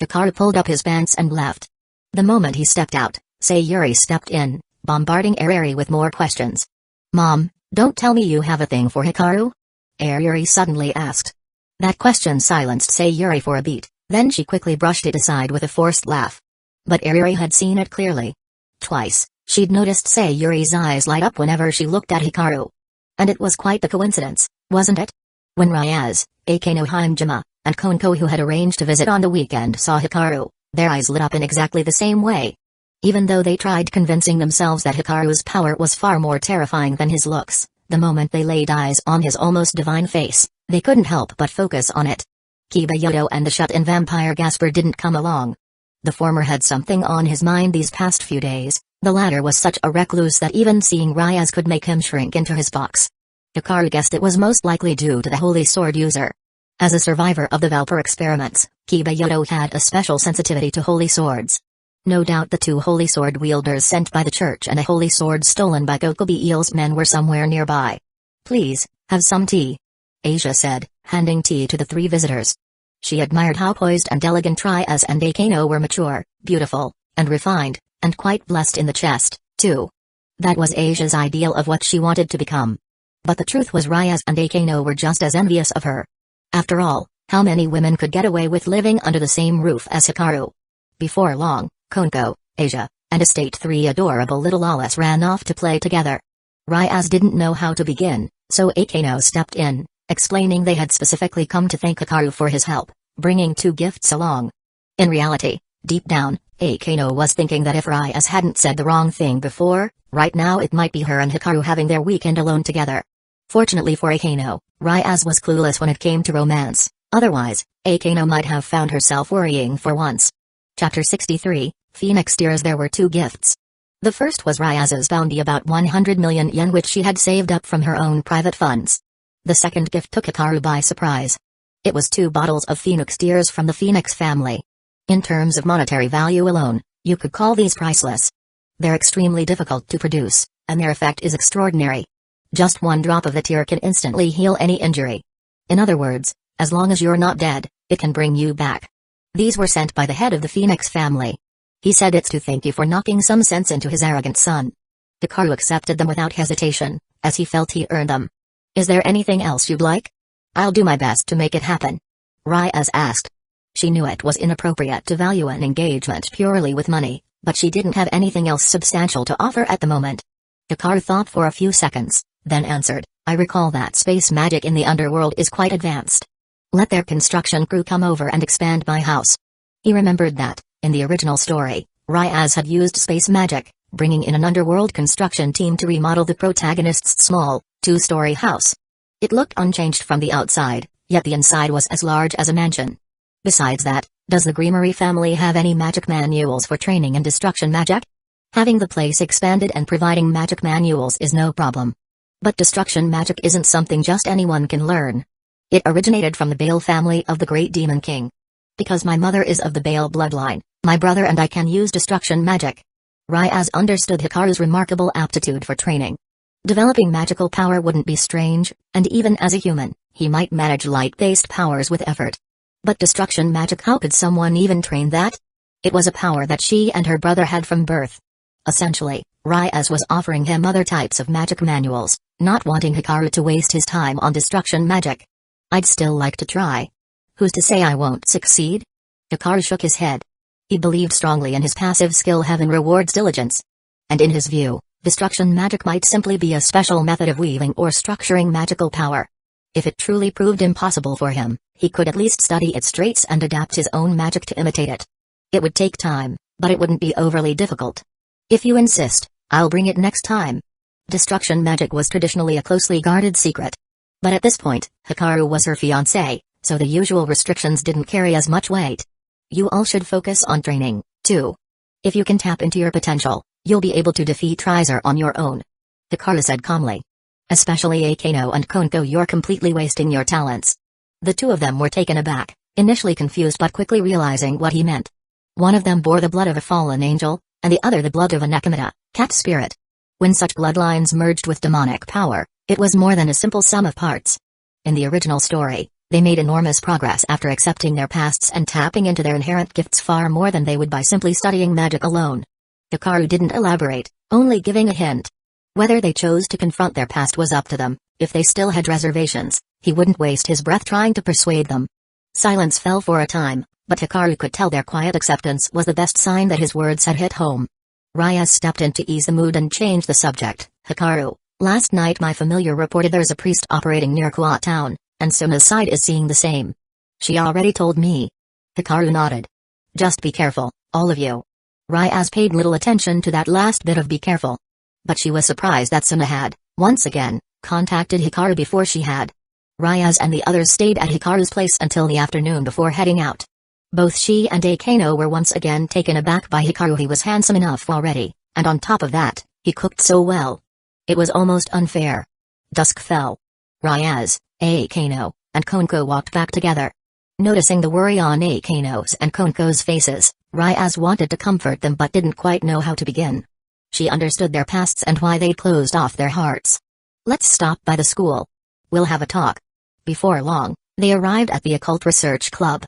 Hikaru pulled up his pants and left. The moment he stepped out, Sayuri stepped in, bombarding Ariri with more questions. Mom, don't tell me you have a thing for Hikaru? Ariri suddenly asked. That question silenced Sayuri for a beat, then she quickly brushed it aside with a forced laugh. But Ariri had seen it clearly. Twice, she'd noticed Sayuri's eyes light up whenever she looked at Hikaru. And it was quite the coincidence, wasn't it? When Ryaz, Akeno Himejima, and Konko, who had arranged to visit on the weekend, saw Hikaru, their eyes lit up in exactly the same way. Even though they tried convincing themselves that Hikaru's power was far more terrifying than his looks, the moment they laid eyes on his almost divine face, they couldn't help but focus on it. Kiba Yodo and the shut-in vampire Gasper didn't come along. The former had something on his mind these past few days, the latter was such a recluse that even seeing Ryaz could make him shrink into his box. Hikaru guessed it was most likely due to the holy sword user. As a survivor of the Valper experiments, Kiba Yodo had a special sensitivity to holy swords. No doubt the two holy sword wielders sent by the church and a holy sword stolen by Gokobi Eel's men were somewhere nearby. Please, have some tea, Asia said, handing tea to the three visitors. She admired how poised and elegant Ryaz and Akeno were, mature, beautiful, and refined, and quite blessed in the chest, too. That was Asia's ideal of what she wanted to become. But the truth was Ryaz and Akeno were just as envious of her. After all, how many women could get away with living under the same roof as Hikaru? Before long, Konko, Asia, and Estate 3 adorable little Lawless ran off to play together. Ryaz didn't know how to begin, so Akeno stepped in, explaining they had specifically come to thank Hikaru for his help, bringing 2 gifts along. In reality, deep down, Akeno was thinking that if Ryaz hadn't said the wrong thing before, right now it might be her and Hikaru having their weekend alone together. Fortunately for Akeno, Ryaz was clueless when it came to romance, otherwise, Akeno might have found herself worrying for once. Chapter 63, Phoenix Tears. There were 2 gifts. The first was Ryaz's bounty, about 100 million yen, which she had saved up from her own private funds. The second gift took Hikaru by surprise. It was 2 bottles of Phoenix Tears from the Phoenix family. In terms of monetary value alone, you could call these priceless. They're extremely difficult to produce, and their effect is extraordinary. Just 1 drop of the tear can instantly heal any injury. In other words, as long as you're not dead, it can bring you back. These were sent by the head of the Phoenix family. He said it's to thank you for knocking some sense into his arrogant son. Hikaru accepted them without hesitation, as he felt he earned them. Is there anything else you'd like? I'll do my best to make it happen, Ryaz asked. She knew it was inappropriate to value an engagement purely with money, but she didn't have anything else substantial to offer at the moment. Hikaru thought for a few seconds, then answered, I recall that space magic in the underworld is quite advanced. Let their construction crew come over and expand my house. He remembered that, in the original story, Ryaz had used space magic, bringing in an underworld construction team to remodel the protagonist's small, 2-story house. It looked unchanged from the outside, yet the inside was as large as a mansion. Besides that, does the Greenery family have any magic manuals for training in destruction magic? Having the place expanded and providing magic manuals is no problem. But destruction magic isn't something just anyone can learn. It originated from the Baal family of the Great Demon King. Because my mother is of the Baal bloodline, my brother and I can use destruction magic. Ryaz understood Hikaru's remarkable aptitude for training. Developing magical power wouldn't be strange, and even as a human, he might manage light-based powers with effort. But destruction magic, how could someone even train that? It was a power that she and her brother had from birth. Essentially, Ryaz was offering him other types of magic manuals, not wanting Hikaru to waste his time on destruction magic. I'd still like to try. Who's to say I won't succeed? Hikaru shook his head. He believed strongly in his passive skill. Heaven rewards diligence. And in his view, destruction magic might simply be a special method of weaving or structuring magical power. If it truly proved impossible for him, he could at least study its traits and adapt his own magic to imitate it. It would take time, but it wouldn't be overly difficult. If you insist, I'll bring it next time. Destruction magic was traditionally a closely guarded secret. But at this point, Hikaru was her fiancé, so the usual restrictions didn't carry as much weight. You all should focus on training, too. If you can tap into your potential, you'll be able to defeat Riser on your own. Hikaru said calmly. Especially Akeno and Konko, you're completely wasting your talents. The two of them were taken aback, initially confused but quickly realizing what he meant. One of them bore the blood of a fallen angel, and the other the blood of a Nekomata, cat spirit. When such bloodlines merged with demonic power, it was more than a simple sum of parts. In the original story, they made enormous progress after accepting their pasts and tapping into their inherent gifts far more than they would by simply studying magic alone. Hikaru didn't elaborate, only giving a hint. Whether they chose to confront their past was up to them. If they still had reservations, he wouldn't waste his breath trying to persuade them. Silence fell for a time, but Hikaru could tell their quiet acceptance was the best sign that his words had hit home. Ryaz stepped in to ease the mood and change the subject. Hikaru, last night my familiar reported there's a priest operating near Kwa town, and Suma's side is seeing the same. She already told me. Hikaru nodded. Just be careful, all of you. Ryaz paid little attention to that last bit of be careful. But she was surprised that Suma had, once again, contacted Hikaru before she had. Ryaz and the others stayed at Hikaru's place until the afternoon before heading out. Both she and Akeno were once again taken aback by Hikaru. He was handsome enough already, and on top of that, he cooked so well. It was almost unfair. Dusk fell. Ryaz, Akeno, and Konko walked back together. Noticing the worry on Akeno's and Konko's faces, Ryaz wanted to comfort them but didn't quite know how to begin. She understood their pasts and why they'd closed off their hearts. Let's stop by the school. We'll have a talk. Before long, they arrived at the Occult Research Club.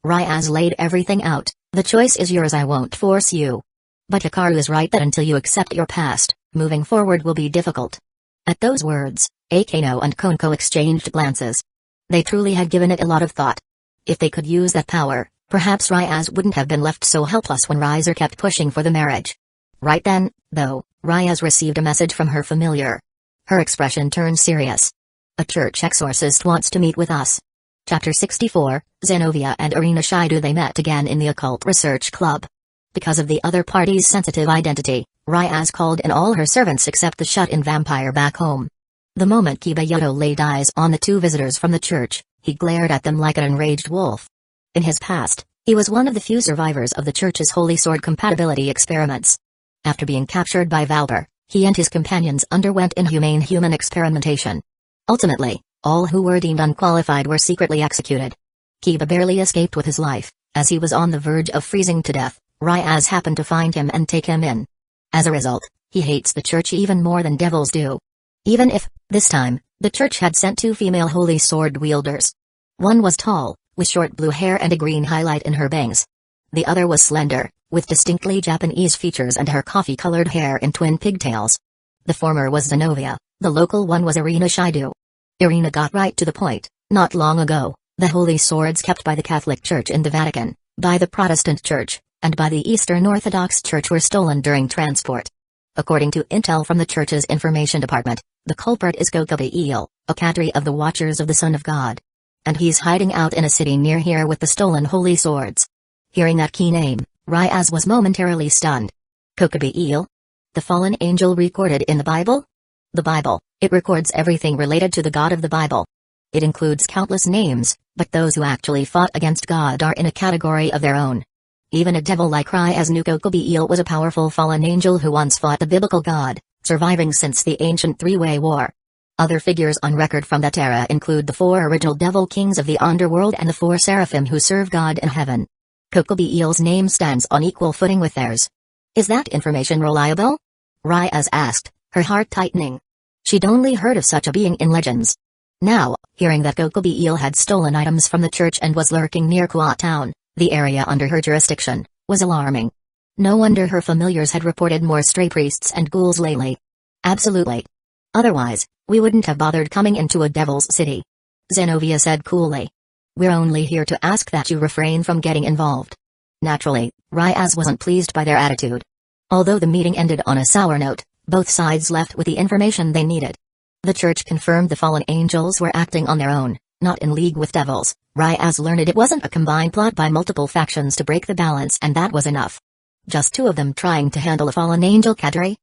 Ryaz laid everything out. The choice is yours, I won't force you. But Hikaru is right that until you accept your past, moving forward will be difficult. At those words, Akeno and Konko exchanged glances. They truly had given it a lot of thought. If they could use that power, perhaps Ryaz wouldn't have been left so helpless when Riser kept pushing for the marriage. Right then, though, Ryaz received a message from her familiar. Her expression turned serious. A church exorcist wants to meet with us. Chapter 64, Zenovia and Irina Shido. They met again in the Occult Research Club. Because of the other party's sensitive identity, Ryaz called in all her servants except the shut-in vampire back home. The moment Kibayoto laid eyes on the two visitors from the church, he glared at them like an enraged wolf. In his past, he was one of the few survivors of the church's Holy Sword compatibility experiments. After being captured by Valber, he and his companions underwent inhumane human experimentation. Ultimately, all who were deemed unqualified were secretly executed. Kiba barely escaped with his life. As he was on the verge of freezing to death, Ryaz happened to find him and take him in. As a result, he hates the church even more than devils do. Even if, this time, the church had sent two female Holy Sword wielders. One was tall, with short blue hair and a green highlight in her bangs. The other was slender, with distinctly Japanese features and her coffee-colored hair in twin pigtails. The former was Zenovia, the local one was Irina Shido. Irina got right to the point. Not long ago, the Holy Swords kept by the Catholic Church in the Vatican, by the Protestant Church, and by the Eastern Orthodox Church were stolen during transport. According to intel from the Church's information department, the culprit is Kokobe-il, a cadre of the Watchers of the Son of God. And he's hiding out in a city near here with the stolen Holy Swords. Hearing that key name, Ryaz was momentarily stunned. Kokobe-il? The fallen angel recorded in the Bible? The Bible, It records everything related to the God of the Bible. It includes countless names, but those who actually fought against God are in a category of their own. Even a devil like Rai-Az Nukokobiel was a powerful fallen angel who once fought the biblical God, surviving since the ancient three-way war. Other figures on record from that era include the 4 original devil kings of the underworld and the 4 seraphim who serve God in heaven. Kokobiel's name stands on equal footing with theirs. Is that information reliable? Rai-Az asked, her heart tightening. She'd only heard of such a being in legends. Now, hearing that Kokobiel had stolen items from the church and was lurking near Kuat town, the area under her jurisdiction, was alarming. No wonder her familiars had reported more stray priests and ghouls lately. Absolutely. Otherwise, we wouldn't have bothered coming into a devil's city. Zenobia said coolly. We're only here to ask that you refrain from getting involved. Naturally, Rai-Az wasn't pleased by their attitude. Although the meeting ended on a sour note, both sides left with the information they needed. The church confirmed the fallen angels were acting on their own, not in league with devils. Rai-Az learned it wasn't a combined plot by multiple factions to break the balance, and that was enough. Just 2 of them trying to handle a fallen angel cadre?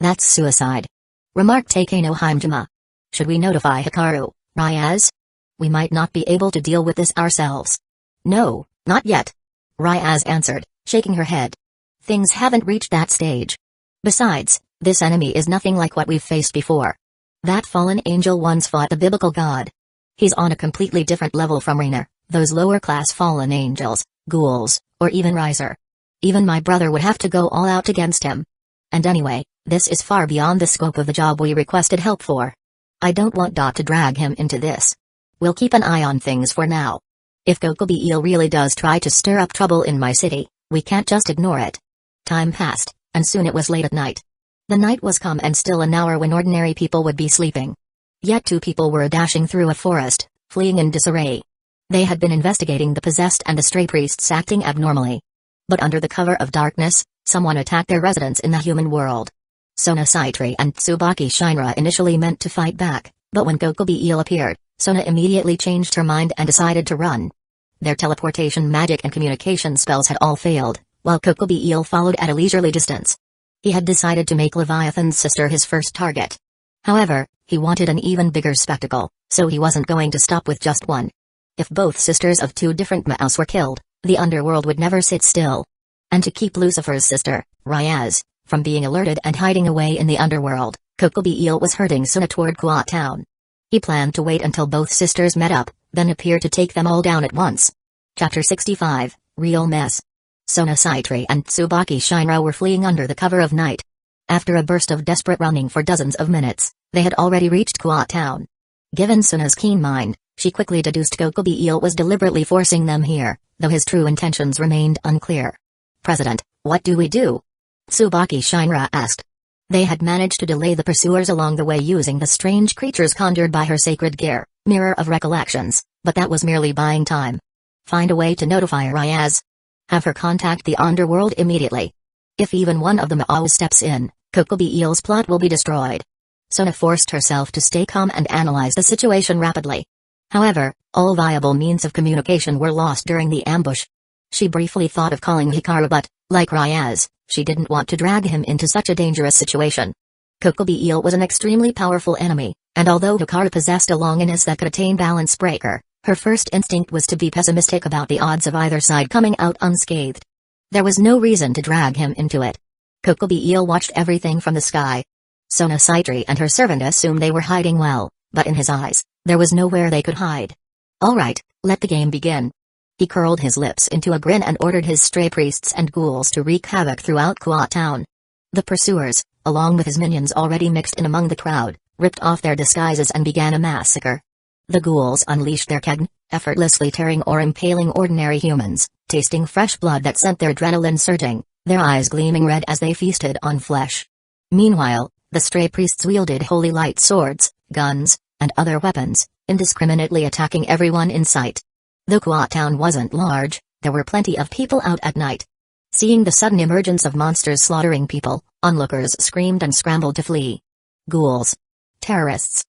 That's suicide. Remarked Takano Himejima. Should we notify Hikaru, Rai-Az? We might not be able to deal with this ourselves. No, not yet. Rai-Az answered, shaking her head. Things haven't reached that stage. Besides, this enemy is nothing like what we've faced before. That fallen angel once fought the biblical God. He's on a completely different level from Rainer, those lower-class fallen angels, ghouls, or even Riser. Even my brother would have to go all out against him. And anyway, this is far beyond the scope of the job we requested help for. I don't want to drag him into this. We'll keep an eye on things for now. If Kokobiel really does try to stir up trouble in my city, we can't just ignore it. Time passed, and soon it was late at night. The night was come and still an hour when ordinary people would be sleeping. Yet 2 people were dashing through a forest, fleeing in disarray. They had been investigating the possessed and the stray priests acting abnormally. But under the cover of darkness, someone attacked their residence in the human world. Sona Saitri and Tsubaki Shinra initially meant to fight back, but when Kokobiel appeared, Sona immediately changed her mind and decided to run. Their teleportation magic and communication spells had all failed, while Kokobiel followed at a leisurely distance. He had decided to make Leviathan's sister his first target. However, he wanted an even bigger spectacle, so he wasn't going to stop with just one. If both sisters of 2 different Maos were killed, the underworld would never sit still. And to keep Lucifer's sister, Rai-Az, from being alerted and hiding away in the underworld, Kokobiel was herding Sona toward Kuat town. He planned to wait until both sisters met up, then appear to take them all down at once. Chapter 65, Real Mess. Sona Saitri and Tsubaki Shinra were fleeing under the cover of night. After a burst of desperate running for dozens of minutes, they had already reached Kuat town. Given Sona's keen mind, she quickly deduced Kokobiel was deliberately forcing them here, though his true intentions remained unclear. President, what do we do? Tsubaki Shinra asked. They had managed to delay the pursuers along the way using the strange creatures conjured by her sacred gear, Mirror of Recollections, but that was merely buying time. Find a way to notify Rai-Az. Have her contact the underworld immediately. If even one of the Maos steps in, Kokobiel's plot will be destroyed. Sona forced herself to stay calm and analyze the situation rapidly. However, all viable means of communication were lost during the ambush. She briefly thought of calling Hikaru but, like Rai-Az, she didn't want to drag him into such a dangerous situation. Kokobiel was an extremely powerful enemy, and although Hikaru possessed a longiness that could attain balance breaker, her first instinct was to be pessimistic about the odds of either side coming out unscathed. There was no reason to drag him into it. Kokobiel watched everything from the sky. Sona Saitri and her servant assumed they were hiding well, but in his eyes, there was nowhere they could hide. All right, let the game begin. He curled his lips into a grin and ordered his stray priests and ghouls to wreak havoc throughout Kuat town. The pursuers, along with his minions already mixed in among the crowd, ripped off their disguises and began a massacre. The ghouls unleashed their kegn, effortlessly tearing or impaling ordinary humans, tasting fresh blood that sent their adrenaline surging, their eyes gleaming red as they feasted on flesh. Meanwhile, the stray priests wielded holy light swords, guns, and other weapons, indiscriminately attacking everyone in sight. Though Kuat town wasn't large, there were plenty of people out at night. Seeing the sudden emergence of monsters slaughtering people, onlookers screamed and scrambled to flee. Ghouls. Terrorists.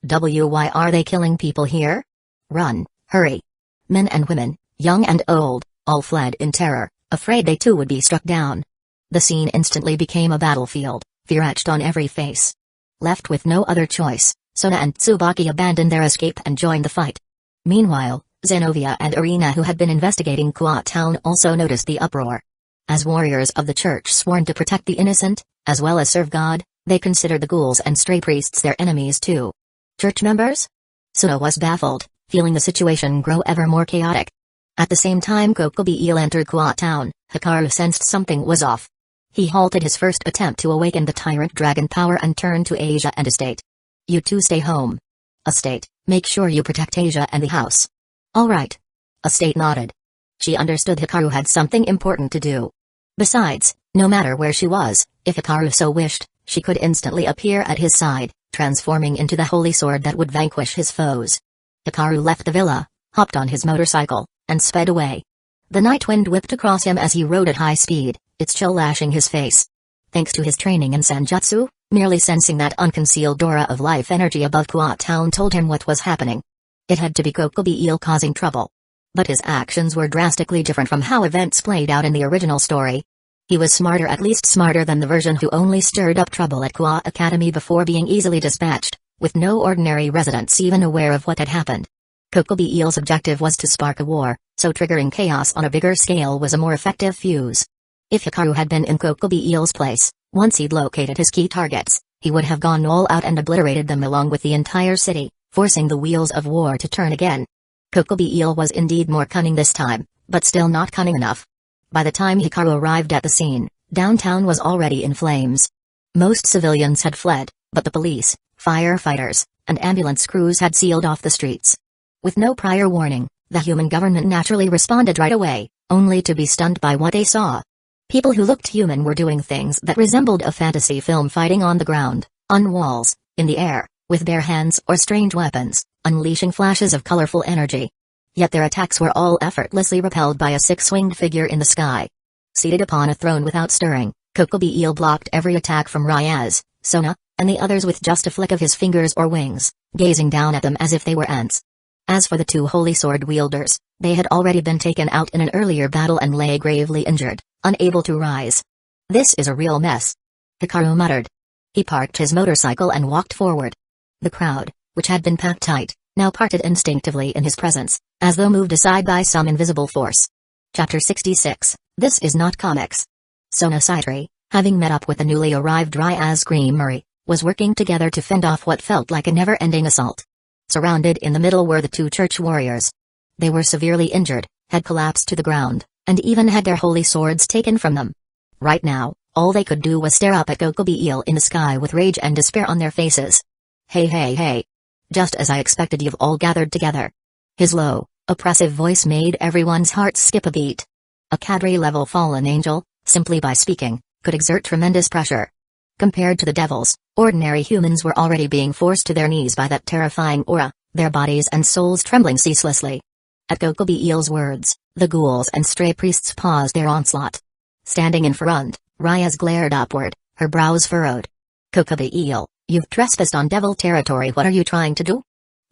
Why are they killing people here? Run, hurry. Men and women, young and old, all fled in terror, afraid they too would be struck down. The scene instantly became a battlefield, fear etched on every face. Left with no other choice, Sona and Tsubaki abandoned their escape and joined the fight. Meanwhile, Zenovia and Irina, who had been investigating Kuat Town, also noticed the uproar. As warriors of the church sworn to protect the innocent, as well as serve God, they considered the ghouls and stray priests their enemies too. Church members? Sona was baffled, feeling the situation grow ever more chaotic. At the same time Kokobi-eel entered Kuat Town, Hikaru sensed something was off. He halted his first attempt to awaken the tyrant dragon power and turned to Asia and Estate. You two stay home. Estate, make sure you protect Asia and the house. All right. Estate nodded. She understood Hikaru had something important to do. Besides, no matter where she was, if Hikaru so wished, she could instantly appear at his side, transforming into the holy sword that would vanquish his foes. Hikaru left the villa, hopped on his motorcycle, and sped away. The night wind whipped across him as he rode at high speed, its chill lashing his face. Thanks to his training in Senjutsu, merely sensing that unconcealed aura of life energy above Kuat Town told him what was happening. It had to be Kokobi-eel causing trouble. But his actions were drastically different from how events played out in the original story. He was smarter, at least smarter than the version who only stirred up trouble at Kuat Academy before being easily dispatched, with no ordinary residents even aware of what had happened. Kokobi-eel's objective was to spark a war, so triggering chaos on a bigger scale was a more effective fuse. If Hikaru had been in Kokobi-eel's place, once he'd located his key targets, he would have gone all out and obliterated them along with the entire city, forcing the wheels of war to turn again. Kokobi-eel was indeed more cunning this time, but still not cunning enough. By the time Hikaru arrived at the scene, downtown was already in flames. Most civilians had fled, but the police, firefighters, and ambulance crews had sealed off the streets. With no prior warning, the human government naturally responded right away, only to be stunned by what they saw. People who looked human were doing things that resembled a fantasy film, fighting on the ground, on walls, in the air, with bare hands or strange weapons, unleashing flashes of colorful energy. Yet their attacks were all effortlessly repelled by a six-winged figure in the sky. Seated upon a throne without stirring, Kokobi-eel blocked every attack from Ryaz, Sona, and the others with just a flick of his fingers or wings, gazing down at them as if they were ants. As for the two holy sword wielders, they had already been taken out in an earlier battle and lay gravely injured, unable to rise. This is a real mess, Hikaru muttered. He parked his motorcycle and walked forward. The crowd, which had been packed tight, now parted instinctively in his presence, as though moved aside by some invisible force. Chapter 66, This is not comics. Sona Saitri, having met up with the newly arrived Ryaz Creamery, was working together to fend off what felt like a never-ending assault. Surrounded in the middle were the two church warriors. They were severely injured, had collapsed to the ground, and even had their holy swords taken from them. Right now, all they could do was stare up at Kokobi-eel in the sky with rage and despair on their faces. Hey hey hey. Just as I expected, you've all gathered together. His low, oppressive voice made everyone's hearts skip a beat. A cadre-level fallen angel, simply by speaking, could exert tremendous pressure. Compared to the devils, ordinary humans were already being forced to their knees by that terrifying aura, their bodies and souls trembling ceaselessly. At Kokobi-eel's words, the ghouls and stray priests paused their onslaught. Standing in front, Ryaz glared upward, her brows furrowed. Kokobi-eel, you've trespassed on devil territory. What are you trying to do?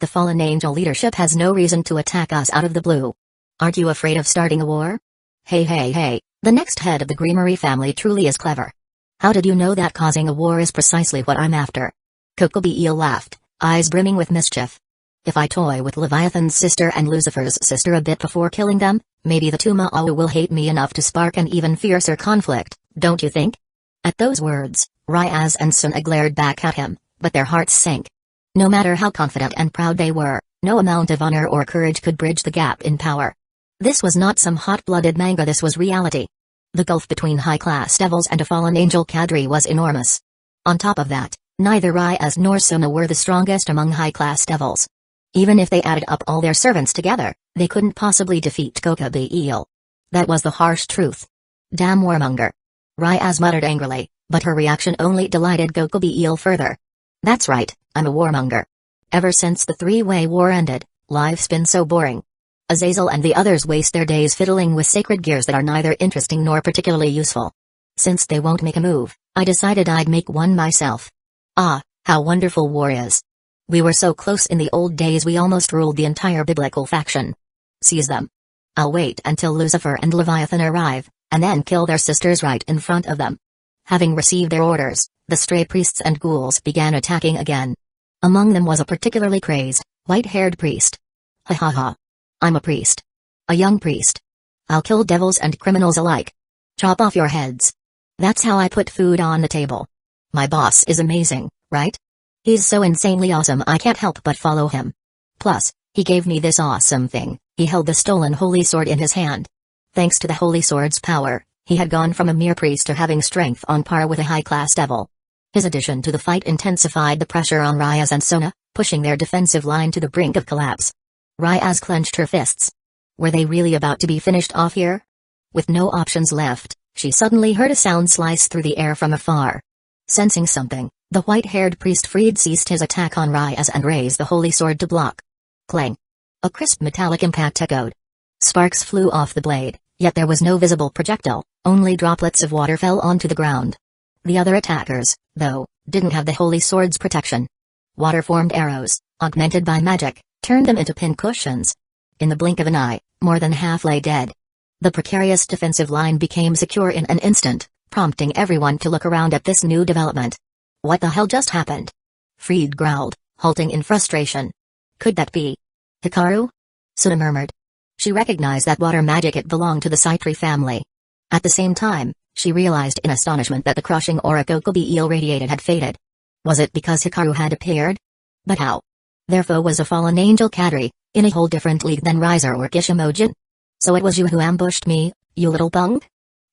The fallen angel leadership has no reason to attack us out of the blue. Aren't you afraid of starting a war? Hey hey hey, the next head of the Creamery family truly is clever. How did you know that causing a war is precisely what I'm after? Kokobi-eel laughed, eyes brimming with mischief. If I toy with Leviathan's sister and Lucifer's sister a bit before killing them, maybe the two Ma'au will hate me enough to spark an even fiercer conflict, don't you think? At those words, Ryaz and Sona glared back at him, but their hearts sank. No matter how confident and proud they were, no amount of honor or courage could bridge the gap in power. This was not some hot-blooded manga, this was reality. The gulf between high-class devils and a fallen angel cadre was enormous. On top of that, neither Ryaz nor Sona were the strongest among high-class devils. Even if they added up all their servants together, they couldn't possibly defeat Kokobi-eel. That was the harsh truth. Damn warmonger. Ryaz muttered angrily, but her reaction only delighted Kokobi-eel further. That's right, I'm a warmonger. Ever since the three-way war ended, life's been so boring. Azazel and the others waste their days fiddling with sacred gears that are neither interesting nor particularly useful. Since they won't make a move, I decided I'd make one myself. Ah, how wonderful war is. We were so close in the old days, we almost ruled the entire biblical faction. Seize them. I'll wait until Lucifer and Leviathan arrive, and then kill their sisters right in front of them. Having received their orders, The stray priests and ghouls began attacking again. Among them was a particularly crazed, white-haired priest. Ha ha ha. I'm a priest. A young priest. I'll kill devils and criminals alike. Chop off your heads. That's how I put food on the table. My boss is amazing, right? He's so insanely awesome I can't help but follow him. Plus, he gave me this awesome thing. He held the stolen holy sword in his hand. Thanks to the holy sword's power, he had gone from a mere priest to having strength on par with a high-class devil. His addition to the fight intensified the pressure on Ryaz and Sona, pushing their defensive line to the brink of collapse. Ryaz clenched her fists. Were they really about to be finished off here? With no options left, she suddenly heard a sound slice through the air from afar. Sensing something, the white-haired priest Fried ceased his attack on Ryaz and raised the holy sword to block. Clang! A crisp metallic impact echoed. Sparks flew off the blade, yet there was no visible projectile, only droplets of water fell onto the ground. The other attackers, though, didn't have the holy sword's protection. Water-formed arrows, augmented by magic, turned them into pincushions. In the blink of an eye, more than half lay dead. The precarious defensive line became secure in an instant, prompting everyone to look around at this new development. What the hell just happened? Fried growled, halting in frustration. Could that be Hikaru? Suna murmured. She recognized that water magic it belonged to the Saitri family. At the same time, she realized in astonishment that the crushing aura Kokobi eel radiated had faded. Was it because Hikaru had appeared? But how? Their foe was a fallen angel Kadri, in a whole different league than Riser or Kishimojin. So it was you who ambushed me, you little punk?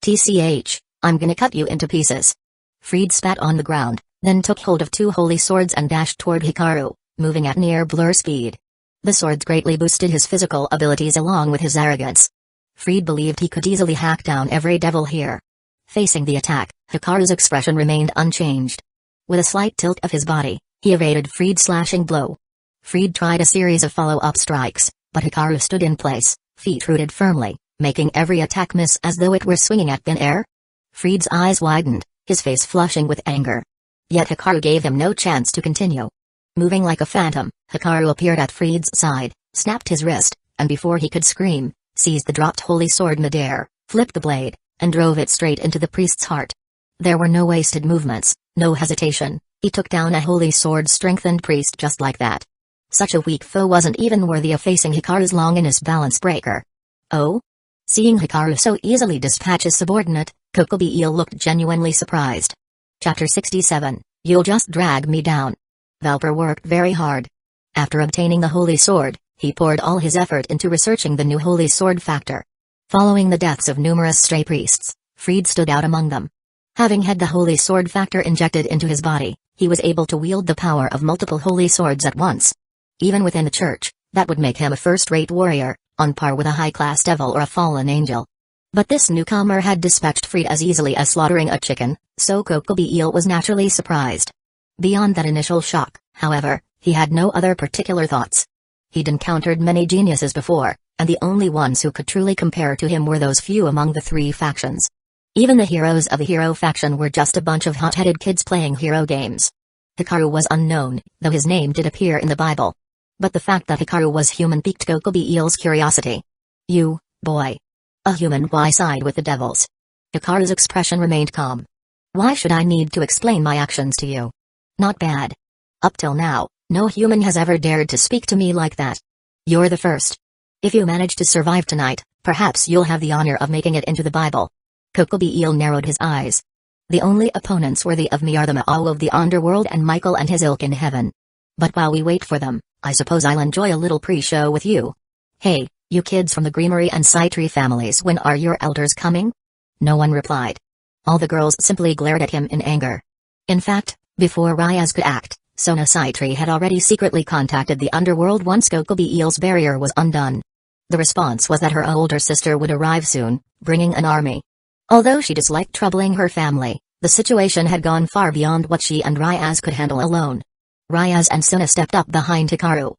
TCH, I'm gonna cut you into pieces. Fried spat on the ground, then took hold of two holy swords and dashed toward Hikaru, moving at near blur speed. The swords greatly boosted his physical abilities along with his arrogance. Fried believed he could easily hack down every devil here. Facing the attack, Hikaru's expression remained unchanged. With a slight tilt of his body, he evaded Fried's slashing blow. Fried tried a series of follow-up strikes, but Hikaru stood in place, feet rooted firmly, making every attack miss as though it were swinging at thin air. Fried's eyes widened, his face flushing with anger. Yet Hikaru gave him no chance to continue. Moving like a phantom, Hikaru appeared at Fried's side, snapped his wrist, and before he could scream, seized the dropped holy sword midair, flipped the blade, and drove it straight into the priest's heart. There were no wasted movements, no hesitation. He took down a holy sword-strengthened priest just like that. Such a weak foe wasn't even worthy of facing Hikaru's Longinus balance breaker. Oh? Seeing Hikaru so easily dispatch his subordinate, Kokobi eel looked genuinely surprised. Chapter 67, You'll just drag me down. Valper worked very hard. After obtaining the holy sword, he poured all his effort into researching the new holy sword factor. Following the deaths of numerous stray priests, Fried stood out among them. Having had the holy sword factor injected into his body, he was able to wield the power of multiple holy swords at once. Even within the church, that would make him a first-rate warrior, on par with a high-class devil or a fallen angel. But this newcomer had dispatched Fried as easily as slaughtering a chicken, so Kokobi eel was naturally surprised. Beyond that initial shock, however, he had no other particular thoughts. He'd encountered many geniuses before, and the only ones who could truly compare to him were those few among the three factions. Even the heroes of the hero faction were just a bunch of hot-headed kids playing hero games. Hikaru was unknown, though his name did appear in the Bible. But the fact that Hikaru was human piqued Kokobi eel's curiosity. You, boy. A human, why side with the devils? Hikaru's expression remained calm. Why should I need to explain my actions to you? Not bad. Up till now, no human has ever dared to speak to me like that. You're the first. If you manage to survive tonight, perhaps you'll have the honor of making it into the Bible. Kokobi eel narrowed his eyes. The only opponents worthy of me are the Ma'au of the underworld and Michael and his ilk in heaven. But while we wait for them, I suppose I'll enjoy a little pre-show with you. Hey, you kids from the Greenery and Saitri families, when are your elders coming? No one replied. All the girls simply glared at him in anger. In fact, before Ryaz could act, Sona Saitri had already secretly contacted the underworld once Kokobi eel's barrier was undone. The response was that her older sister would arrive soon, bringing an army. Although she disliked troubling her family, the situation had gone far beyond what she and Ryaz could handle alone. Ryaz and Sona stepped up behind Hikaru.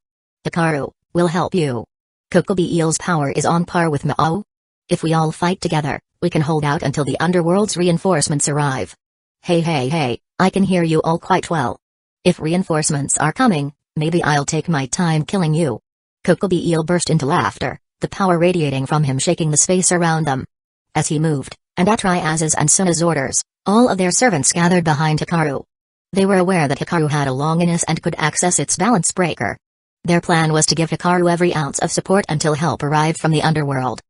Hikaru, we'll help you. Kokobi eel's power is on par with Ma'au. If we all fight together, we can hold out until the underworld's reinforcements arrive. Hey, I can hear you all quite well. If reinforcements are coming, maybe I'll take my time killing you. Kokobi eel burst into laughter, the power radiating from him shaking the space around them. As he moved, and at Ryaz's and Suna's orders, all of their servants gathered behind Hikaru. They were aware that Hikaru had a longinus and could access its balance breaker. Their plan was to give Hikaru every ounce of support until help arrived from the underworld.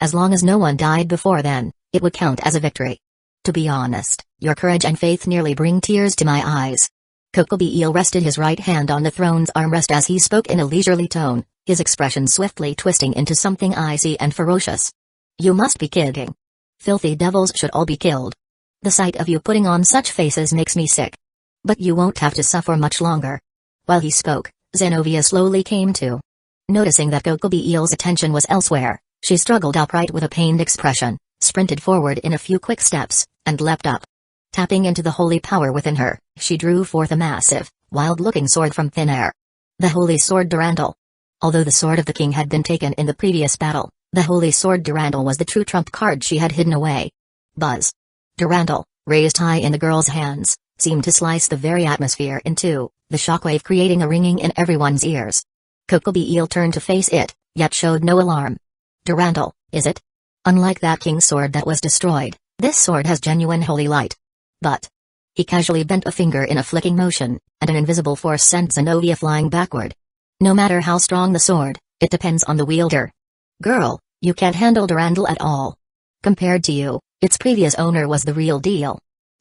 As long as no one died before then, it would count as a victory. To be honest, your courage and faith nearly bring tears to my eyes. Kokobi Eel rested his right hand on the throne's armrest as he spoke in a leisurely tone, his expression swiftly twisting into something icy and ferocious. You must be kidding. Filthy devils should all be killed. The sight of you putting on such faces makes me sick. But you won't have to suffer much longer. While he spoke, Zenobia slowly came to. Noticing that Kokobi Eel's attention was elsewhere, she struggled upright with a pained expression, sprinted forward in a few quick steps, and leapt up. Tapping into the holy power within her, she drew forth a massive, wild-looking sword from thin air. The Holy Sword Durandal. Although the sword of the king had been taken in the previous battle, the Holy Sword Durandal was the true trump card she had hidden away. Buzz. Durandal, raised high in the girl's hands, seemed to slice the very atmosphere in two, the shockwave creating a ringing in everyone's ears. Kokobi Eel turned to face it, yet showed no alarm. Durandal, is it? Unlike that king's sword that was destroyed, this sword has genuine holy light. But. He casually bent a finger in a flicking motion, and an invisible force sent Zenobia flying backward. No matter how strong the sword, it depends on the wielder. Girl, you can't handle Durandal at all. Compared to you, its previous owner was the real deal.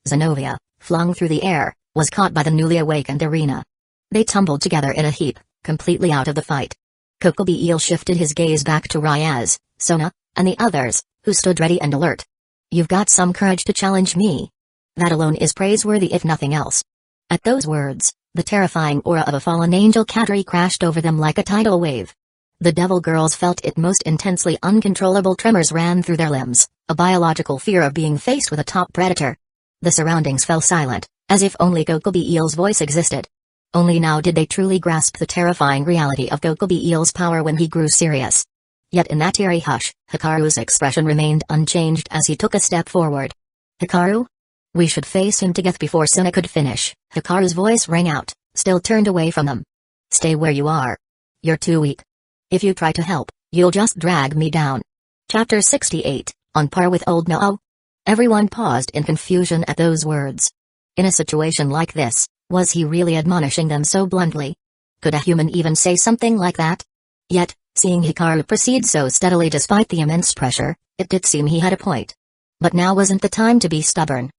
Zenobia, flung through the air, was caught by the newly awakened Arena. They tumbled together in a heap, completely out of the fight. Kokobi Eel shifted his gaze back to Ryaz, Sona, and the others, who stood ready and alert. You've got some courage to challenge me. That alone is praiseworthy if nothing else. At those words, the terrifying aura of a fallen angel Kadri crashed over them like a tidal wave. The devil girls felt it most intensely. Uncontrollable tremors ran through their limbs, a biological fear of being faced with a top predator. The surroundings fell silent, as if only Kokobi Eel's voice existed. Only now did they truly grasp the terrifying reality of Kokobi Eel's power when he grew serious. Yet in that eerie hush, Hikaru's expression remained unchanged as he took a step forward. Hikaru? We should face him to death before Suna could finish. Hikaru's voice rang out, still turned away from them. Stay where you are. You're too weak. If you try to help, you'll just drag me down. Chapter 68, on par with old Noo. Everyone paused in confusion at those words. In a situation like this, was he really admonishing them so bluntly? Could a human even say something like that? Yet, seeing Hikaru proceed so steadily despite the immense pressure, it did seem he had a point. But now wasn't the time to be stubborn.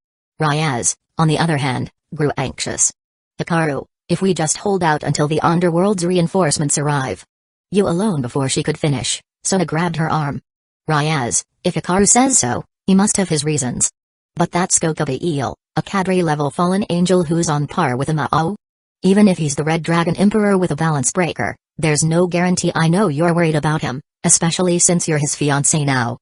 Ryaz, on the other hand, grew anxious. Hikaru, if we just hold out until the underworld's reinforcements arrive. You alone before she could finish, Sona grabbed her arm. Ryaz, if Hikaru says so, he must have his reasons. But that's Kokobi Eel, a Kadri-level fallen angel who's on par with a Mao. Even if he's the Red Dragon Emperor with a balance breaker, there's no guarantee. I know you're worried about him, especially since you're his fiancé now.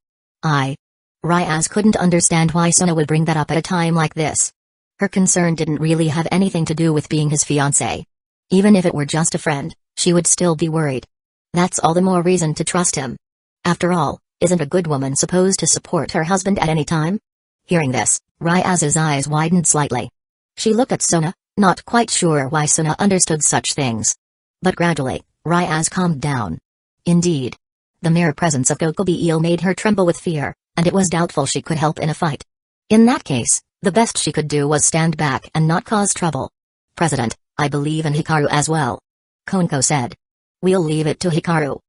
Ryaz couldn't understand why Sona would bring that up at a time like this. Her concern didn't really have anything to do with being his fiancé. Even if it were just a friend, she would still be worried. That's all the more reason to trust him. After all, isn't a good woman supposed to support her husband at any time? Hearing this, Ryaz's eyes widened slightly. She looked at Sona, not quite sure why Sona understood such things. But gradually, Ryaz calmed down. Indeed. The mere presence of Kokobi Eel made her tremble with fear, and it was doubtful she could help in a fight. In that case, the best she could do was stand back and not cause trouble. President, I believe in Hikaru as well. Konko said. We'll leave it to Hikaru.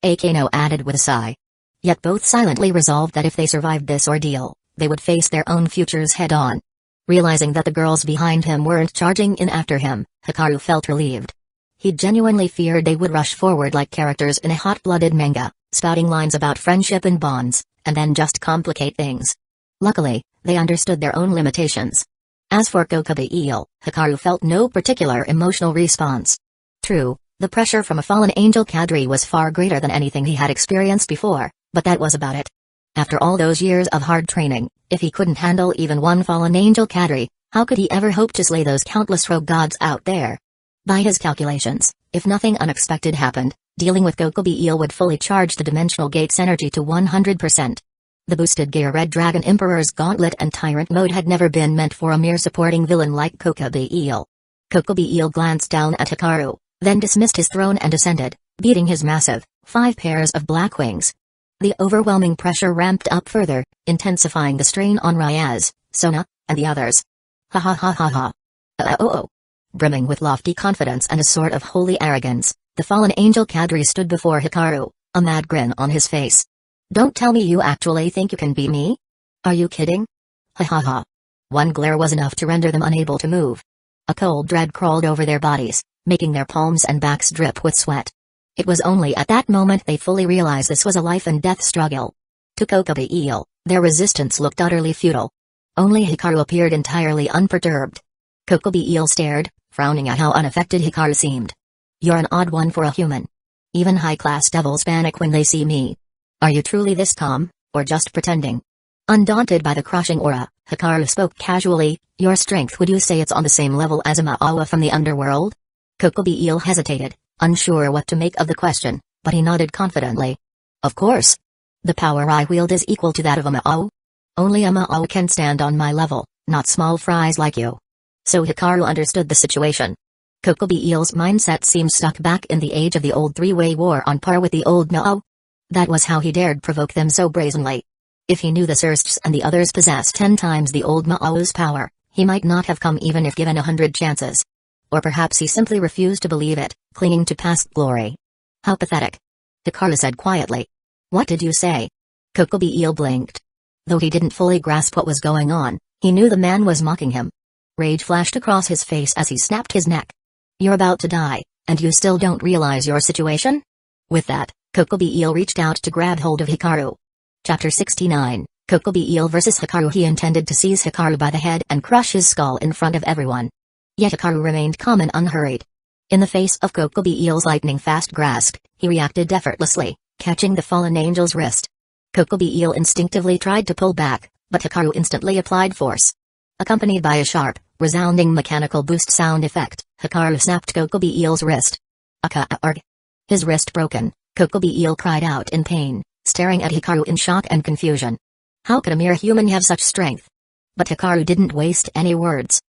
Akeno added with a sigh. Yet both silently resolved that if they survived this ordeal, they would face their own futures head-on. Realizing that the girls behind him weren't charging in after him, Hikaru felt relieved. He genuinely feared they would rush forward like characters in a hot-blooded manga, spouting lines about friendship and bonds, and then just complicate things. Luckily, they understood their own limitations. As for Kokobi Eel, Hikaru felt no particular emotional response. True, the pressure from a fallen angel Kadri was far greater than anything he had experienced before, but that was about it. After all those years of hard training, if he couldn't handle even one fallen angel Kadri, how could he ever hope to slay those countless rogue gods out there? By his calculations, if nothing unexpected happened, dealing with Kokobi Eel would fully charge the Dimensional Gate's energy to 100%. The boosted gear Red Dragon Emperor's Gauntlet and Tyrant mode had never been meant for a mere supporting villain like Kokobi Eel. Kokobi Eel glanced down at Hikaru, then dismissed his throne and ascended, beating his massive, 5 pairs of black wings. The overwhelming pressure ramped up further, intensifying the strain on Ryaz, Sona, and the others. Ha ha ha ha ha. Oh. Brimming with lofty confidence and a sort of holy arrogance, the fallen angel Kadri stood before Hikaru, a mad grin on his face. Don't tell me you actually think you can beat me? Are you kidding? Ha ha ha. One glare was enough to render them unable to move. A cold dread crawled over their bodies, making their palms and backs drip with sweat. It was only at that moment they fully realized this was a life-and-death struggle. To Kokobi Eel, their resistance looked utterly futile. Only Hikaru appeared entirely unperturbed. Kokobi Eel stared, frowning at how unaffected Hikaru seemed. You're an odd one for a human. Even high-class devils panic when they see me. Are you truly this calm, or just pretending? Undaunted by the crushing aura, Hikaru spoke casually. Your strength, would you say it's on the same level as a Ma'awa from the underworld? Kokobi Eel hesitated, unsure what to make of the question, but he nodded confidently. Of course. The power I wield is equal to that of a Ma'awa. Only a Ma'awa can stand on my level, not small fries like you. So Hikaru understood the situation. Kokobi Eel's mindset seemed stuck back in the age of the old three-way war on par with the old Ma'awa. That was how he dared provoke them so brazenly. If he knew the Sursts and the others possessed 10 times the old Ma'awa's power, he might not have come even if given 100 chances. Or perhaps he simply refused to believe it, clinging to past glory. How pathetic. Hikaru said quietly. What did you say? Kokobi Eel blinked. Though he didn't fully grasp what was going on, he knew the man was mocking him. Rage flashed across his face as he snapped his neck. You're about to die, and you still don't realize your situation? With that, Kokobi Eel reached out to grab hold of Hikaru. Chapter 69, Kokobi Eel vs Hikaru. He intended to seize Hikaru by the head and crush his skull in front of everyone. Yet Hikaru remained calm and unhurried. In the face of Kokobi Eel's lightning-fast grasp, he reacted effortlessly, catching the fallen angel's wrist. Kokobi Eel instinctively tried to pull back, but Hikaru instantly applied force. Accompanied by a sharp, resounding mechanical boost sound effect, Hikaru snapped Kokobi Eel's wrist. Aka-arg. His wrist broken, Kokobi Eel cried out in pain, staring at Hikaru in shock and confusion. How could a mere human have such strength? But Hikaru didn't waste any words.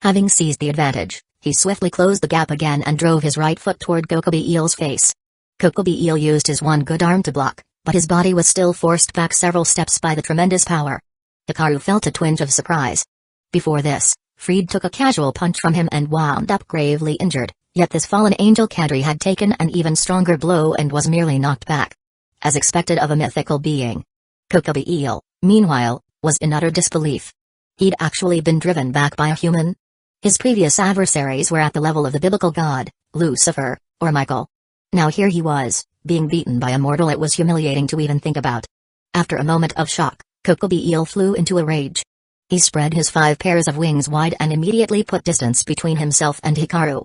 Having seized the advantage, he swiftly closed the gap again and drove his right foot toward Kokobi Eel's face. Kokobi Eel used his one good arm to block, but his body was still forced back several steps by the tremendous power. Hikaru felt a twinge of surprise. Before this, Freed took a casual punch from him and wound up gravely injured, yet this fallen angel Kadri had taken an even stronger blow and was merely knocked back. As expected of a mythical being. Kokobi Eel, meanwhile, was in utter disbelief. He'd actually been driven back by a human? His previous adversaries were at the level of the biblical god, Lucifer, or Michael. Now here he was, being beaten by a mortal it was humiliating to even think about. After a moment of shock, Kokobi Eel flew into a rage. He spread his 5 pairs of wings wide and immediately put distance between himself and Hikaru.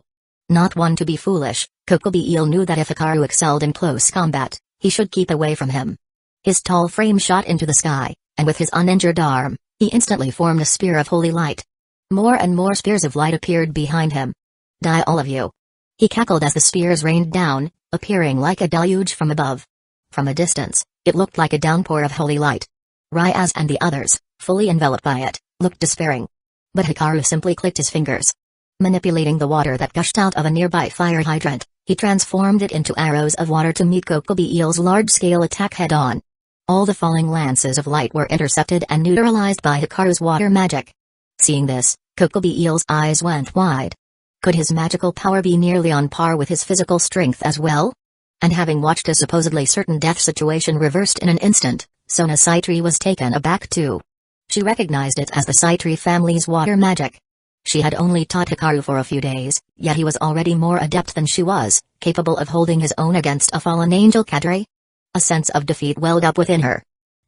Not one to be foolish, Kokobi Eel knew that if Hikaru excelled in close combat, he should keep away from him. His tall frame shot into the sky, and with his uninjured arm, he instantly formed a spear of holy light. More and more spears of light appeared behind him. Die all of you. He cackled as the spears rained down, appearing like a deluge from above. From a distance, it looked like a downpour of holy light. Ryaz and the others, fully enveloped by it, looked despairing. But Hikaru simply clicked his fingers. Manipulating the water that gushed out of a nearby fire hydrant, he transformed it into arrows of water to meet Kokobi Eel's large-scale attack head-on. All the falling lances of light were intercepted and neutralized by Hikaru's water magic. Seeing this, Kokobi Eel's eyes went wide. Could his magical power be nearly on par with his physical strength as well? And having watched a supposedly certain death situation reversed in an instant, Sona Saitri was taken aback too. She recognized it as the Saitri family's water magic. She had only taught Hikaru for a few days, yet he was already more adept than she was, capable of holding his own against a fallen angel Kadri. A sense of defeat welled up within her.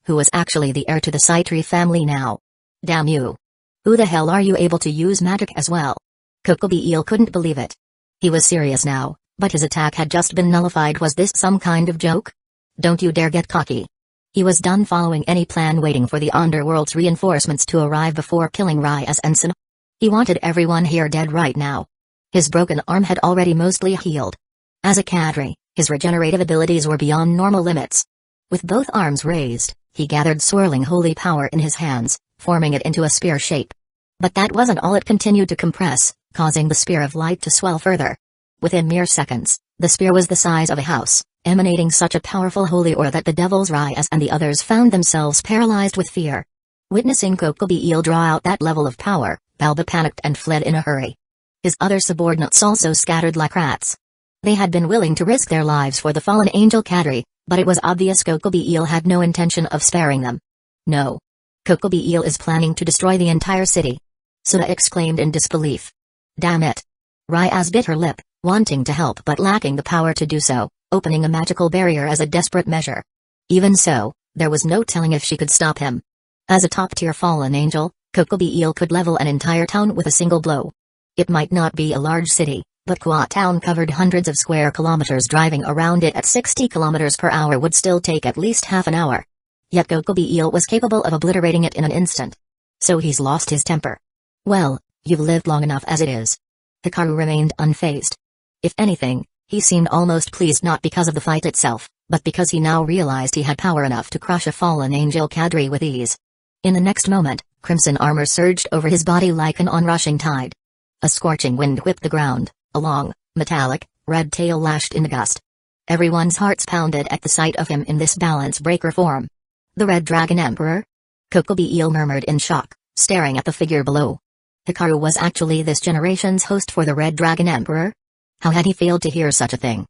Who was actually the heir to the Saitri family now? Damn you. Who the hell are you able to use magic as well? Kokobi Eel couldn't believe it. He was serious now, but his attack had just been nullified. Was this some kind of joke? Don't you dare get cocky. He was done following any plan, waiting for the underworld's reinforcements to arrive before killing Ryaz and Sona. He wanted everyone here dead right now. His broken arm had already mostly healed. As a Kadri, his regenerative abilities were beyond normal limits. With both arms raised, he gathered swirling holy power in his hands, forming it into a spear shape. But that wasn't all. It continued to compress, causing the spear of light to swell further. Within mere seconds, the spear was the size of a house, emanating such a powerful holy aura that the devils Ryaz and the others found themselves paralyzed with fear. Witnessing Kokobi Eel draw out that level of power, Balba panicked and fled in a hurry. His other subordinates also scattered like rats. They had been willing to risk their lives for the fallen angel Kadri, but it was obvious Kokobi Eel had no intention of sparing them. No. Kokobi Eel is planning to destroy the entire city. Suna exclaimed in disbelief. Damn it. Ryaz bit her lip, wanting to help but lacking the power to do so, opening a magical barrier as a desperate measure. Even so, there was no telling if she could stop him. As a top-tier fallen angel, Kokobi Eel could level an entire town with a single blow. It might not be a large city, but Kwa Town covered hundreds of square kilometers. Driving around it at 60 kilometers per hour would still take at least half an hour. Yet Kokobi Eel was capable of obliterating it in an instant. So he's lost his temper. Well, you've lived long enough as it is. Hikaru remained unfazed. If anything, he seemed almost pleased, not because of the fight itself, but because he now realized he had power enough to crush a fallen angel Kadri with ease. In the next moment, crimson armor surged over his body like an onrushing tide. A scorching wind whipped the ground, a long, metallic, red tail lashed in a gust. Everyone's hearts pounded at the sight of him in this balance breaker form. The Red Dragon Emperor? Kokobi Eel murmured in shock, staring at the figure below. Hikaru was actually this generation's host for the Red Dragon Emperor? How had he failed to hear such a thing?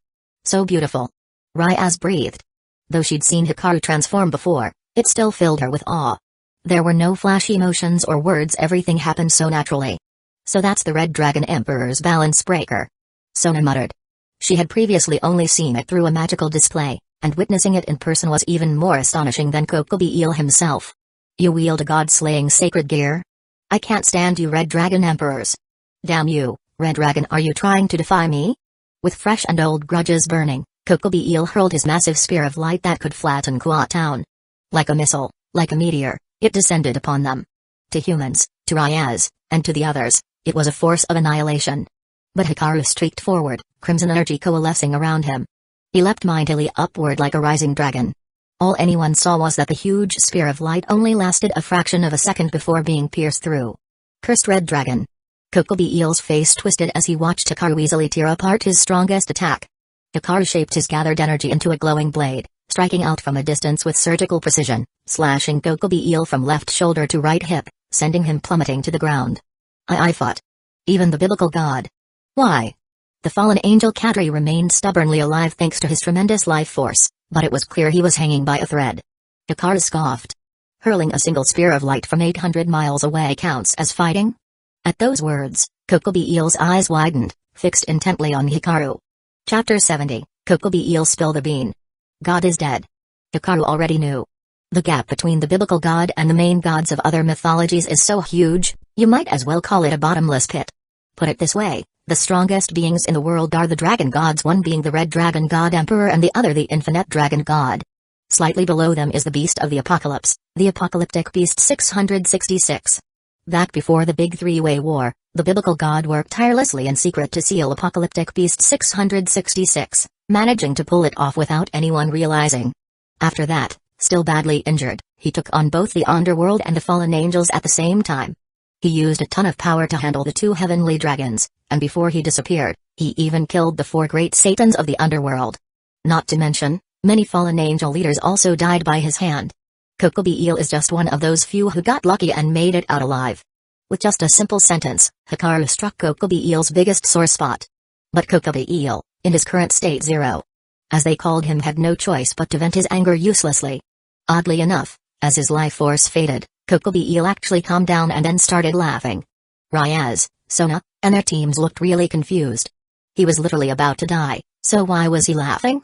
So beautiful. Ryaz breathed. Though she'd seen Hikaru transform before, it still filled her with awe. There were no flashy motions or words, everything happened so naturally. So that's the Red Dragon Emperor's balance breaker. Sona muttered. She had previously only seen it through a magical display, and witnessing it in person was even more astonishing than Kokobi Eel himself. You wield a god-slaying sacred gear? I can't stand you Red Dragon Emperors. Damn you, Red Dragon, are you trying to defy me? With fresh and old grudges burning, Kokobi Eel hurled his massive spear of light that could flatten Kwa Town. Like a missile, like a meteor, it descended upon them. To humans, to Ryaz, and to the others, it was a force of annihilation. But Hikaru streaked forward, crimson energy coalescing around him. He leapt mightily upward like a rising dragon. All anyone saw was that the huge spear of light only lasted a fraction of a second before being pierced through. Cursed Red Dragon. Kokobi Eel's face twisted as he watched Hikaru easily tear apart his strongest attack. Hikaru shaped his gathered energy into a glowing blade, striking out from a distance with surgical precision, slashing Kokobi Eel from left shoulder to right hip, sending him plummeting to the ground. I fought. Even the biblical god. Why? The fallen angel Kadri remained stubbornly alive thanks to his tremendous life force, but it was clear he was hanging by a thread. Hikaru scoffed. Hurling a single spear of light from 800 miles away counts as fighting? At those words, Kokobi Eel's eyes widened, fixed intently on Hikaru. Chapter 70, Kokobi Eel Spill the Bean. God is dead. Hikaru already knew. The gap between the biblical god and the main gods of other mythologies is so huge, you might as well call it a bottomless pit. Put it this way, the strongest beings in the world are the dragon gods, one being the Red Dragon God Emperor and the other the Infinite Dragon God. Slightly below them is the Beast of the Apocalypse, the Apocalyptic Beast 666. Back before the Big Three-Way War, the biblical god worked tirelessly in secret to seal Apocalyptic Beast 666, managing to pull it off without anyone realizing. After that, still badly injured, he took on both the underworld and the fallen angels at the same time. He used a ton of power to handle the two heavenly dragons, and before he disappeared, he even killed the 4 great satans of the underworld. Not to mention, many fallen angel leaders also died by his hand. Kokobi Eel is just one of those few who got lucky and made it out alive. With just a simple sentence, Hikaru struck Kokobi Eel's biggest sore spot. But Kokobi Eel, in his current state 0, as they called him, had no choice but to vent his anger uselessly. Oddly enough, as his life force faded, Kokobi Eel actually calmed down and then started laughing. Ryaz, Sona, and their teams looked really confused. He was literally about to die, so why was he laughing?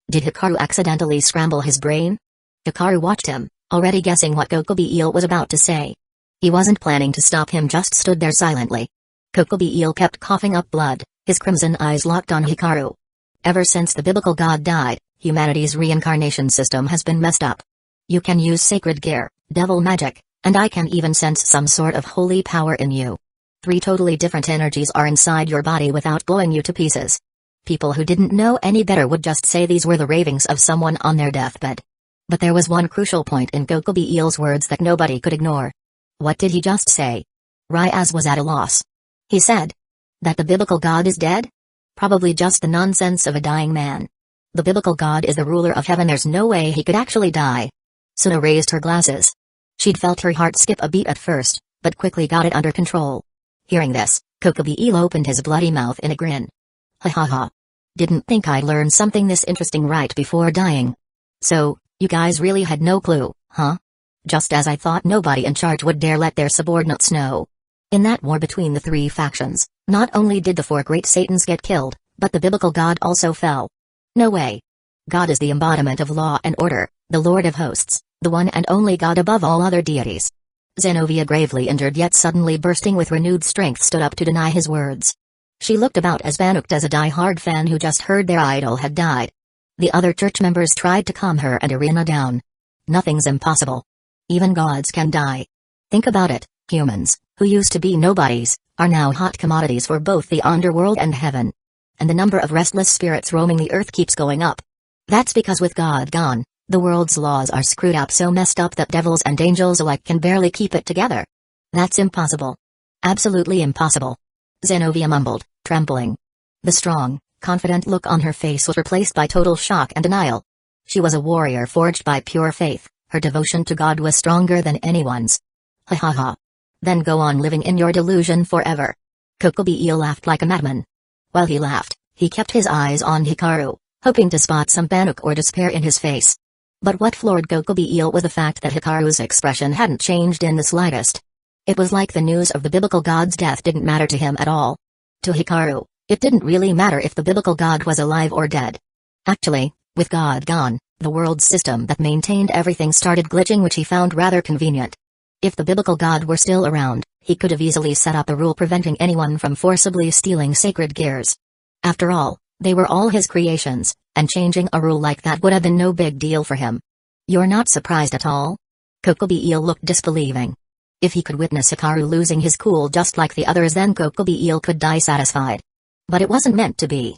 Did Hikaru accidentally scramble his brain? Hikaru watched him, already guessing what Kokobi Eel was about to say. He wasn't planning to stop him, just stood there silently. Kokobi Eel kept coughing up blood, his crimson eyes locked on Hikaru. Ever since the biblical god died, humanity's reincarnation system has been messed up. You can use sacred gear, devil magic, and I can even sense some sort of holy power in you. 3 totally different energies are inside your body without blowing you to pieces. People who didn't know any better would just say these were the ravings of someone on their deathbed. But there was one crucial point in Kokobi Eel's words that nobody could ignore. What did he just say? Ryaz was at a loss. He said that the biblical god is dead? Probably just the nonsense of a dying man. The biblical God is the ruler of heaven, there's no way he could actually die. Suna raised her glasses. She'd felt her heart skip a beat at first, but quickly got it under control. Hearing this, Kokobi opened his bloody mouth in a grin. Ha ha ha. Didn't think I'd learn something this interesting right before dying. So, you guys really had no clue, huh? Just as I thought, nobody in charge would dare let their subordinates know. In that war between the three factions, not only did the four great Satans get killed, but the biblical God also fell. No way. God is the embodiment of law and order, the Lord of hosts, the one and only God above all other deities. Zenobia, gravely injured yet suddenly bursting with renewed strength, stood up to deny his words. She looked about as panicked as a die-hard fan who just heard their idol had died. The other church members tried to calm her and Irina down. Nothing's impossible. Even gods can die. Think about it, humans, who used to be nobodies, are now hot commodities for both the underworld and heaven. And the number of restless spirits roaming the earth keeps going up. That's because with God gone, the world's laws are screwed up, so messed up that devils and angels alike can barely keep it together. That's impossible. Absolutely impossible. Zenobia mumbled, trembling. The strong, confident look on her face was replaced by total shock and denial. She was a warrior forged by pure faith, her devotion to God was stronger than anyone's. Ha ha ha. Then go on living in your delusion forever. Kokobi laughed like a madman. While he laughed, he kept his eyes on Hikaru, hoping to spot some panic or despair in his face. But what floored Kokobi was the fact that Hikaru's expression hadn't changed in the slightest. It was like the news of the biblical god's death didn't matter to him at all. To Hikaru, it didn't really matter if the biblical god was alive or dead. Actually, with God gone, the world's system that maintained everything started glitching, which he found rather convenient. If the biblical god were still around, he could have easily set up a rule preventing anyone from forcibly stealing sacred gears. After all, they were all his creations, and changing a rule like that would have been no big deal for him. You're not surprised at all? Kokobi looked disbelieving. If he could witness Hikaru losing his cool just like the others, then Kokobi could die satisfied. But it wasn't meant to be.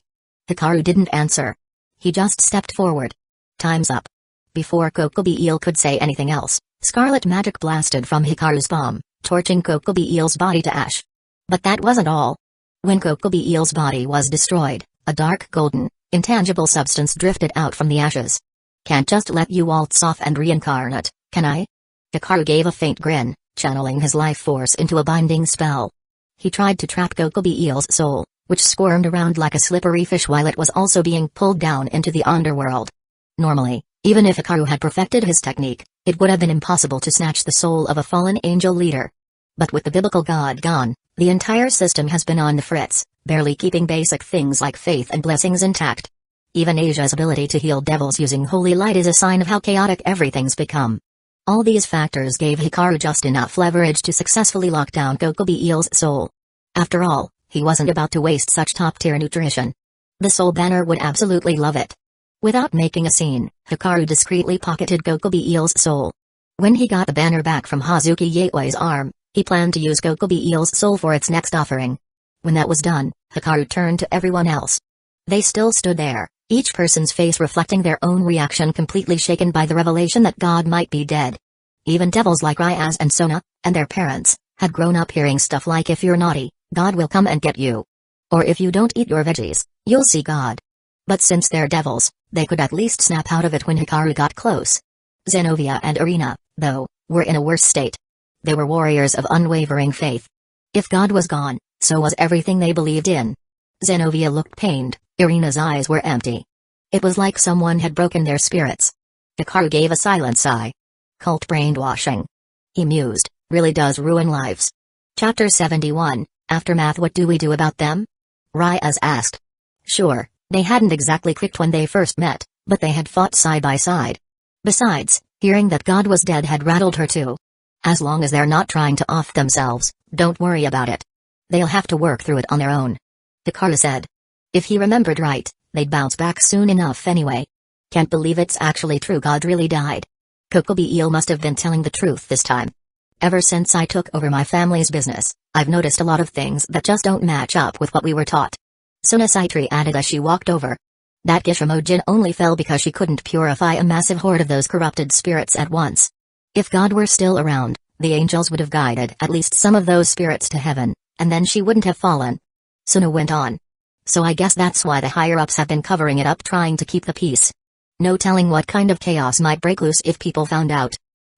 Hikaru didn't answer. He just stepped forward. Time's up. Before Kokobi could say anything else, scarlet magic blasted from Hikaru's palm, torching Kokobi body to ash. But that wasn't all. When Kokobi body was destroyed, a dark golden, intangible substance drifted out from the ashes. Can't just let you waltz off and reincarnate, can I? Hikaru gave a faint grin, channeling his life force into a binding spell. He tried to trap Kokobi soul, which squirmed around like a slippery fish while it was also being pulled down into the underworld. Normally, even if Hikaru had perfected his technique, it would have been impossible to snatch the soul of a fallen angel leader. But with the biblical god gone, the entire system has been on the fritz, barely keeping basic things like faith and blessings intact. Even Asia's ability to heal devils using holy light is a sign of how chaotic everything's become. All these factors gave Hikaru just enough leverage to successfully lock down Kokobi soul. After all, he wasn't about to waste such top-tier nutrition. The soul banner would absolutely love it. Without making a scene, Hikaru discreetly pocketed Kokobi soul. When he got the banner back from Hazuki Yatoi's arm, he planned to use Kokobi soul for its next offering. When that was done, Hikaru turned to everyone else. They still stood there, each person's face reflecting their own reaction, completely shaken by the revelation that God might be dead. Even devils like Ryaz and Sona, and their parents, had grown up hearing stuff like, if you're naughty, God will come and get you. Or if you don't eat your veggies, you'll see God. But since they're devils, they could at least snap out of it when Hikaru got close. Zenobia and Irina, though, were in a worse state. They were warriors of unwavering faith. If God was gone, so was everything they believed in. Zenobia looked pained, Irina's eyes were empty. It was like someone had broken their spirits. Hikaru gave a silent sigh. Cult brainwashing. He mused, really does ruin lives. Chapter 71, Aftermath. What do we do about them? Ryaz asked. Sure, they hadn't exactly clicked when they first met, but they had fought side by side. Besides, hearing that God was dead had rattled her too. As long as they're not trying to off themselves, don't worry about it. They'll have to work through it on their own. Hikaru said. If he remembered right, they'd bounce back soon enough anyway. Can't believe it's actually true, God really died. Kokobi must have been telling the truth this time. Ever since I took over my family's business, I've noticed a lot of things that just don't match up with what we were taught. Suna Saitri added as she walked over. That Gishimojin only fell because she couldn't purify a massive horde of those corrupted spirits at once. If God were still around, the angels would have guided at least some of those spirits to heaven, and then she wouldn't have fallen. Suna went on. So I guess that's why the higher-ups have been covering it up, trying to keep the peace. No telling what kind of chaos might break loose if people found out.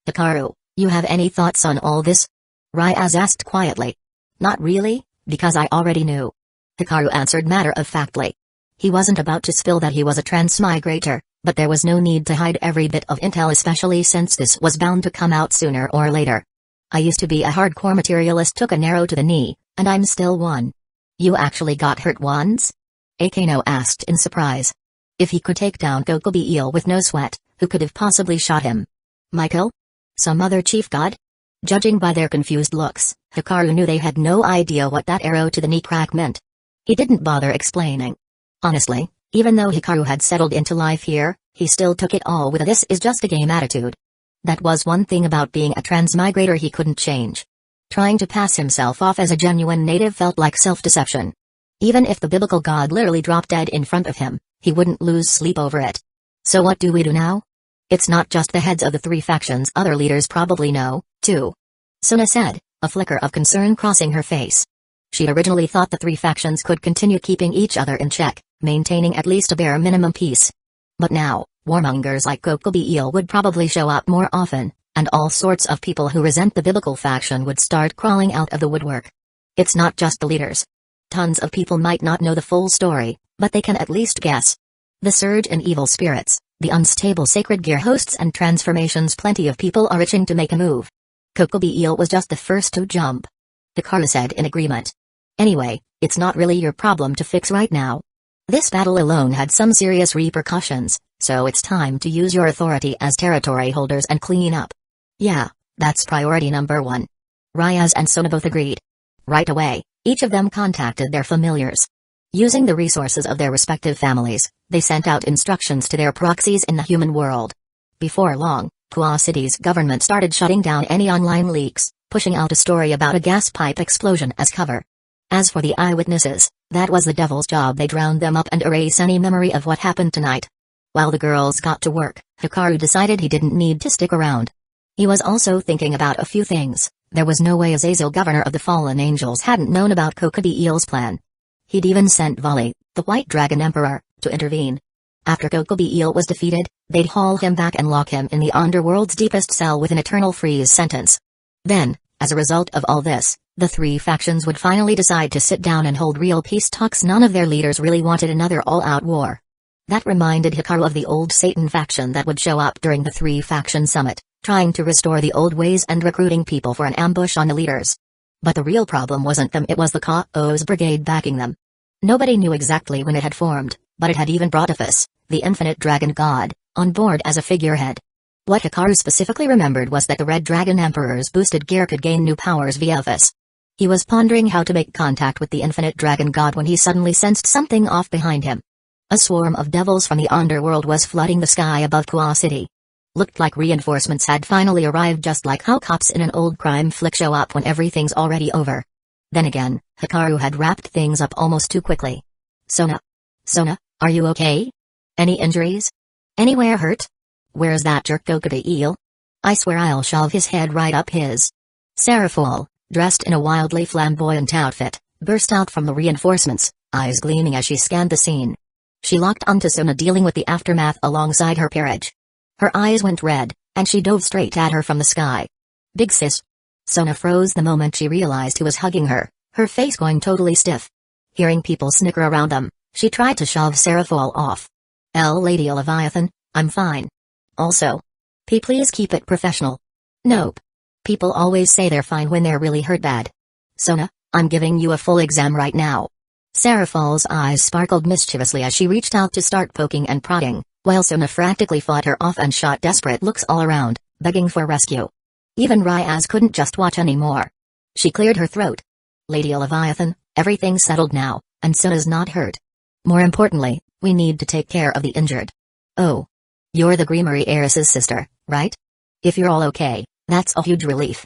Hikaru, you have any thoughts on all this? Ryaz asked quietly. Not really, because I already knew. Hikaru answered matter-of-factly. He wasn't about to spill that he was a transmigrator, but there was no need to hide every bit of intel, especially since this was bound to come out sooner or later. I used to be a hardcore materialist, took an arrow to the knee, and I'm still one. You actually got hurt once? Akeno asked in surprise. If he could take down Kokobi Eel with no sweat, who could have possibly shot him? Michael? Some other chief god? Judging by their confused looks, Hikaru knew they had no idea what that arrow to the knee crack meant. He didn't bother explaining. Honestly, even though Hikaru had settled into life here, he still took it all with a "this is just a game" attitude. That was one thing about being a transmigrator he couldn't change. Trying to pass himself off as a genuine native felt like self-deception. Even if the biblical god literally dropped dead in front of him, he wouldn't lose sleep over it. So what do we do now? It's not just the heads of the three factions, other leaders probably know, too. Suna said, a flicker of concern crossing her face. She'd originally thought the three factions could continue keeping each other in check, maintaining at least a bare minimum peace. But now, warmongers like Kokobi Eel would probably show up more often, and all sorts of people who resent the biblical faction would start crawling out of the woodwork. It's not just the leaders. Tons of people might not know the full story, but they can at least guess. The surge in evil spirits, the unstable sacred gear hosts and transformations, plenty of people are itching to make a move. Kokobi Eel was just the first to jump. Hikaru said in agreement. Anyway, it's not really your problem to fix right now. This battle alone had some serious repercussions, so it's time to use your authority as territory holders and clean up. Yeah, that's priority number one. Ryaz and Sona both agreed. Right away, each of them contacted their familiars. Using the resources of their respective families, they sent out instructions to their proxies in the human world. Before long, Kua City's government started shutting down any online leaks, pushing out a story about a gas pipe explosion as cover. As for the eyewitnesses, that was the devil's job. They drowned them up and erase any memory of what happened tonight. While the girls got to work, Hikaru decided he didn't need to stick around. He was also thinking about a few things. There was no way Azazel, governor of the fallen angels, hadn't known about Kokobi Eel's plan. He'd even sent Vali, the White Dragon Emperor, to intervene. After Kokobi Eel was defeated, they'd haul him back and lock him in the underworld's deepest cell with an eternal freeze sentence. Then, as a result of all this, the three factions would finally decide to sit down and hold real peace talks. None of their leaders really wanted another all-out war. That reminded Hikaru of the old Satan faction that would show up during the three-faction summit, trying to restore the old ways and recruiting people for an ambush on the leaders. But the real problem wasn't them, it was the Chaos Brigade backing them. Nobody knew exactly when it had formed, but it had even brought Iphis, the infinite dragon god, on board as a figurehead. What Hikaru specifically remembered was that the Red Dragon Emperor's boosted gear could gain new powers via Iphis. He was pondering how to make contact with the infinite dragon god when he suddenly sensed something off behind him. A swarm of devils from the underworld was flooding the sky above Kua City. Looked like reinforcements had finally arrived, just like how cops in an old crime flick show up when everything's already over. Then again, Hikaru had wrapped things up almost too quickly. Sona, are you okay? Any injuries? Anywhere hurt? Where's that jerk Kokobi Eel? I swear I'll shove his head right up his. Seraphol, dressed in a wildly flamboyant outfit, burst out from the reinforcements, eyes gleaming as she scanned the scene. She locked onto Sona, dealing with the aftermath alongside her peerage. Her eyes went red, and she dove straight at her from the sky. Big sis. Sona froze the moment she realized who was hugging her, her face going totally stiff. Hearing people snicker around them, she tried to shove Seraphol off. Lady Leviathan, I'm fine. Also, please keep it professional. Nope. People always say they're fine when they're really hurt bad. Sona, I'm giving you a full exam right now. Seraphol's eyes sparkled mischievously as she reached out to start poking and prodding, while Sona frantically fought her off and shot desperate looks all around, begging for rescue. Even Ryaz couldn't just watch anymore. She cleared her throat. Lady Leviathan, everything's settled now, and Sona's not hurt. More importantly, we need to take care of the injured. Oh. You're the Greenery heiress's sister, right? If you're all okay, that's a huge relief.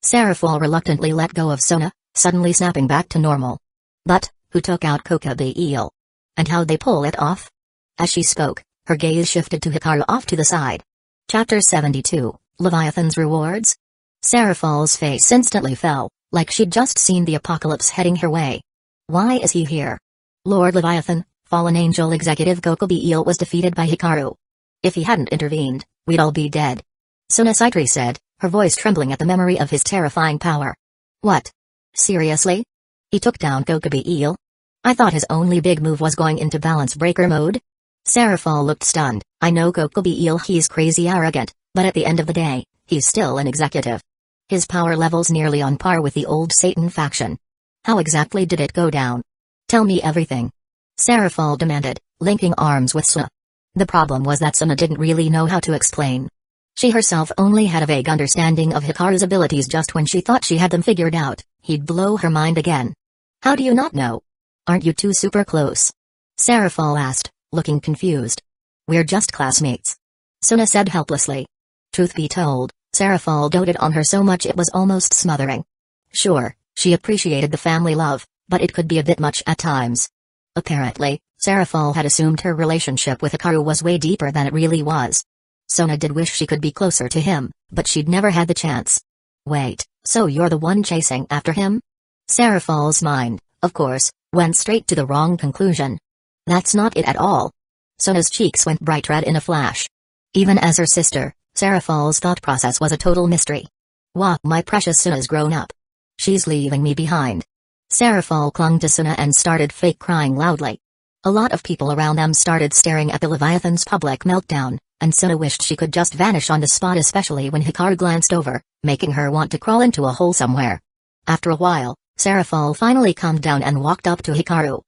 Seraphol reluctantly let go of Sona, suddenly snapping back to normal. But, who took out Kokobi Eel? And how'd they pull it off? As she spoke, her gaze shifted to Hikaru off to the side. Chapter 72, Leviathan's Rewards? Seraphol's face instantly fell, like she'd just seen the apocalypse heading her way. Why is he here? Lord Leviathan, fallen angel executive Kokobi Eel was defeated by Hikaru. If he hadn't intervened, we'd all be dead. Suna Saitri said, her voice trembling at the memory of his terrifying power. What? Seriously? He took down Kokobi Eel? I thought his only big move was going into balance breaker mode? Sarafal looked stunned. I know Kokobi Eel, he's crazy arrogant, but at the end of the day, he's still an executive. His power level's nearly on par with the old Satan faction. How exactly did it go down? Tell me everything. Sarafal demanded, linking arms with Suna. The problem was that Suna didn't really know how to explain. She herself only had a vague understanding of Hikaru's abilities. Just when she thought she had them figured out, he'd blow her mind again. How do you not know? Aren't you two super close? Sarafal asked, looking confused. We're just classmates. Suna said helplessly. Truth be told, Sarafal doted on her so much it was almost smothering. Sure, she appreciated the family love, but it could be a bit much at times. Apparently, Sarafal had assumed her relationship with Hikaru was way deeper than it really was. Suna did wish she could be closer to him, but she'd never had the chance. Wait, so you're the one chasing after him? Sarafal's mind, of course, went straight to the wrong conclusion. That's not it at all. Suna's cheeks went bright red in a flash. Even as her sister, Sarafal's thought process was a total mystery. Wah, my precious Suna's grown up. She's leaving me behind. Sarafal clung to Suna and started fake crying loudly. A lot of people around them started staring at the Leviathan's public meltdown, and Suna wished she could just vanish on the spot, especially when Hikaru glanced over, making her want to crawl into a hole somewhere. After a while, Sarafal finally calmed down and walked up to Hikaru.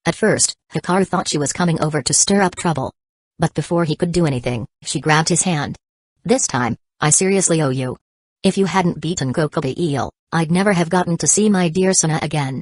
At first, Hikaru thought she was coming over to stir up trouble. But before he could do anything, she grabbed his hand. This time, I seriously owe you. If you hadn't beaten Kokobi Eel, I'd never have gotten to see my dear Suna again.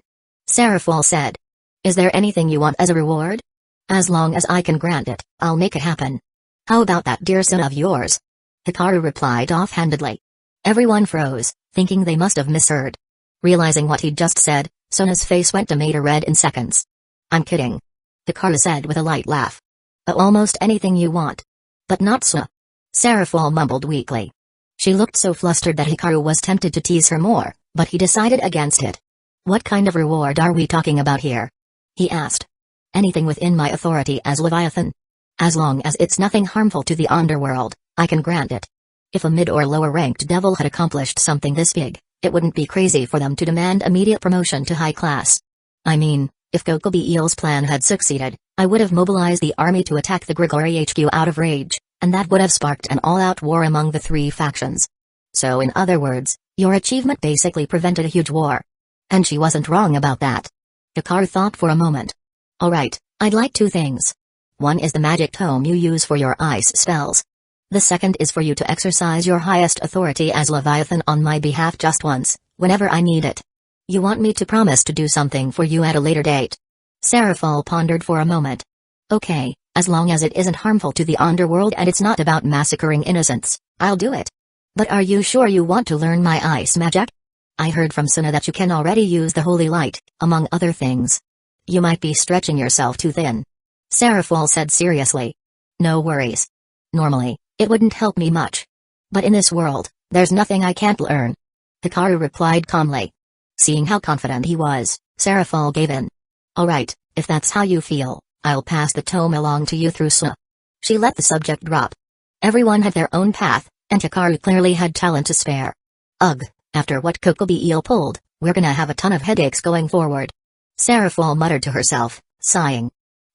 Sarafal said. Is there anything you want as a reward? As long as I can grant it, I'll make it happen. How about that dear Suna of yours? Hikaru replied offhandedly. Everyone froze, thinking they must have misheard. Realizing what he'd just said, Suna's face went tomato red in seconds. I'm kidding. Hikaru said with a light laugh. Almost anything you want. But not Suna. Sarafal mumbled weakly. She looked so flustered that Hikaru was tempted to tease her more, but he decided against it. What kind of reward are we talking about here? He asked. Anything within my authority as Leviathan. As long as it's nothing harmful to the underworld, I can grant it. If a mid or lower ranked devil had accomplished something this big, it wouldn't be crazy for them to demand immediate promotion to high class. I mean, if Kokobi Eel's plan had succeeded, I would have mobilized the army to attack the Grigori HQ out of rage, and that would have sparked an all-out war among the three factions. So in other words, your achievement basically prevented a huge war. And she wasn't wrong about that. Hikaru thought for a moment. Alright, I'd like two things. One is the magic tome you use for your ice spells. The second is for you to exercise your highest authority as Leviathan on my behalf just once, whenever I need it. You want me to promise to do something for you at a later date? Sarafal pondered for a moment. Okay, as long as it isn't harmful to the underworld and it's not about massacring innocents, I'll do it. But are you sure you want to learn my ice magic? I heard from Suna that you can already use the holy light, among other things. You might be stretching yourself too thin. Sarafal said seriously. No worries. Normally, it wouldn't help me much. But in this world, there's nothing I can't learn. Hikaru replied calmly. Seeing how confident he was, Sarafal gave in. Alright, if that's how you feel, I'll pass the tome along to you through Suna. She let the subject drop. Everyone had their own path, and Hikaru clearly had talent to spare. Ugh, after what Kokobi Eel pulled, we're gonna have a ton of headaches going forward. Sarafal muttered to herself, sighing.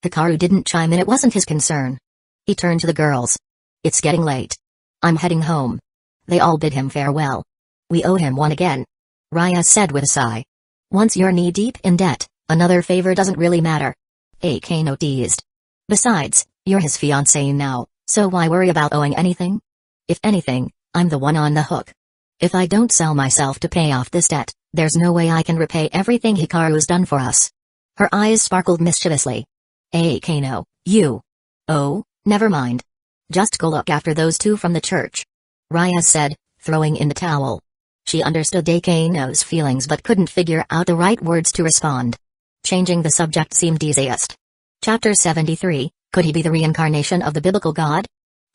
Hikaru didn't chime in, it wasn't his concern. He turned to the girls. It's getting late. I'm heading home. They all bid him farewell. We owe him one again. Raya said with a sigh. Once you're knee-deep in debt, another favor doesn't really matter. Kano teased. Besides, you're his fiancée now, so why worry about owing anything? If anything, I'm the one on the hook. If I don't sell myself to pay off this debt, there's no way I can repay everything Hikaru's done for us. Her eyes sparkled mischievously. Kano, you. Oh, never mind. Just go look after those two from the church. Raya said, throwing in the towel. She understood Kano's feelings but couldn't figure out the right words to respond. Changing the subject seemed easiest. Chapter 73, could he be the reincarnation of the biblical god?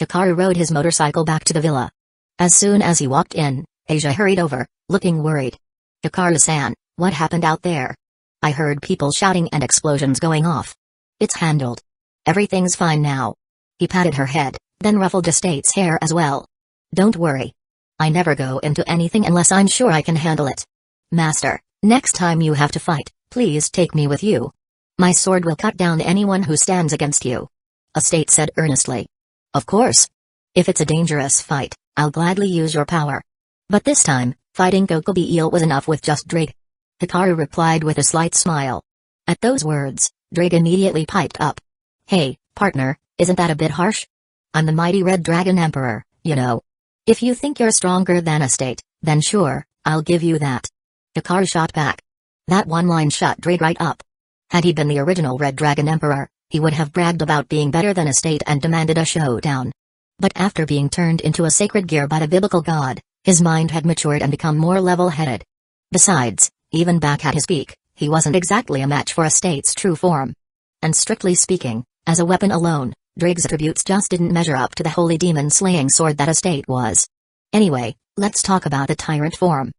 Hikaru rode his motorcycle back to the villa. As soon as he walked in, Asia hurried over, looking worried. Hikaru-san, what happened out there? I heard people shouting and explosions going off. It's handled. Everything's fine now. He patted her head, then ruffled Estate's hair as well. Don't worry. I never go into anything unless I'm sure I can handle it. Master, next time you have to fight, please take me with you. My sword will cut down anyone who stands against you. Estate said earnestly. Of course. If it's a dangerous fight, I'll gladly use your power. But this time, fighting Kokobi Eel was enough with just Drake. Hikaru replied with a slight smile. At those words, Drake immediately piped up. Hey, partner, isn't that a bit harsh? I'm the mighty Red Dragon Emperor, you know. If you think you're stronger than Estate, then sure, I'll give you that. Hikaru shot back. That one line shut Drake right up. Had he been the original Red Dragon Emperor, he would have bragged about being better than Estate and demanded a showdown. But after being turned into a sacred gear by the biblical god, his mind had matured and become more level-headed. Besides, even back at his peak, he wasn't exactly a match for Estate's true form. And strictly speaking, as a weapon alone, Drake's attributes just didn't measure up to the holy demon-slaying sword that Estate was. Anyway, let's talk about the tyrant form.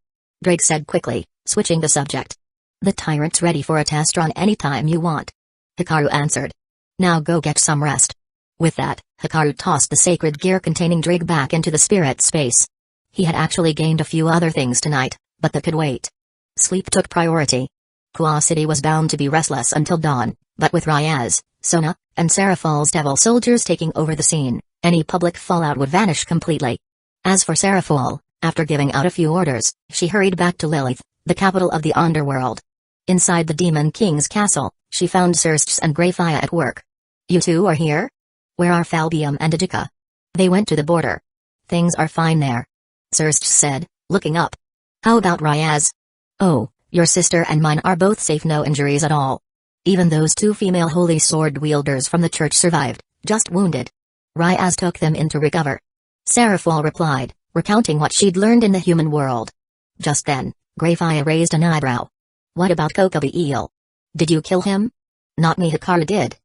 Drake said quickly, switching the subject. The tyrant's ready for a test run anytime you want. Hikaru answered. Now go get some rest. With that, Hikaru tossed the sacred gear containing Drake back into the spirit space. He had actually gained a few other things tonight, but that could wait. Sleep took priority. Kua City was bound to be restless until dawn, but with Ryaz, Sona, and Seraphul's devil soldiers taking over the scene, any public fallout would vanish completely. As for Seraphul, after giving out a few orders, she hurried back to Lilith, the capital of the underworld. Inside the Demon King's castle, she found Xerxes and Greyfire at work. You two are here? Where are Falbium and Adika? They went to the border. Things are fine there. Xerxes said, looking up. How about Ryaz? Oh, your sister and mine are both safe, no injuries at all. Even those two female holy sword wielders from the church survived, just wounded. Ryaz took them in to recover. Seraphul replied, recounting what she'd learned in the human world. Just then, Greyfire raised an eyebrow. What about Kokobi Eel? Did you kill him? Not me, Hikaru did.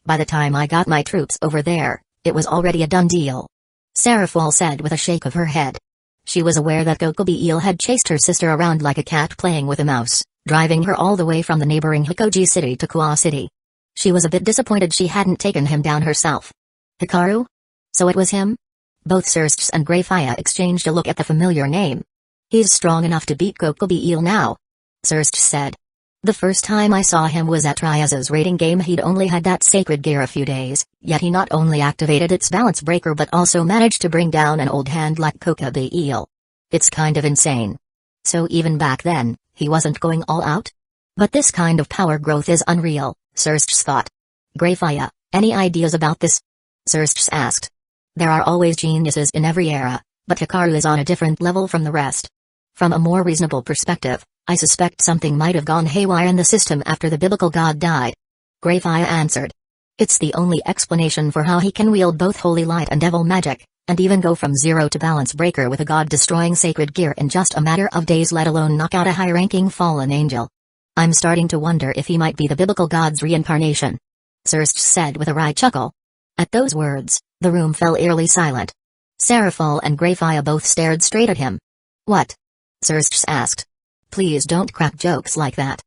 By the time I got my troops over there, it was already a done deal. Seraphul said with a shake of her head. She was aware that Kokobi Eel had chased her sister around like a cat playing with a mouse, driving her all the way from the neighboring Hikoji city to Kua City. She was a bit disappointed she hadn't taken him down herself. Hikaru? So it was him? Both Xerxes and Greyfire exchanged a look at the familiar name. He's strong enough to beat Kokobi Eel now. Xerxes said. The first time I saw him was at Ryaz's raiding game. He'd only had that sacred gear a few days, yet he not only activated its balance breaker but also managed to bring down an old hand like Kokobi Eel. It's kind of insane. So even back then, he wasn't going all out? But this kind of power growth is unreal, Xerxes thought. Greyfire, any ideas about this? Xerxes asked. There are always geniuses in every era, but Hikaru is on a different level from the rest. From a more reasonable perspective, I suspect something might have gone haywire in the system after the biblical god died. Greyfire answered. It's the only explanation for how he can wield both holy light and devil magic, and even go from zero to balance breaker with a god-destroying sacred gear in just a matter of days, let alone knock out a high-ranking fallen angel. I'm starting to wonder if he might be the biblical god's reincarnation. Xerxes said with a wry chuckle. At those words, the room fell eerily silent. Seraphul and Greyfire both stared straight at him. What? Xerxes asked. Please don't crack jokes like that.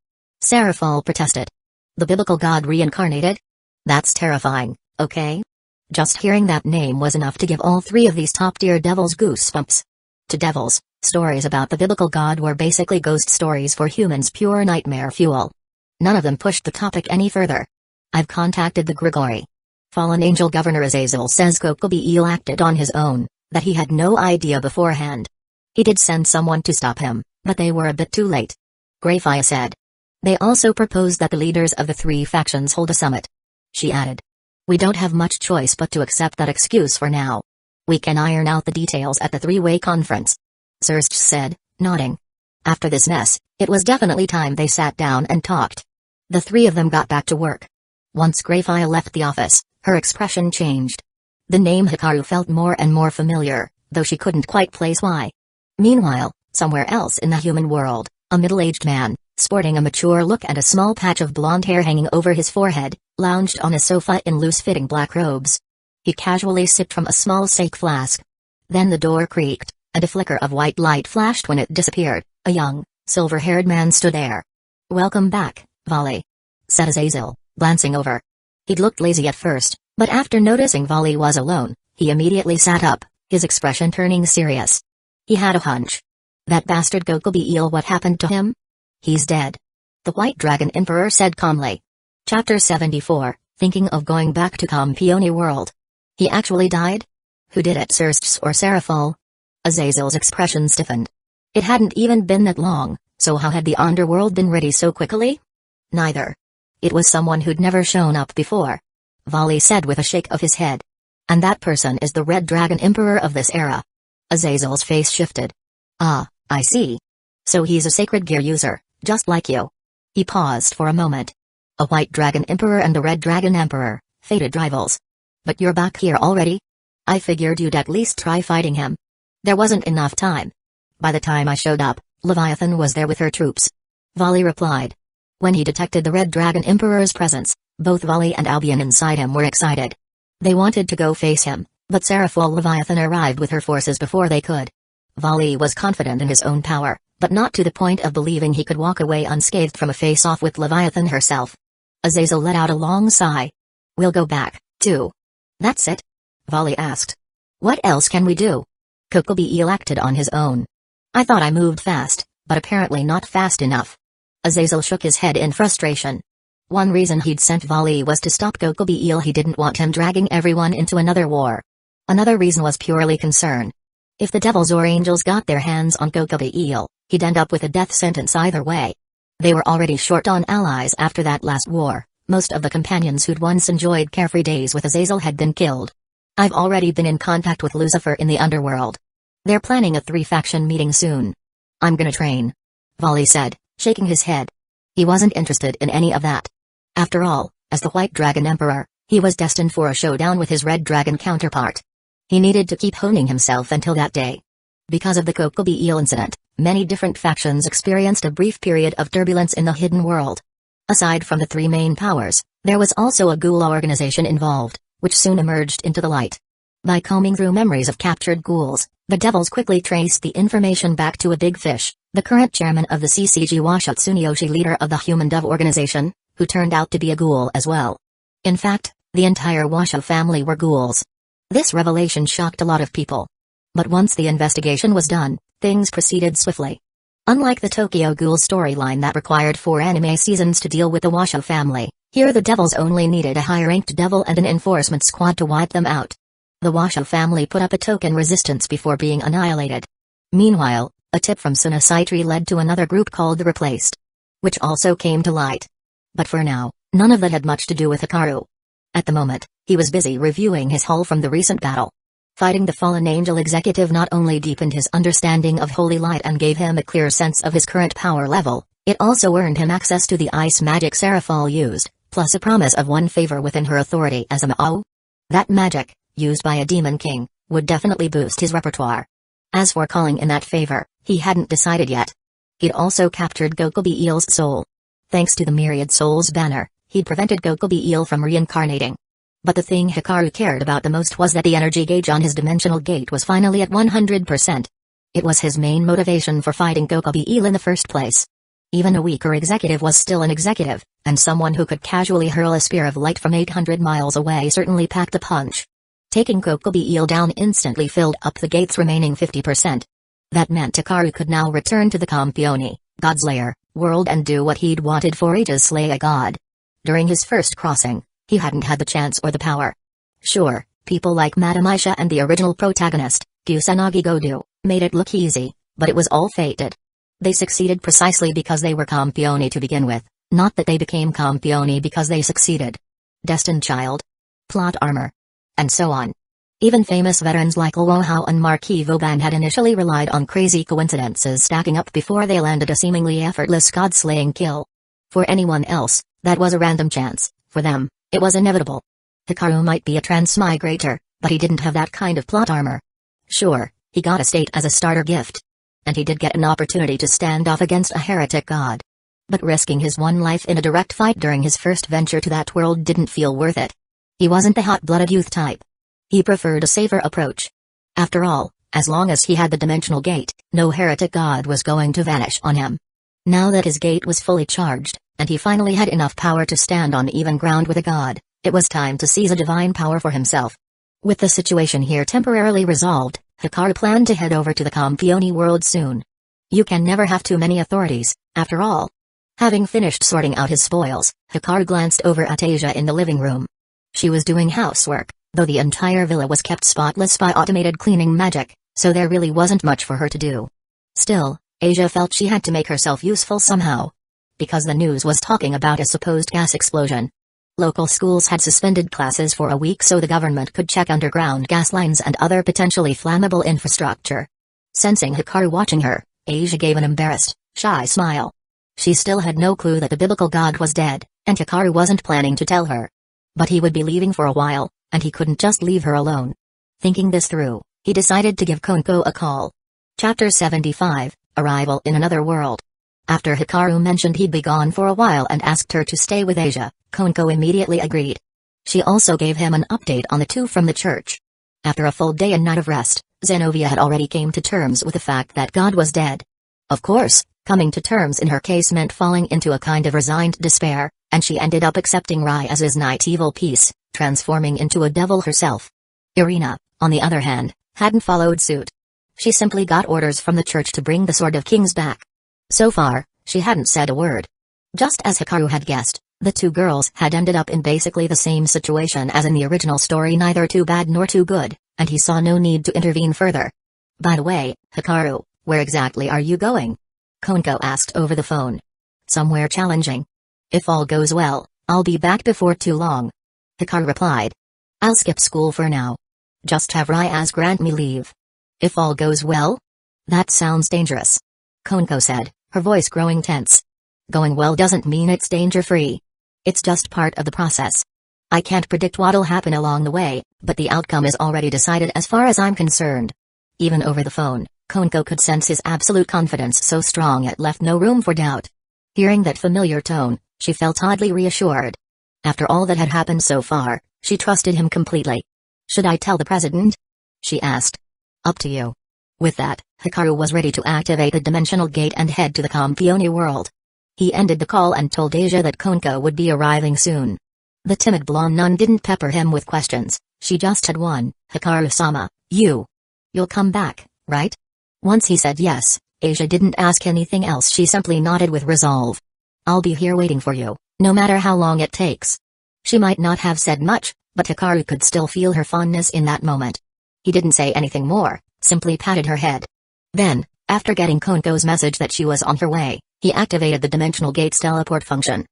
Seraphul protested. The biblical god reincarnated? That's terrifying, okay? Just hearing that name was enough to give all three of these top-tier devils goosebumps. To devils, stories about the biblical god were basically ghost stories for humans, pure nightmare fuel. None of them pushed the topic any further. I've contacted the Grigori. Fallen angel Governor Azazel says Kokobi Eel acted on his own, that he had no idea beforehand. He did send someone to stop him, but they were a bit too late. Greyfire said. They also proposed that the leaders of the three factions hold a summit. She added. We don't have much choice but to accept that excuse for now. We can iron out the details at the three-way conference. Xerxes said, nodding. After this mess, it was definitely time they sat down and talked. The three of them got back to work. Once Greyfire left the office, her expression changed. The name Hikaru felt more and more familiar, though she couldn't quite place why. Meanwhile, somewhere else in the human world, a middle-aged man, sporting a mature look and a small patch of blonde hair hanging over his forehead, lounged on a sofa in loose-fitting black robes. He casually sipped from a small sake flask. Then the door creaked, and a flicker of white light flashed when it disappeared. A young, silver-haired man stood there. Welcome back, Volley, said Azazel, glancing over. He'd looked lazy at first, but after noticing Volley was alone, he immediately sat up, his expression turning serious. He had a hunch. That bastard Gokobi eel, what happened to him? He's dead. The White Dragon Emperor said calmly. Chapter 74, thinking of going back to Campione world. He actually died? Who did it, Xerxes or Seraphol? Azazel's expression stiffened. It hadn't even been that long, so how had the underworld been ready so quickly? Neither. It was someone who'd never shown up before. Volley said with a shake of his head. And that person is the Red Dragon Emperor of this era. Azazel's face shifted. Ah, I see. So he's a sacred gear user, just like you. He paused for a moment. A White Dragon Emperor and a Red Dragon Emperor, fated rivals. But you're back here already? I figured you'd at least try fighting him. There wasn't enough time. By the time I showed up, Leviathan was there with her troops. Volley replied. When he detected the Red Dragon Emperor's presence, both Volley and Albion inside him were excited. They wanted to go face him, but Seraphol Leviathan arrived with her forces before they could. Volley was confident in his own power, but not to the point of believing he could walk away unscathed from a face-off with Leviathan herself. Azazel let out a long sigh. We'll go back, too. That's it? Volley asked. What else can we do? Kokobi eel acted on his own. I thought I moved fast, but apparently not fast enough. Azazel shook his head in frustration. One reason he'd sent Volley was to stop Kokobi eel. He didn't want him dragging everyone into another war. Another reason was purely concern. If the devils or angels got their hands on Kokobi eel, he'd end up with a death sentence either way. They were already short on allies after that last war. Most of the companions who'd once enjoyed carefree days with Azazel had been killed. I've already been in contact with Lucifer in the underworld. They're planning a 3-faction meeting soon. I'm gonna train. Volley said, shaking his head. He wasn't interested in any of that. After all, as the White Dragon Emperor, he was destined for a showdown with his Red Dragon counterpart. He needed to keep honing himself until that day. Because of the Kokobi eel incident, many different factions experienced a brief period of turbulence in the hidden world. Aside from the 3 main powers, there was also a ghoul organization involved, which soon emerged into the light. By combing through memories of captured ghouls, the devils quickly traced the information back to a big fish, the current chairman of the CCG Washa Tsuneyoshi, leader of the Human Dove organization, who turned out to be a ghoul as well. In fact, the entire Washa family were ghouls. This revelation shocked a lot of people. But once the investigation was done, things proceeded swiftly. Unlike the Tokyo Ghoul storyline that required 4 anime seasons to deal with the Washa family, here the devils only needed a high-ranked devil and an enforcement squad to wipe them out. The Washa family put up a token resistance before being annihilated. Meanwhile, a tip from Suna Saitri led to another group called the Replaced, which also came to light. But for now, none of that had much to do with Hikaru. At the moment, he was busy reviewing his haul from the recent battle. Fighting the fallen angel executive not only deepened his understanding of holy light and gave him a clear sense of his current power level, it also earned him access to the ice magic Seraphol used, plus a promise of one favor within her authority as a Ma'o. That magic, used by a demon king, would definitely boost his repertoire. As for calling in that favor, he hadn't decided yet. He'd also captured Gokobi eel's soul. Thanks to the Myriad Souls banner, he'd prevented Gokobi eel from reincarnating. But the thing Hikaru cared about the most was that the energy gauge on his dimensional gate was finally at 100%. It was his main motivation for fighting Gokobi eel in the first place. Even a weaker executive was still an executive, and someone who could casually hurl a spear of light from 800 miles away certainly packed a punch. Taking Gokobi eel down instantly filled up the gate's remaining 50%. That meant Hikaru could now return to the Campione, God's lair, world and do what he'd wanted for ages, slay a god. During his first crossing, he hadn't had the chance or the power. Sure, people like Madame Aisha and the original protagonist, Kusanagi Godu, made it look easy, but it was all fated. They succeeded precisely because they were Campione to begin with, not that they became Campione because they succeeded. Destined child. Plot armor. And so on. Even famous veterans like Luo Hao and Marquis Vauban had initially relied on crazy coincidences stacking up before they landed a seemingly effortless god-slaying kill. For anyone else, that was a random chance. For them, it was inevitable. Hikaru might be a transmigrator, but he didn't have that kind of plot armor. Sure, he got a state as a starter gift. And he did get an opportunity to stand off against a heretic god. But risking his one life in a direct fight during his first venture to that world didn't feel worth it. He wasn't the hot-blooded youth type. He preferred a safer approach. After all, as long as he had the dimensional gate, no heretic god was going to vanish on him. Now that his gate was fully charged, and he finally had enough power to stand on even ground with a god. It was time to seize a divine power for himself. With the situation here temporarily resolved, Hikaru planned to head over to the Campione world soon. You can never have too many authorities, after all. Having finished sorting out his spoils, Hikaru glanced over at Asia in the living room. She was doing housework, though the entire villa was kept spotless by automated cleaning magic, so there really wasn't much for her to do. Still, Asia felt she had to make herself useful somehow. Because the news was talking about a supposed gas explosion. Local schools had suspended classes for a week so the government could check underground gas lines and other potentially flammable infrastructure. Sensing Hikaru watching her, Asia gave an embarrassed, shy smile. She still had no clue that the biblical god was dead, and Hikaru wasn't planning to tell her. But he would be leaving for a while, and he couldn't just leave her alone. Thinking this through, he decided to give Konko a call. Chapter 75, Arrival in Another World. After Hikaru mentioned he'd be gone for a while and asked her to stay with Asia, Konko immediately agreed. She also gave him an update on the two from the church. After a full day and night of rest, Zenobia had already came to terms with the fact that God was dead. Of course, coming to terms in her case meant falling into a kind of resigned despair, and she ended up accepting Rai as his night evil piece, transforming into a devil herself. Irina, on the other hand, hadn't followed suit. She simply got orders from the church to bring the Sword of Kings back. So far, she hadn't said a word. Just as Hikaru had guessed, the two girls had ended up in basically the same situation as in the original story, neither too bad nor too good, and he saw no need to intervene further. By the way, Hikaru, where exactly are you going? Konko asked over the phone. Somewhere challenging. If all goes well, I'll be back before too long. Hikaru replied. I'll skip school for now. Just have Ryaz grant me leave. If all goes well? That sounds dangerous. Konko said, her voice growing tense. Going well doesn't mean it's danger-free. It's just part of the process. I can't predict what'll happen along the way, but the outcome is already decided as far as I'm concerned. Even over the phone, Konko could sense his absolute confidence so strong it left no room for doubt. Hearing that familiar tone, she felt oddly reassured. After all that had happened so far, she trusted him completely. Should I tell the president? She asked. Up to you. With that, Hikaru was ready to activate the dimensional gate and head to the Campione world. He ended the call and told Asia that Konko would be arriving soon. The timid blonde nun didn't pepper him with questions, she just had one. Hikaru-sama, you'll come back, right? Once he said yes, Asia didn't ask anything else, she simply nodded with resolve. I'll be here waiting for you, no matter how long it takes. She might not have said much, but Hikaru could still feel her fondness in that moment. He didn't say anything more, simply patted her head. Then, after getting Konko's message that she was on her way, he activated the dimensional gate's teleport function.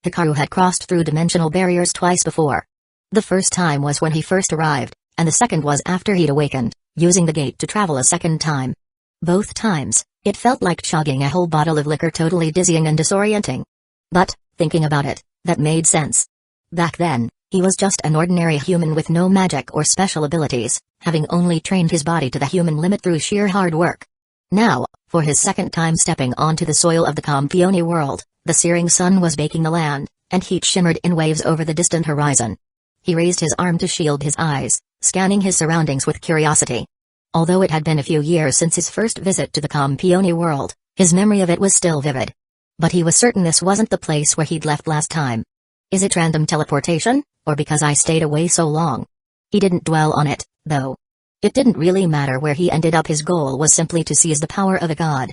Hikaru had crossed through dimensional barriers twice before. The first time was when he first arrived, and the second was after he'd awakened, using the gate to travel a second time. Both times, it felt like chugging a whole bottle of liquor, totally dizzying and disorienting. But, thinking about it, that made sense. Back then, he was just an ordinary human with no magic or special abilities, having only trained his body to the human limit through sheer hard work. Now, for his second time stepping onto the soil of the Campione world, the searing sun was baking the land, and heat shimmered in waves over the distant horizon. He raised his arm to shield his eyes, scanning his surroundings with curiosity. Although it had been a few years since his first visit to the Campione world, his memory of it was still vivid. But he was certain this wasn't the place where he'd left last time. Is it random teleportation, or because I stayed away so long? He didn't dwell on it, though. It didn't really matter where he ended up, his goal was simply to seize the power of a god.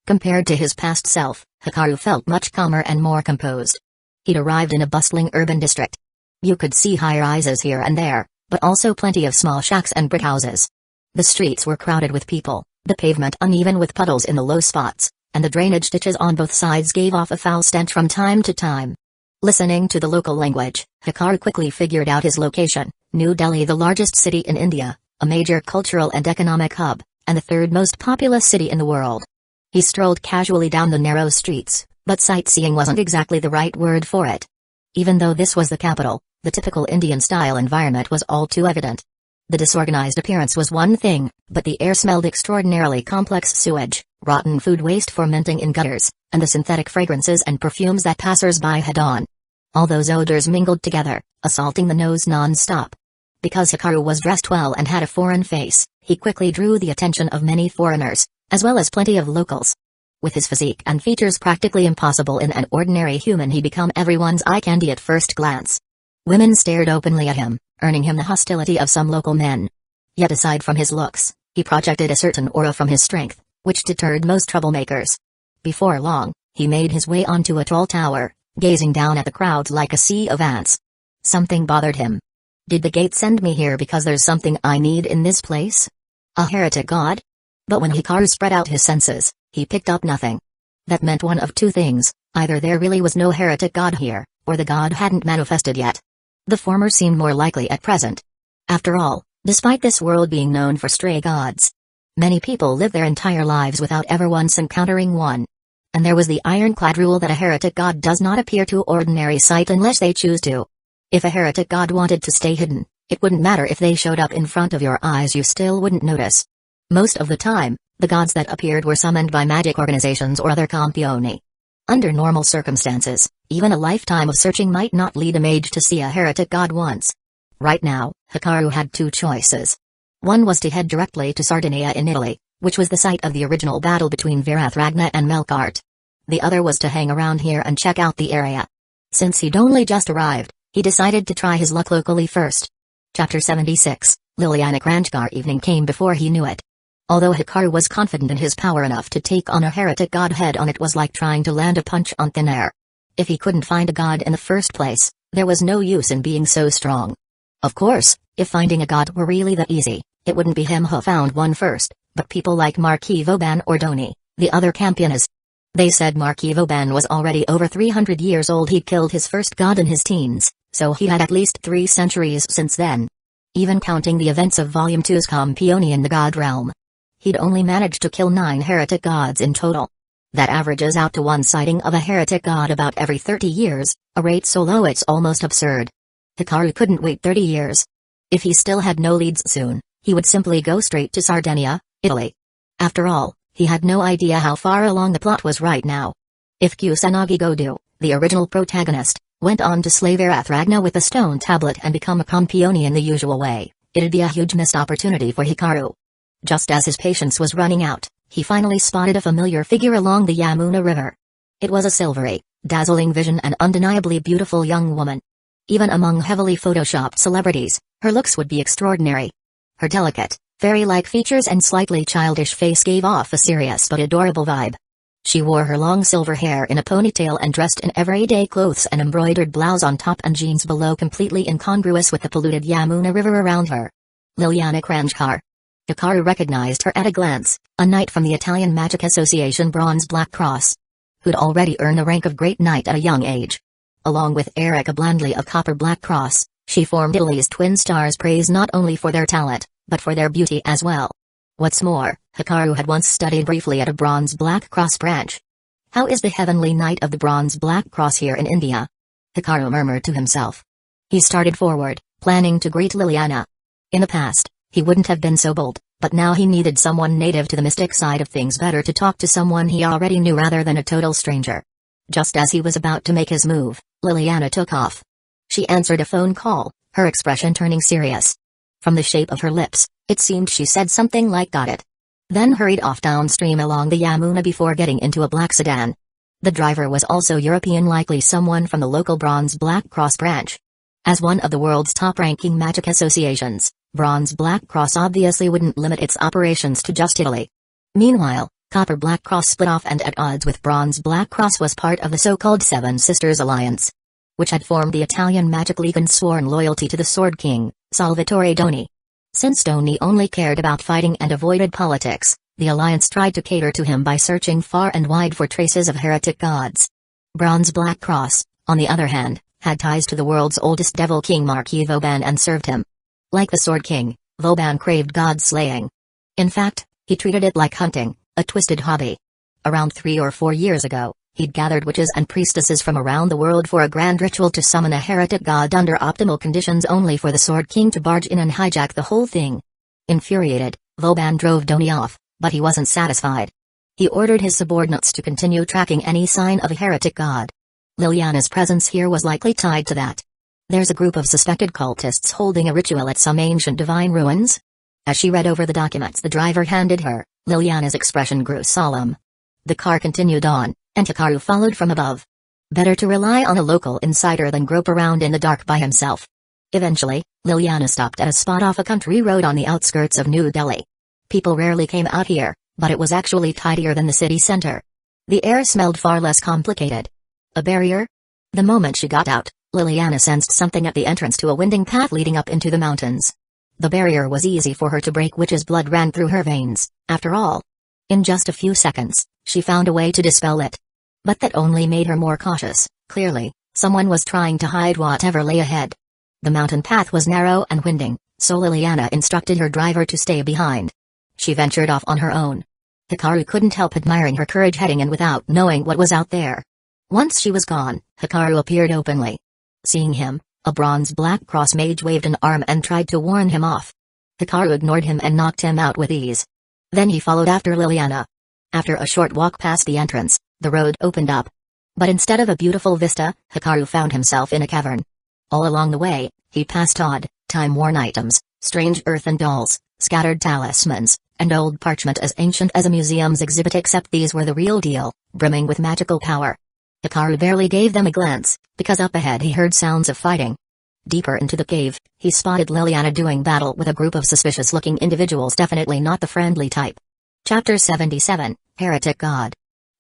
Compared to his past self, Hikaru felt much calmer and more composed. He'd arrived in a bustling urban district. You could see high-rises here and there, but also plenty of small shacks and brick houses. The streets were crowded with people, the pavement uneven with puddles in the low spots, and the drainage ditches on both sides gave off a foul stench from time to time. Listening to the local language, Hikaru quickly figured out his location: New Delhi, the largest city in India, a major cultural and economic hub, and the third most populous city in the world. He strolled casually down the narrow streets, but sightseeing wasn't exactly the right word for it. Even though this was the capital, the typical Indian-style environment was all too evident. The disorganized appearance was one thing, but the air smelled extraordinarily complex: sewage, rotten food waste fermenting in gutters, and the synthetic fragrances and perfumes that passers-by had on. All those odors mingled together, assaulting the nose non-stop. Because Hikaru was dressed well and had a foreign face, he quickly drew the attention of many foreigners, as well as plenty of locals. With his physique and features practically impossible in an ordinary human, he became everyone's eye candy at first glance. Women stared openly at him, earning him the hostility of some local men. Yet aside from his looks, he projected a certain aura from his strength, which deterred most troublemakers. Before long, he made his way onto a tall tower, gazing down at the crowd like a sea of ants. Something bothered him. Did the gate send me here because there's something I need in this place? A heretic god? But when Hikaru spread out his senses, he picked up nothing. That meant one of two things: either there really was no heretic god here, or the god hadn't manifested yet. The former seemed more likely at present. After all, despite this world being known for stray gods, many people live their entire lives without ever once encountering one. And there was the ironclad rule that a heretic god does not appear to ordinary sight unless they choose to. If a heretic god wanted to stay hidden, it wouldn't matter if they showed up in front of your eyes, you still wouldn't notice. Most of the time, the gods that appeared were summoned by magic organizations or other campioni. Under normal circumstances, even a lifetime of searching might not lead a mage to see a heretic god once. Right now, Hikaru had two choices. One was to head directly to Sardinia in Italy, which was the site of the original battle between Virathagna and Melkart. The other was to hang around here and check out the area. Since he'd only just arrived, he decided to try his luck locally first. Chapter 76, Liliana Kranjkar. Evening came before he knew it. Although Hikaru was confident in his power enough to take on a heretic god head on, it was like trying to land a punch on thin air. If he couldn't find a god in the first place, there was no use in being so strong. Of course, if finding a god were really that easy, it wouldn't be him who found one first, but people like Marquis Vauban or Doni, the other campionas. They said Marquis Vauban was already over 300 years old. He'd killed his first god in his teens, so he had at least 3 centuries since then. Even counting the events of Volume 2's Campioni in the god realm, he'd only managed to kill 9 heretic gods in total. That averages out to one sighting of a heretic god about every 30 years, a rate so low it's almost absurd. Hikaru couldn't wait 30 years. If he still had no leads soon, he would simply go straight to Sardinia, Italy. After all, he had no idea how far along the plot was right now. If Kusanagi Godu, the original protagonist, went on to slay Virathagna with a stone tablet and become a campione in the usual way, it'd be a huge missed opportunity for Hikaru. Just as his patience was running out, he finally spotted a familiar figure along the Yamuna River. It was a silvery, dazzling vision, an undeniably beautiful young woman. Even among heavily photoshopped celebrities, her looks would be extraordinary. Her delicate, fairy-like features and slightly childish face gave off a serious but adorable vibe. She wore her long silver hair in a ponytail and dressed in everyday clothes, an embroidered blouse on top and jeans below, completely incongruous with the polluted Yamuna River around her. Liliana Kranjkar. Hikaru recognized her at a glance, a knight from the Italian Magic Association Bronze Black Cross, who'd already earned the rank of Great Knight at a young age. Along with Erica Blandley of Copper Black Cross, she formed Italy's twin stars, praised not only for their talent, but for their beauty as well. What's more, Hikaru had once studied briefly at a Bronze Black Cross branch. How is the Heavenly Knight of the Bronze Black Cross here in India? Hikaru murmured to himself. He started forward, planning to greet Liliana. In the past, he wouldn't have been so bold, but now he needed someone native to the mystic side of things, better to talk to someone he already knew rather than a total stranger. Just as he was about to make his move, Liliana took off. She answered a phone call, her expression turning serious. From the shape of her lips, it seemed she said something like "got it," then hurried off downstream along the Yamuna before getting into a black sedan. The driver was also European, likely someone from the local Bronze Black Cross branch. As one of the world's top-ranking magic associations, Bronze Black Cross obviously wouldn't limit its operations to just Italy. Meanwhile, Copper Black Cross split off and at odds with Bronze Black Cross was part of the so-called Seven Sisters Alliance, which had formed the Italian Magic League and sworn loyalty to the Sword King, Salvatore Doni. Since Doni only cared about fighting and avoided politics, the alliance tried to cater to him by searching far and wide for traces of heretic gods. Bronze Black Cross, on the other hand, had ties to the world's oldest devil king Marquis Vauban and served him. Like the Sword King, Vauban craved god slaying. In fact, he treated it like hunting, a twisted hobby. Around 3 or 4 years ago, he'd gathered witches and priestesses from around the world for a grand ritual to summon a heretic god under optimal conditions, only for the Sword King to barge in and hijack the whole thing. Infuriated, Vauban drove Doni off, but he wasn't satisfied. He ordered his subordinates to continue tracking any sign of a heretic god. Liliana's presence here was likely tied to that. There's a group of suspected cultists holding a ritual at some ancient divine ruins. As she read over the documents the driver handed her, Liliana's expression grew solemn. The car continued on, and Hikaru followed from above. Better to rely on a local insider than grope around in the dark by himself. Eventually, Liliana stopped at a spot off a country road on the outskirts of New Delhi. People rarely came out here, but it was actually tidier than the city center. The air smelled far less complicated. A barrier? The moment she got out, Liliana sensed something at the entrance to a winding path leading up into the mountains. The barrier was easy for her to break, witch's blood ran through her veins, after all. In just a few seconds, she found a way to dispel it. But that only made her more cautious. Clearly, someone was trying to hide whatever lay ahead. The mountain path was narrow and winding, so Liliana instructed her driver to stay behind. She ventured off on her own. Hikaru couldn't help admiring her courage heading in without knowing what was out there. Once she was gone, Hikaru appeared openly. Seeing him, a bronze black cross mage waved an arm and tried to warn him off. Hikaru ignored him and knocked him out with ease. Then he followed after Liliana. After a short walk past the entrance, the road opened up. But instead of a beautiful vista, Hikaru found himself in a cavern. All along the way, he passed odd, time-worn items, strange earthen dolls, scattered talismans, and old parchment as ancient as a museum's exhibit, except these were the real deal, brimming with magical power. Hikaru barely gave them a glance, because up ahead he heard sounds of fighting. Deeper into the cave, he spotted Liliana doing battle with a group of suspicious-looking individuals, definitely not the friendly type. Chapter 77, Heretic God.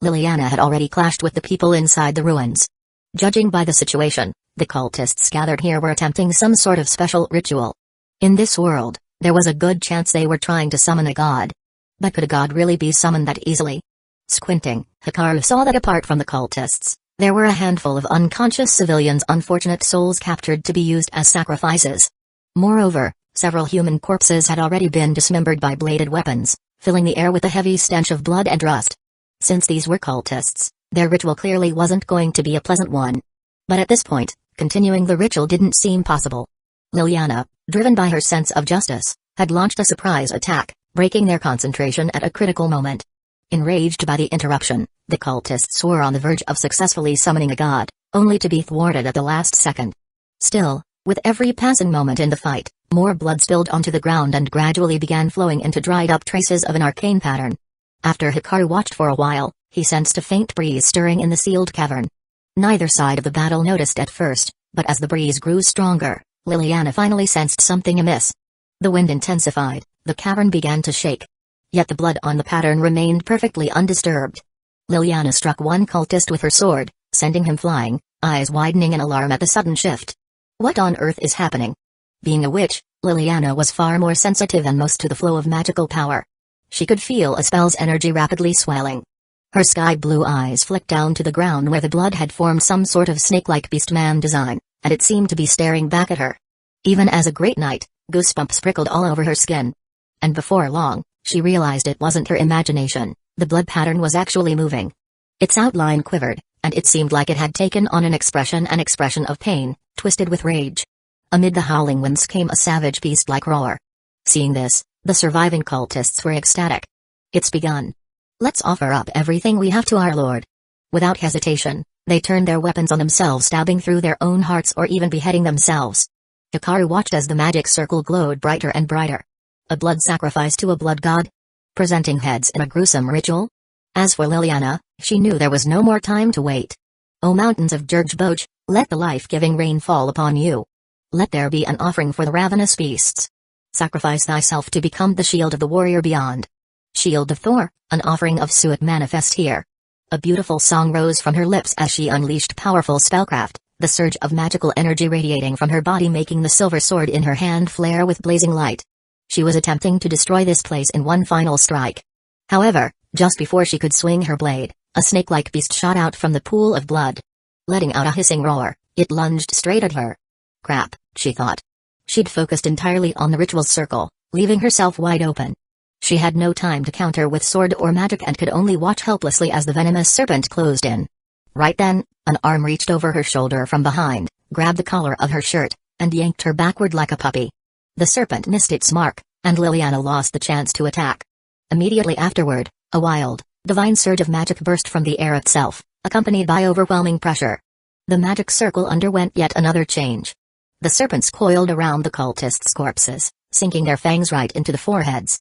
Liliana had already clashed with the people inside the ruins. Judging by the situation, the cultists gathered here were attempting some sort of special ritual. In this world, there was a good chance they were trying to summon a god. But could a god really be summoned that easily? Squinting, Hikaru saw that apart from the cultists, there were a handful of unconscious civilians, unfortunate souls captured to be used as sacrifices. Moreover, several human corpses had already been dismembered by bladed weapons, filling the air with a heavy stench of blood and rust. Since these were cultists, their ritual clearly wasn't going to be a pleasant one. But at this point, continuing the ritual didn't seem possible. Liliana, driven by her sense of justice, had launched a surprise attack, breaking their concentration at a critical moment. Enraged by the interruption, the cultists were on the verge of successfully summoning a god, only to be thwarted at the last second. Still, with every passing moment in the fight, more blood spilled onto the ground and gradually began flowing into dried-up traces of an arcane pattern. After Hikaru watched for a while, he sensed a faint breeze stirring in the sealed cavern. Neither side of the battle noticed at first, but as the breeze grew stronger, Liliana finally sensed something amiss. The wind intensified, the cavern began to shake. Yet the blood on the pattern remained perfectly undisturbed. Liliana struck one cultist with her sword, sending him flying, eyes widening in alarm at the sudden shift. What on earth is happening? Being a witch, Liliana was far more sensitive than most to the flow of magical power. She could feel a spell's energy rapidly swelling. Her sky-blue eyes flicked down to the ground where the blood had formed some sort of snake-like beast-man design, and it seemed to be staring back at her. Even as a great knight, goosebumps prickled all over her skin. And before long, she realized it wasn't her imagination, the blood pattern was actually moving. Its outline quivered, and it seemed like it had taken on an expression of pain, twisted with rage. Amid the howling winds came a savage beast-like roar. Seeing this, the surviving cultists were ecstatic. It's begun. Let's offer up everything we have to our lord. Without hesitation, they turned their weapons on themselves, stabbing through their own hearts or even beheading themselves. Hikaru watched as the magic circle glowed brighter and brighter. A blood sacrifice to a blood god? Presenting heads in a gruesome ritual? As for Liliana, she knew there was no more time to wait. O mountains of Drumroll, let the life-giving rain fall upon you. Let there be an offering for the ravenous beasts. Sacrifice thyself to become the shield of the warrior beyond. Shield of Thor, an offering of Suet manifest here. A beautiful song rose from her lips as she unleashed powerful spellcraft, the surge of magical energy radiating from her body making the silver sword in her hand flare with blazing light. She was attempting to destroy this place in one final strike. However, just before she could swing her blade, a snake-like beast shot out from the pool of blood. Letting out a hissing roar, it lunged straight at her. Crap, she thought. She'd focused entirely on the ritual circle, leaving herself wide open. She had no time to counter with sword or magic and could only watch helplessly as the venomous serpent closed in. Right then, an arm reached over her shoulder from behind, grabbed the collar of her shirt, and yanked her backward like a puppy. The serpent missed its mark, and Liliana lost the chance to attack. Immediately afterward, a wild, divine surge of magic burst from the air itself, accompanied by overwhelming pressure. The magic circle underwent yet another change. The serpents coiled around the cultists' corpses, sinking their fangs right into the foreheads.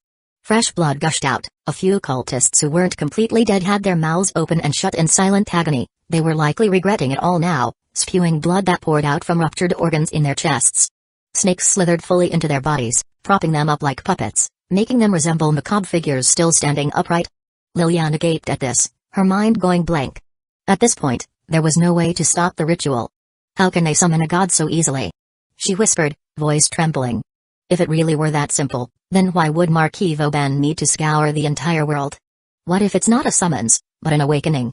Fresh blood gushed out. A few cultists who weren't completely dead had their mouths open and shut in silent agony. They were likely regretting it all now, spewing blood that poured out from ruptured organs in their chests. Snakes slithered fully into their bodies, propping them up like puppets, making them resemble macabre figures still standing upright. Liliana gaped at this, her mind going blank. At this point, there was no way to stop the ritual. How can they summon a god so easily? She whispered, voice trembling. If it really were that simple, then why would Marquis Vauban need to scour the entire world? What if it's not a summons, but an awakening?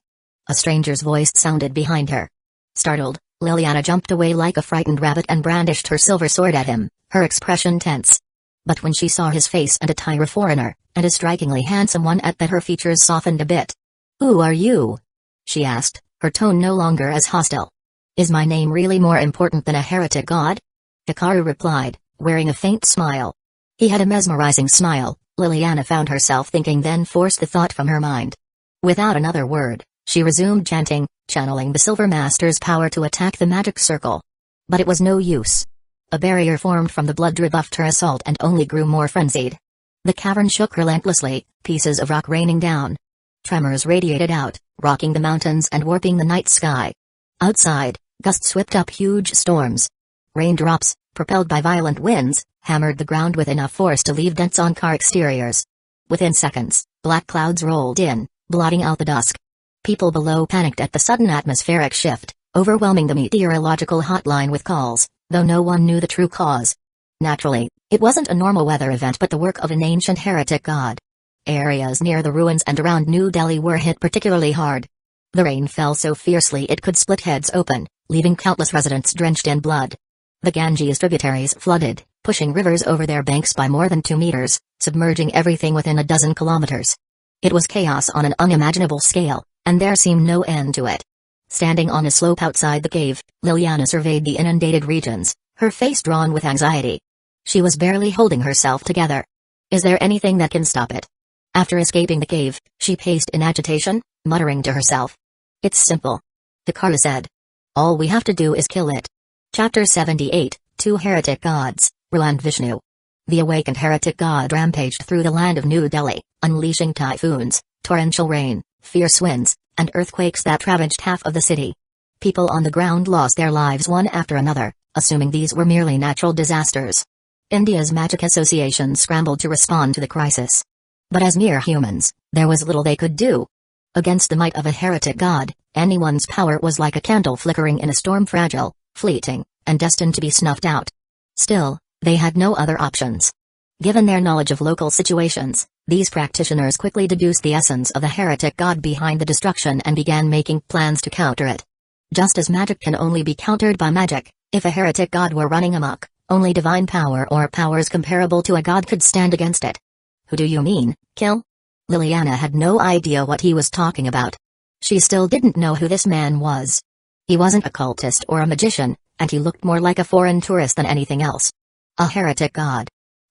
A stranger's voice sounded behind her. Startled, Liliana jumped away like a frightened rabbit and brandished her silver sword at him, her expression tense. But when she saw his face and a Tyra foreigner, and a strikingly handsome one at that, her features softened a bit. "Who are you?" she asked, her tone no longer as hostile. "Is my name really more important than a heretic god?" Hikaru replied, wearing a faint smile. He had a mesmerizing smile, Liliana found herself thinking, then forced the thought from her mind. Without another word, she resumed chanting, channeling the Silver Master's power to attack the magic circle. But it was no use. A barrier formed from the blood rebuffed her assault and only grew more frenzied. The cavern shook relentlessly, pieces of rock raining down. Tremors radiated out, rocking the mountains and warping the night sky. Outside, gusts whipped up huge storms. Raindrops, propelled by violent winds, hammered the ground with enough force to leave dents on car exteriors. Within seconds, black clouds rolled in, blotting out the dusk. People below panicked at the sudden atmospheric shift, overwhelming the meteorological hotline with calls, though no one knew the true cause. Naturally, it wasn't a normal weather event but the work of an ancient heretic god. Areas near the ruins and around New Delhi were hit particularly hard. The rain fell so fiercely it could split heads open, leaving countless residents drenched in blood. The Ganges tributaries flooded, pushing rivers over their banks by more than 2 meters, submerging everything within a dozen kilometers. It was chaos on an unimaginable scale, and there seemed no end to it. Standing on a slope outside the cave, Liliana surveyed the inundated regions, her face drawn with anxiety. She was barely holding herself together. Is there anything that can stop it? After escaping the cave, she paced in agitation, muttering to herself. It's simple. Hikaru said. All we have to do is kill it. Chapter 78, Two Heretic Gods, Ru and Vishnu. The awakened heretic god rampaged through the land of New Delhi, unleashing typhoons, torrential rain, fierce winds, and earthquakes that ravaged half of the city. People on the ground lost their lives one after another, assuming these were merely natural disasters. India's Magic Association scrambled to respond to the crisis. But as mere humans, there was little they could do. Against the might of a heretic god, anyone's power was like a candle flickering in a storm, fragile, fleeting, and destined to be snuffed out. Still, they had no other options. Given their knowledge of local situations, these practitioners quickly deduced the essence of the heretic god behind the destruction and began making plans to counter it. Just as magic can only be countered by magic, if a heretic god were running amok, only divine power or powers comparable to a god could stand against it. Who do you mean, kill? Liliana had no idea what he was talking about. She still didn't know who this man was. He wasn't a cultist or a magician, and he looked more like a foreign tourist than anything else. A heretic god.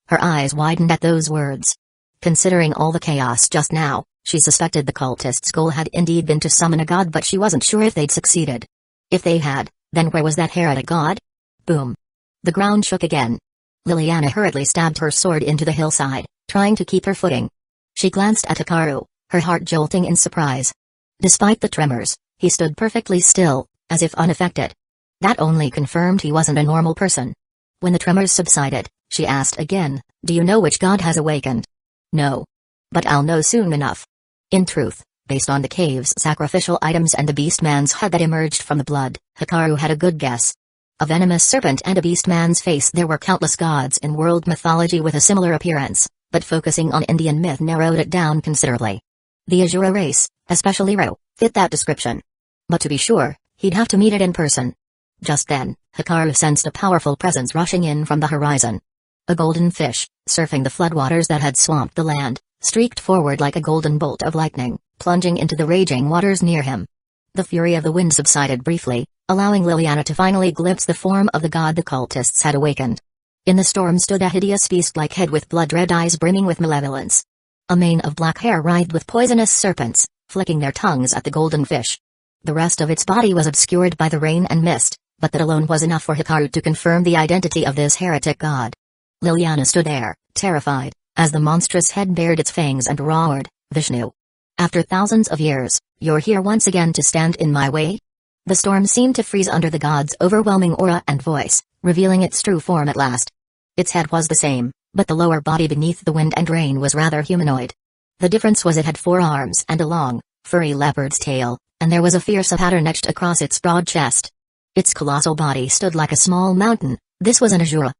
Her eyes widened at those words. Considering all the chaos just now, she suspected the cultists' goal had indeed been to summon a god, but she wasn't sure if they'd succeeded. If they had, then where was that heretic god? Boom. The ground shook again. Liliana hurriedly stabbed her sword into the hillside, trying to keep her footing. She glanced at Hikaru, her heart jolting in surprise. Despite the tremors, he stood perfectly still, as if unaffected. That only confirmed he wasn't a normal person. When the tremors subsided, she asked again, "Do you know which god has awakened?" "No. But I'll know soon enough." In truth, based on the cave's sacrificial items and the beastman's head that emerged from the blood, Hikaru had a good guess. A venomous serpent and a beastman's face. There were countless gods in world mythology with a similar appearance, but focusing on Indian myth narrowed it down considerably. The Azura race, especially Ru, fit that description. But to be sure, he'd have to meet it in person. Just then, Hikaru sensed a powerful presence rushing in from the horizon. A golden fish, surfing the floodwaters that had swamped the land, streaked forward like a golden bolt of lightning, plunging into the raging waters near him. The fury of the wind subsided briefly, allowing Liliana to finally glimpse the form of the god the cultists had awakened. In the storm stood a hideous beast-like head with blood-red eyes brimming with malevolence. A mane of black hair writhed with poisonous serpents, flicking their tongues at the golden fish. The rest of its body was obscured by the rain and mist, but that alone was enough for Hikaru to confirm the identity of this heretic god. Liliana stood there, terrified, As the monstrous head bared its fangs and roared, "Vishnu! After thousands of years, you're here once again to stand in my way?" The storm seemed to freeze under the god's overwhelming aura and voice, revealing its true form at last. Its head was the same, but the lower body beneath the wind and rain was rather humanoid. The difference was it had 4 arms and a long, furry leopard's tail, and there was a fierce pattern etched across its broad chest. Its colossal body stood like a small mountain. This was an Asura.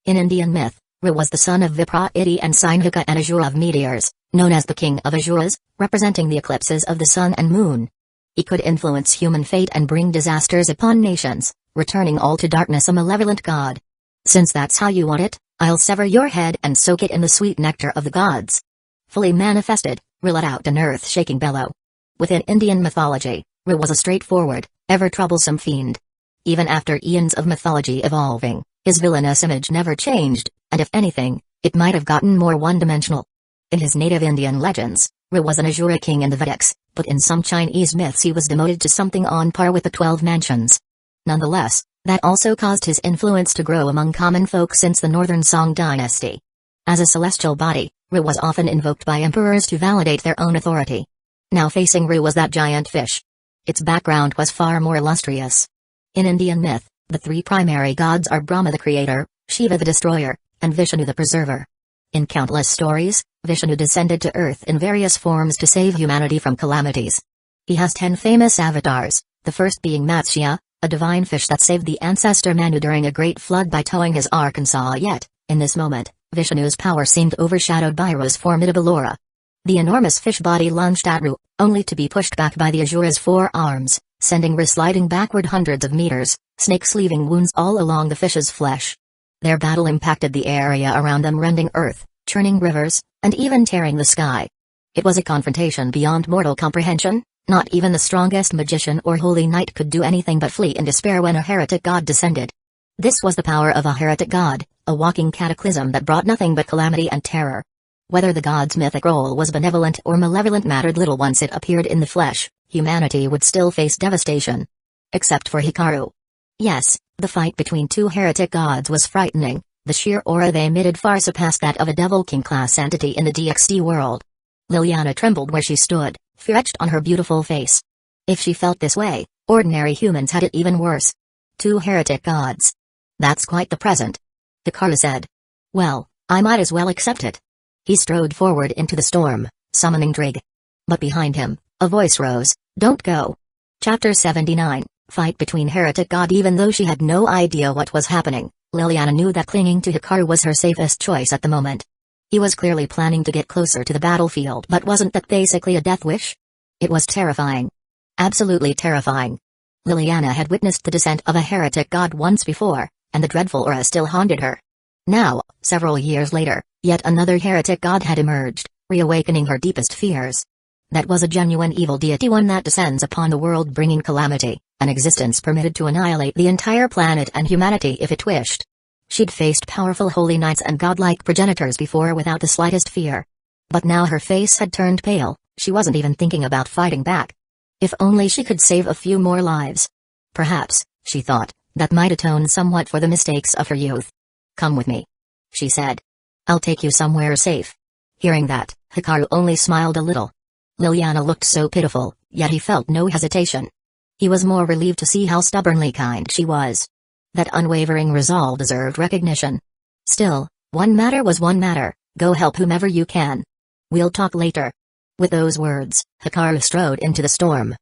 In Indian myth, Ra was the son of Vipraiti and Sinhika, an Asura of meteors, known as the king of Asuras, representing the eclipses of the sun and moon. He could influence human fate and bring disasters upon nations, returning all to darkness, a malevolent god. "Since that's how you want it, I'll sever your head and soak it in the sweet nectar of the gods." Fully manifested, Ra let out an earth-shaking bellow. Within Indian mythology, Ra was a straightforward, ever-troublesome fiend. Even after eons of mythology evolving, his villainous image never changed, and if anything, it might have gotten more one-dimensional. In his native Indian legends, Ra was an Asura king in the Vedics, but in some Chinese myths he was demoted to something on par with the 12 mansions. Nonetheless, that also caused his influence to grow among common folk since the Northern Song dynasty. As a celestial body, Ra was often invoked by emperors to validate their own authority. Now facing Ra was that giant fish. Its background was far more illustrious. In Indian myth, the 3 primary gods are Brahma the creator, Shiva the destroyer, and Vishnu the preserver. In countless stories, Vishnu descended to earth in various forms to save humanity from calamities. He has 10 famous avatars, the first being Matsya, a divine fish that saved the ancestor Manu during a great flood by towing his Arkansas. Yet, in this moment, Vishnu's power seemed overshadowed by Ra's formidable aura. The enormous fish body lunged at Ra, only to be pushed back by the Asura's 4 arms, sending Ra sliding backward hundreds of meters, snakes leaving wounds all along the fish's flesh. Their battle impacted the area around them, rending earth, churning rivers, and even tearing the sky. It was a confrontation beyond mortal comprehension. Not even the strongest magician or holy knight could do anything but flee in despair when a heretic god descended. This was the power of a heretic god, a walking cataclysm that brought nothing but calamity and terror. Whether the god's mythic role was benevolent or malevolent mattered little. Once it appeared in the flesh, humanity would still face devastation. Except for Hikaru. Yes, the fight between 2 heretic gods was frightening. The sheer aura they emitted far surpassed that of a Devil King-class entity in the DxD world. Liliana trembled where she stood, fear etched on her beautiful face. If she felt this way, ordinary humans had it even worse. 2 heretic gods. That's quite the present. Hikaru said. Well, I might as well accept it. He strode forward into the storm, summoning Drig. But behind him, a voice rose, "Don't go." Chapter 79, Fight between heretic god. Even though she had no idea what was happening, Liliana knew that clinging to Hikaru was her safest choice at the moment. He was clearly planning to get closer to the battlefield, but wasn't that basically a death wish? It was terrifying. Absolutely terrifying. Liliana had witnessed the descent of a heretic god once before, and the dreadful aura still haunted her. Now, several years later, yet another heretic god had emerged, reawakening her deepest fears. That was a genuine evil deity, one that descends upon the world bringing calamity, an existence permitted to annihilate the entire planet and humanity if it wished. She'd faced powerful holy knights and godlike progenitors before without the slightest fear. But now her face had turned pale. She wasn't even thinking about fighting back. If only she could save a few more lives. Perhaps, she thought, that might atone somewhat for the mistakes of her youth. "Come with me," she said. "I'll take you somewhere safe." Hearing that, Hikaru only smiled a little. Liliana looked so pitiful, yet he felt no hesitation. He was more relieved to see how stubbornly kind she was. That unwavering resolve deserved recognition. Still, one matter was one matter: go help whomever you can. "We'll talk later." With those words, Hikaru strode into the storm.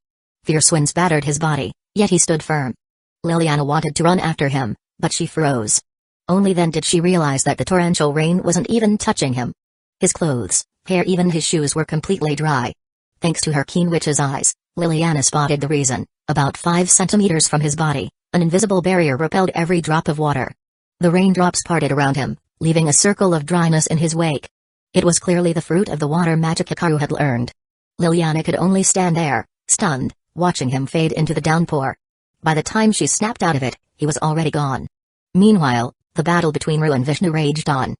Fierce winds battered his body, yet he stood firm. Liliana wanted to run after him, but she froze. Only then did she realize that the torrential rain wasn't even touching him. His clothes, hair, even his shoes were completely dry. Thanks to her keen witch's eyes, Liliana spotted the reason. About 5 centimeters from his body, an invisible barrier repelled every drop of water. The raindrops parted around him, leaving a circle of dryness in his wake. It was clearly the fruit of the water magic Hikaru had learned. Liliana could only stand there, stunned, watching him fade into the downpour. By the time she snapped out of it, he was already gone. Meanwhile, the battle between Ra and Vishnu raged on.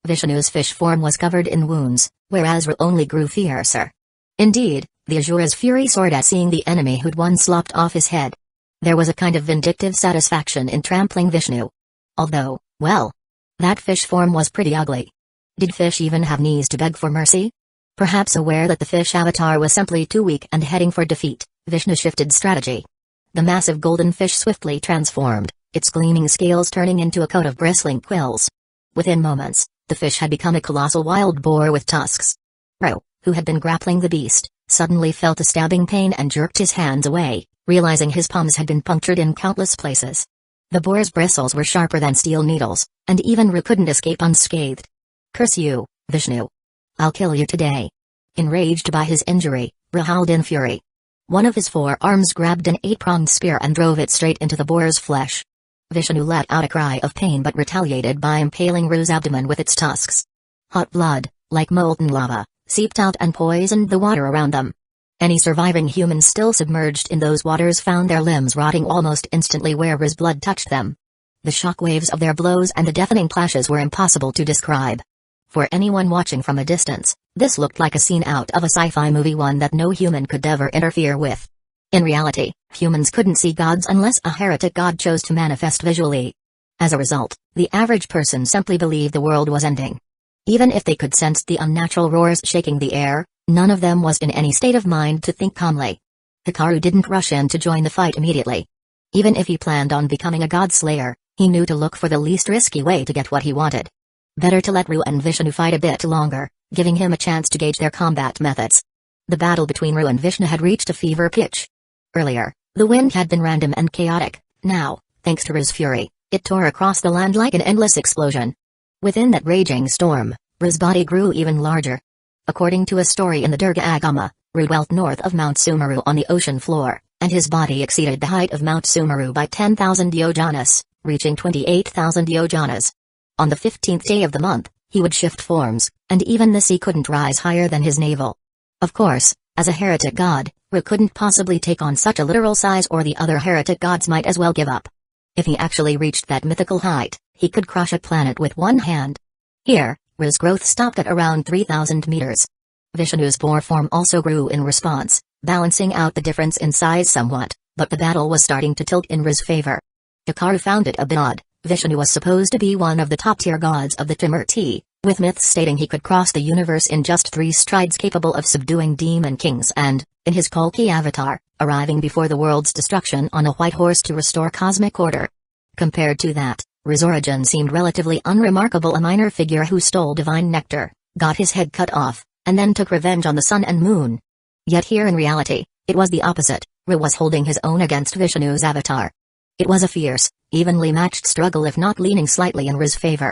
Vishnu's fish form was covered in wounds, whereas Ra only grew fiercer. Indeed, the Asura's fury soared at seeing the enemy who'd once lopped off his head. There was a kind of vindictive satisfaction in trampling Vishnu. Although, well, that fish form was pretty ugly. Did fish even have knees to beg for mercy? Perhaps aware that the fish avatar was simply too weak and heading for defeat, Vishnu shifted strategy. The massive golden fish swiftly transformed, its gleaming scales turning into a coat of bristling quills. Within moments, the fish had become a colossal wild boar with tusks. Ro, who had been grappling the beast, suddenly felt a stabbing pain and jerked his hands away, realizing his palms had been punctured in countless places. The boar's bristles were sharper than steel needles, and even Ro couldn't escape unscathed. "Curse you, Vishnu. I'll kill you today." Enraged by his injury, Ro howled in fury. One of his forearms grabbed an 8-pronged spear and drove it straight into the boar's flesh. Vishnu let out a cry of pain but retaliated by impaling Ro's abdomen with its tusks. Hot blood, like molten lava, seeped out and poisoned the water around them. Any surviving humans still submerged in those waters found their limbs rotting almost instantly where Ro's blood touched them. The shockwaves of their blows and the deafening clashes were impossible to describe. For anyone watching from a distance, this looked like a scene out of a sci-fi movie, one that no human could ever interfere with. In reality, humans couldn't see gods unless a heretic god chose to manifest visually. As a result, the average person simply believed the world was ending. Even if they could sense the unnatural roars shaking the air, none of them was in any state of mind to think calmly. Hikaru didn't rush in to join the fight immediately. Even if he planned on becoming a god slayer, he knew to look for the least risky way to get what he wanted. Better to let Ru and Vishnu fight a bit longer, giving him a chance to gauge their combat methods. The battle between Ru and Vishnu had reached a fever pitch. Earlier, the wind had been random and chaotic. Now, thanks to Ru's fury, it tore across the land like an endless explosion. Within that raging storm, Ru's body grew even larger. According to a story in the Durga Agama, Ru dwelt north of Mount Sumeru on the ocean floor, and his body exceeded the height of Mount Sumeru by 10,000 yojanas, reaching 28,000 yojanas. On the 15th day of the month, he would shift forms, and even the sea couldn't rise higher than his navel. Of course, as a heretic god, Ru couldn't possibly take on such a literal size, or the other heretic gods might as well give up. If he actually reached that mythical height, he could crush a planet with one hand. Here, Ru's growth stopped at around 3,000 meters. Vishnu's boar form also grew in response, balancing out the difference in size somewhat, but the battle was starting to tilt in Ru's favor. Hikaru found it a bit odd. Vishnu was supposed to be one of the top-tier gods of the Trimurti, with myths stating he could cross the universe in just 3 strides, capable of subduing demon kings and, in his Kalki avatar, arriving before the world's destruction on a white horse to restore cosmic order. Compared to that, Ru's origin seemed relatively unremarkable, a minor figure who stole divine nectar, got his head cut off, and then took revenge on the sun and moon. Yet here in reality, it was the opposite. Ru was holding his own against Vishnu's avatar. It was a fierce, evenly matched struggle, if not leaning slightly in Ru's favor.